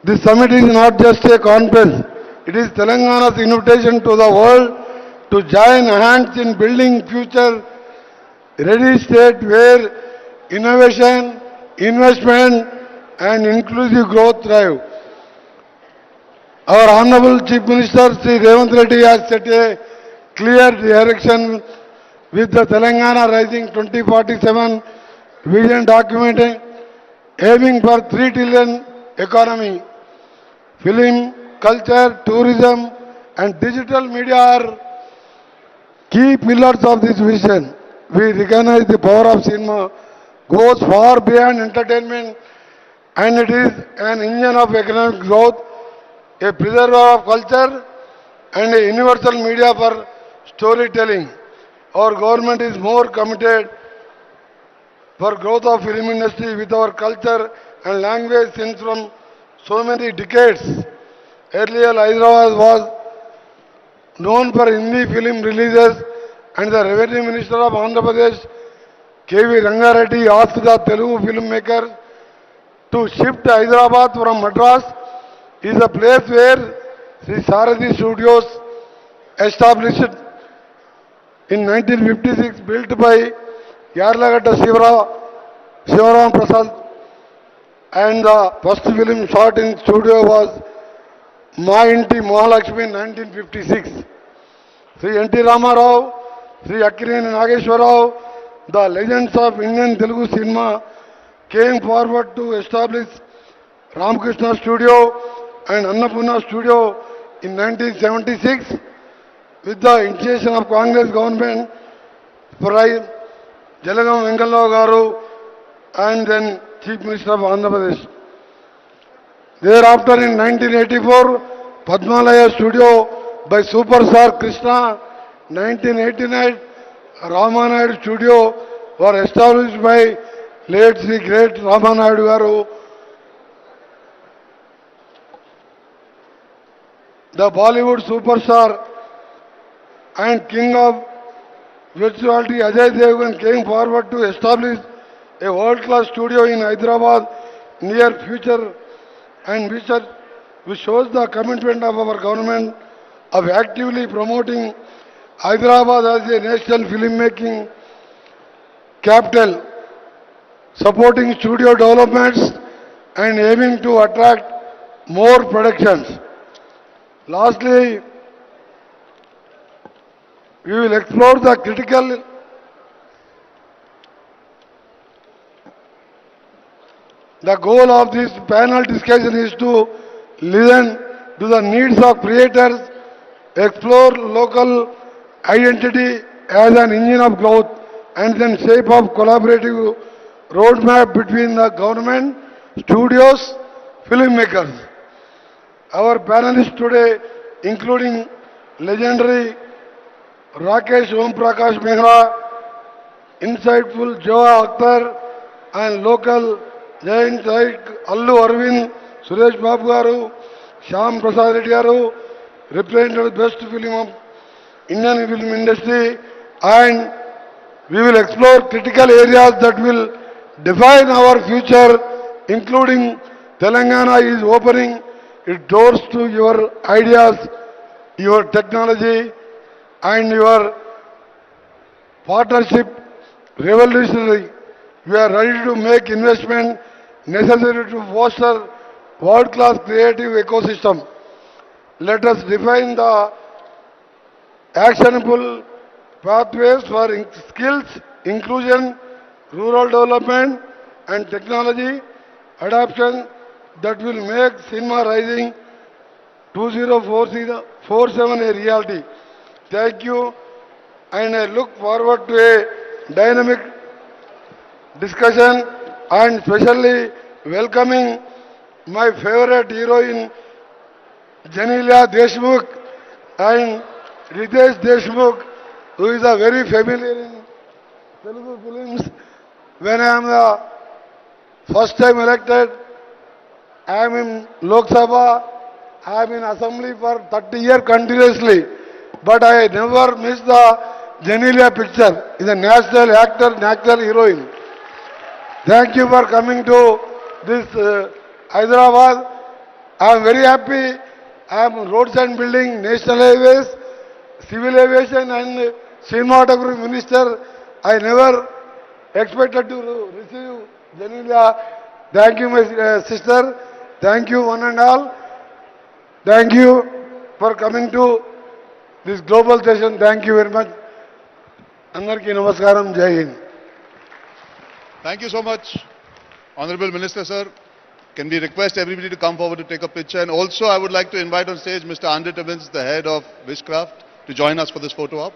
This summit is not just a conference, it is Telangana's invitation to the world to join hands in building future ready state where innovation, investment and inclusive growth thrive. Our Honorable Chief Minister Sri Revanth Reddy has set a clear direction with the Telangana Rising 2047 vision document aiming for 3 trillion economy. Film, culture, tourism and digital media are key pillars of this vision. We recognize the power of cinema goes far beyond entertainment and it is an engine of economic growth, a preserver of culture and a universal media for storytelling. Our government is more committed for growth of film industry with our culture and language since from so many decades. Earlier, Hyderabad was known for Hindi film releases and the Revenue Minister of Andhra Pradesh, K.V. Rangareddy, asked the Telugu filmmakers to shift Hyderabad from Madras is a place where Sri Saradi Studios established in 1956, built by Yarlagada Shivaram Prasad, and the first film shot in studio was Ma Inti Mahalakshmi in 1956. Sri N.T. Ramarao, Sri Akkineni Nageswarrao, the legends of Indian Telugu cinema came forward to establish Ramakrishna Studio and Annapurna Studio in 1976 with the initiation of Congress government Prime Venkallao Garu and then Chief Minister of Andhra Pradesh. Thereafter in 1984, Padmalaya Studio by Superstar Krishna, 1989, Ramanayadu Studio were established by late Sri Great Ramanayadu Garu. The Bollywood superstar and king of virtuality Ajay Devgan came forward to establish a world-class studio in Hyderabad near future and which shows the commitment of our government of actively promoting Hyderabad as a national filmmaking capital, supporting studio developments and aiming to attract more productions. Lastly, we will explore the critical The goal of this panel discussion is to listen to the needs of creators, explore local identity as an engine of growth, and then shape of collaborative roadmap between the government, studios, filmmakers. Our panelists today, including legendary Rakesh Om Prakash Mehra, insightful Joa Akhtar, and local giants like Allu Arvind, Suresh Babu Garu, Shyam Prasad Reddy Garu, represented the best film of Indian film industry, and we will explore critical areas that will define our future, including Telangana is opening its doors to your ideas, your technology, and your partnership revolutionary. We are ready to make investment necessary to foster world-class creative ecosystem. Let us define the actionable pathways for skills, inclusion, rural development and technology adoption that will make cinema rising 2047 a reality. Thank you, and I look forward to a dynamic discussion and especially welcoming my favorite heroine Janelia Deshmukh and Ritesh Deshmukh, who is a very familiar in Telugu films. When I am the first time elected, I am in Lok Sabha, I am in Assembly for 30 years continuously, but I never miss the Janelia picture. Is a national actor, national heroine. Thank you for coming to this Hyderabad. I am very happy. I am roads and building, national highways, civil aviation and cinematography minister. I never expected to receive Janila. Thank you, my sister. Thank you, one and all. Thank you for coming to this global session. Thank you very much. Andarki namaskaram. Jai Hind. Thank you so much, Honorable Minister, sir. Can we request everybody to come forward to take a picture? And also, I would like to invite on stage Mr. Andre Tibbins, the head of Wishcraft, to join us for this photo op.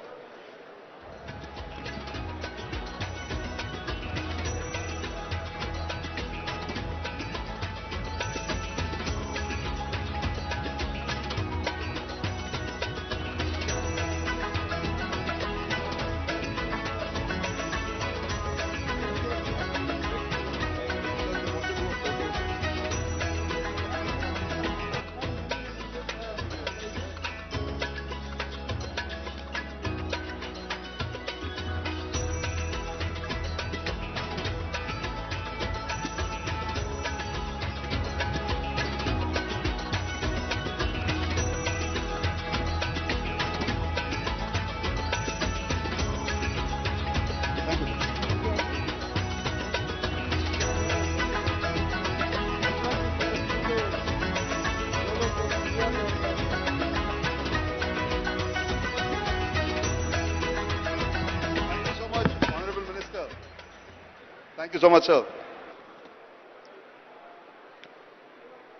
Thank you so much, sir.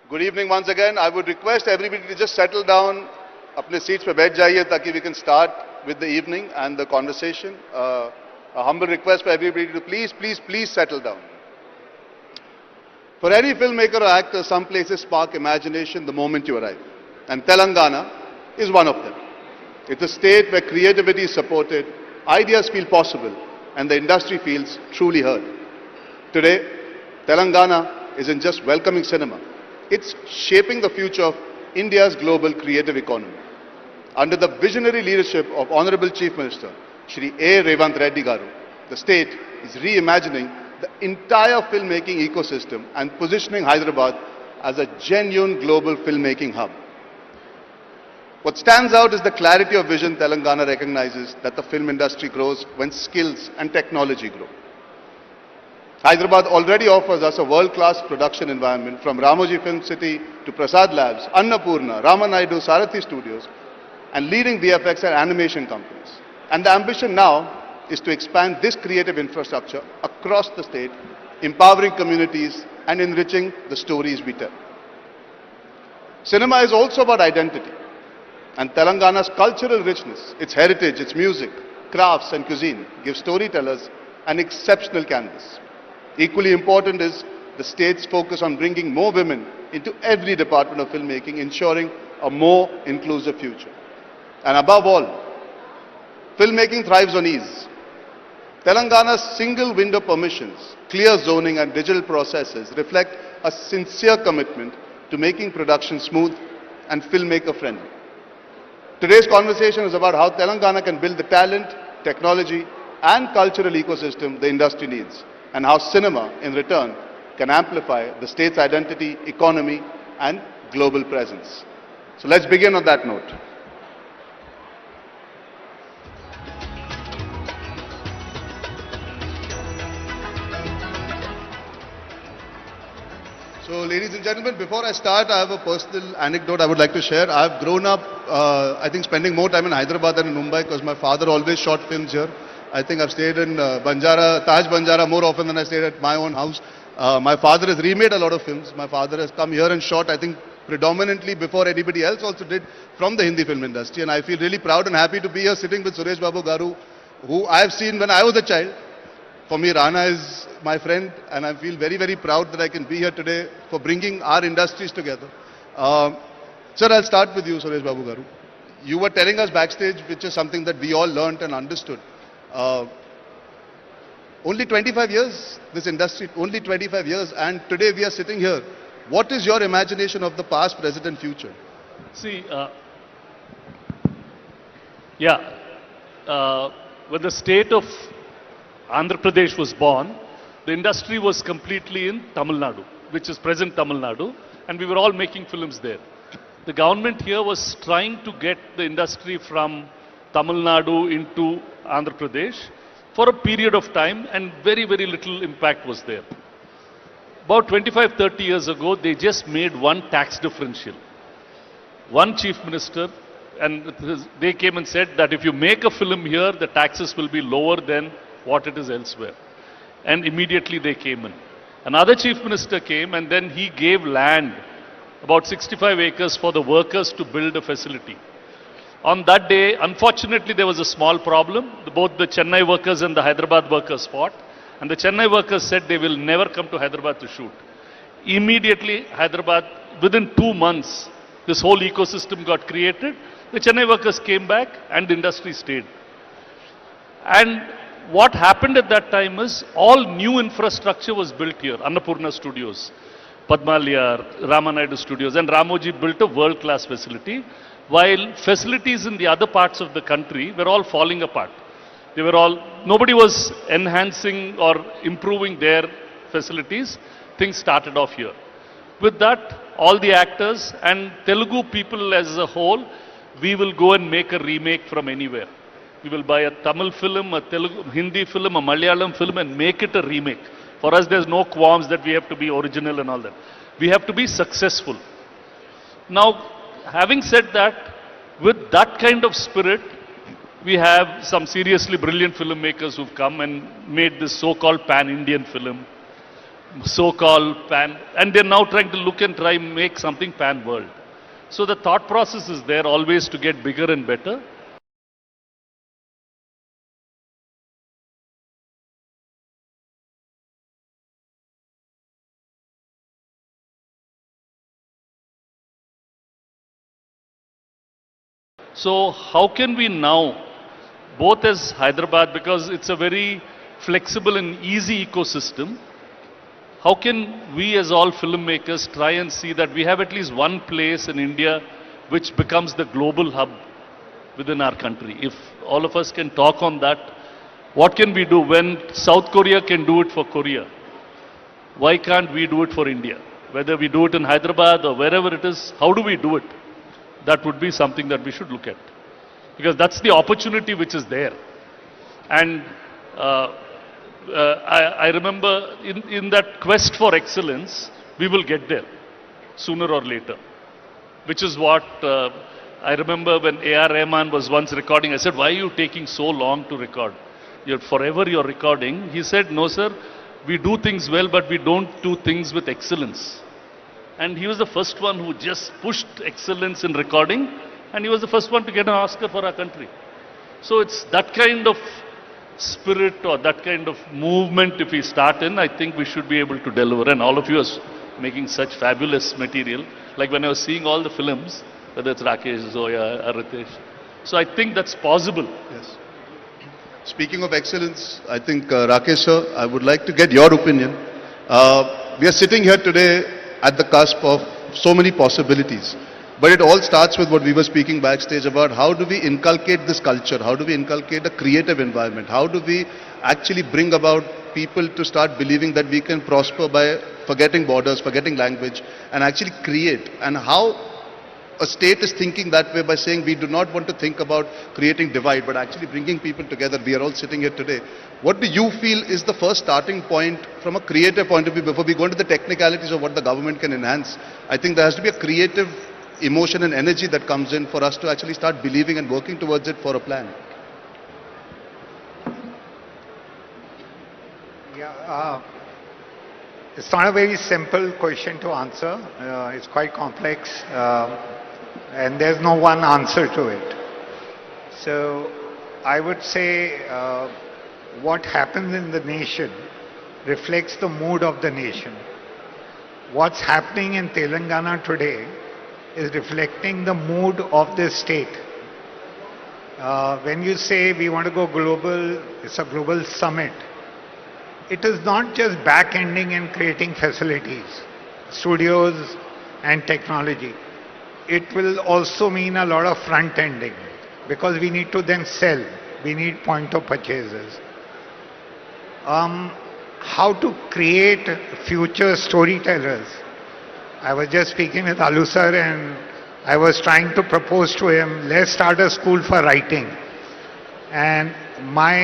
Good evening once again. I would request everybody to just settle down. अपने seats पे बैठ जाइए ताकि we can start with the evening and the conversation. A humble request for everybody to please settle down. For any filmmaker or actor, some places spark imagination the moment you arrive. And Telangana is one of them. It's a state where creativity is supported, ideas feel possible, and the industry feels truly heard. Today, Telangana isn't just welcoming cinema. It's shaping the future of India's global creative economy. Under the visionary leadership of Honorable Chief Minister, Shri A. Revant Reddy Garu, the state is reimagining the entire filmmaking ecosystem and positioning Hyderabad as a genuine global filmmaking hub. What stands out is the clarity of vision. Telangana recognizes that the film industry grows when skills and technology grow. Hyderabad already offers us a world-class production environment, from Ramoji Film City to Prasad Labs, Annapurna, Ramanaidu, Sarathi Studios, and leading VFX and animation companies. And the ambition now is to expand this creative infrastructure across the state, empowering communities and enriching the stories we tell. Cinema is also about identity, and Telangana's cultural richness, its heritage, its music, crafts and cuisine give storytellers an exceptional canvas. Equally important is the state's focus on bringing more women into every department of filmmaking, ensuring a more inclusive future. And above all, filmmaking thrives on ease. Telangana's single window permissions, clear zoning and digital processes reflect a sincere commitment to making production smooth and filmmaker friendly. Today's conversation is about how Telangana can build the talent, technology and cultural ecosystem the industry needs, and how cinema, in return, can amplify the state's identity, economy, and global presence. So let's begin on that note. So, ladies and gentlemen, before I start, I have a personal anecdote I would like to share. I have grown up, I think, spending more time in Hyderabad than in Mumbai because my father always shot films here. I think I've stayed in Taj Banjara more often than I stayed at my own house. My father has remade a lot of films. My father has come here and shot, I think, predominantly before anybody else also did, from the Hindi film industry. And I feel really proud and happy to be here sitting with Suresh Babu Garu, who I have seen when I was a child. For me, Rana is my friend, and I feel very, very proud that I can be here today for bringing our industries together. Sir, I'll start with you, Suresh Babu Garu. You were telling us backstage, which is something that we all learnt and understood. Only 25 years, this industry, only 25 years, and today we are sitting here. What is your imagination of the past, present and future? See, when the state of Andhra Pradesh was born, the industry was completely in Tamil Nadu. which is present Tamil Nadu, and we were all making films there. The government here was trying to get the industry from Tamil Nadu into Andhra Pradesh for a period of time, and very, very little impact was there. About 25-30 years ago, they just made one tax differential. One chief minister, and they came and said that if you make a film here, the taxes will be lower than what it is elsewhere. And immediately they came in. Another chief minister came, and then he gave land, about 65 acres, for the workers to build a facility. On that day, unfortunately, there was a small problem. Both the Chennai workers and the Hyderabad workers fought. And the Chennai workers said they will never come to Hyderabad to shoot. Immediately, Hyderabad, within 2 months, this whole ecosystem got created. The Chennai workers came back and the industry stayed. And what happened at that time is all new infrastructure was built here. Annapurna Studios, Padmalya, Ramanaidu Studios, and Ramoji built a world-class facility, while facilities in the other parts of the country were all falling apart. They were all, nobody was enhancing or improving their facilities. Things started off here. With that, all the actors and Telugu people as a whole, we will go and make a remake from anywhere. We will buy a Tamil film, a Telugu, Hindi film, a Malayalam film, and make it a remake. For us, there's no qualms that we have to be original and all that. We have to be successful. Now, having said that, with that kind of spirit, we have some seriously brilliant filmmakers who've come and made this so-called pan-Indian film, so-called pan, and they're now trying to look and try and make something pan-world. So the thought process is there always to get bigger and better. So how can we now, both as Hyderabad, because it's a very flexible and easy ecosystem, how can we as all filmmakers try and see that we have at least one place in India which becomes the global hub within our country? If all of us can talk on that, what can we do when South Korea can do it for Korea? Why can't we do it for India? Whether we do it in Hyderabad or wherever it is, how do we do it? That would be something that we should look at. Because that's the opportunity which is there. And I remember in that quest for excellence, we will get there sooner or later. Which is what I remember when A.R. Rahman was once recording. I said, why are you taking so long to record? Forever you're recording. He said, no sir, we do things well, but we don't do things with excellence. And he was the first one who just pushed excellence in recording, and he was the first one to get an Oscar for our country. So it's that kind of spirit or that kind of movement if we start in, I think we should be able to deliver. And all of you are making such fabulous material. Like when I was seeing all the films, whether it's Rakesh, Zoya, or Ritesh. So I think that's possible. Yes. Speaking of excellence, I think Rakesh sir, I would like to get your opinion. We are sitting here today at the cusp of so many possibilities. But it all starts with what we were speaking backstage about. How do we inculcate this culture? How do we inculcate a creative environment? How do we actually bring about people to start believing that we can prosper by forgetting borders, forgetting language, and actually create? And how a state is thinking that way by saying we do not want to think about creating divide, but actually bringing people together. We are all sitting here today. What do you feel is the first starting point from a creative point of view before we go into the technicalities of what the government can enhance? I think there has to be a creative emotion and energy that comes in for us to actually start believing and working towards it for a plan. Yeah, it's not a very simple question to answer. It's quite complex, and there's no one answer to it. So I would say what happens in the nation reflects the mood of the nation. What's happening in Telangana today is reflecting the mood of this state. When you say we want to go global, it's a global summit. It is not just back-ending and creating facilities, studios and technology. It will also mean a lot of front-ending because we need to then sell. We need point of purchases. how to create future storytellers. I was just speaking with Alu sir and I was trying to propose to him, let's start a school for writing. And my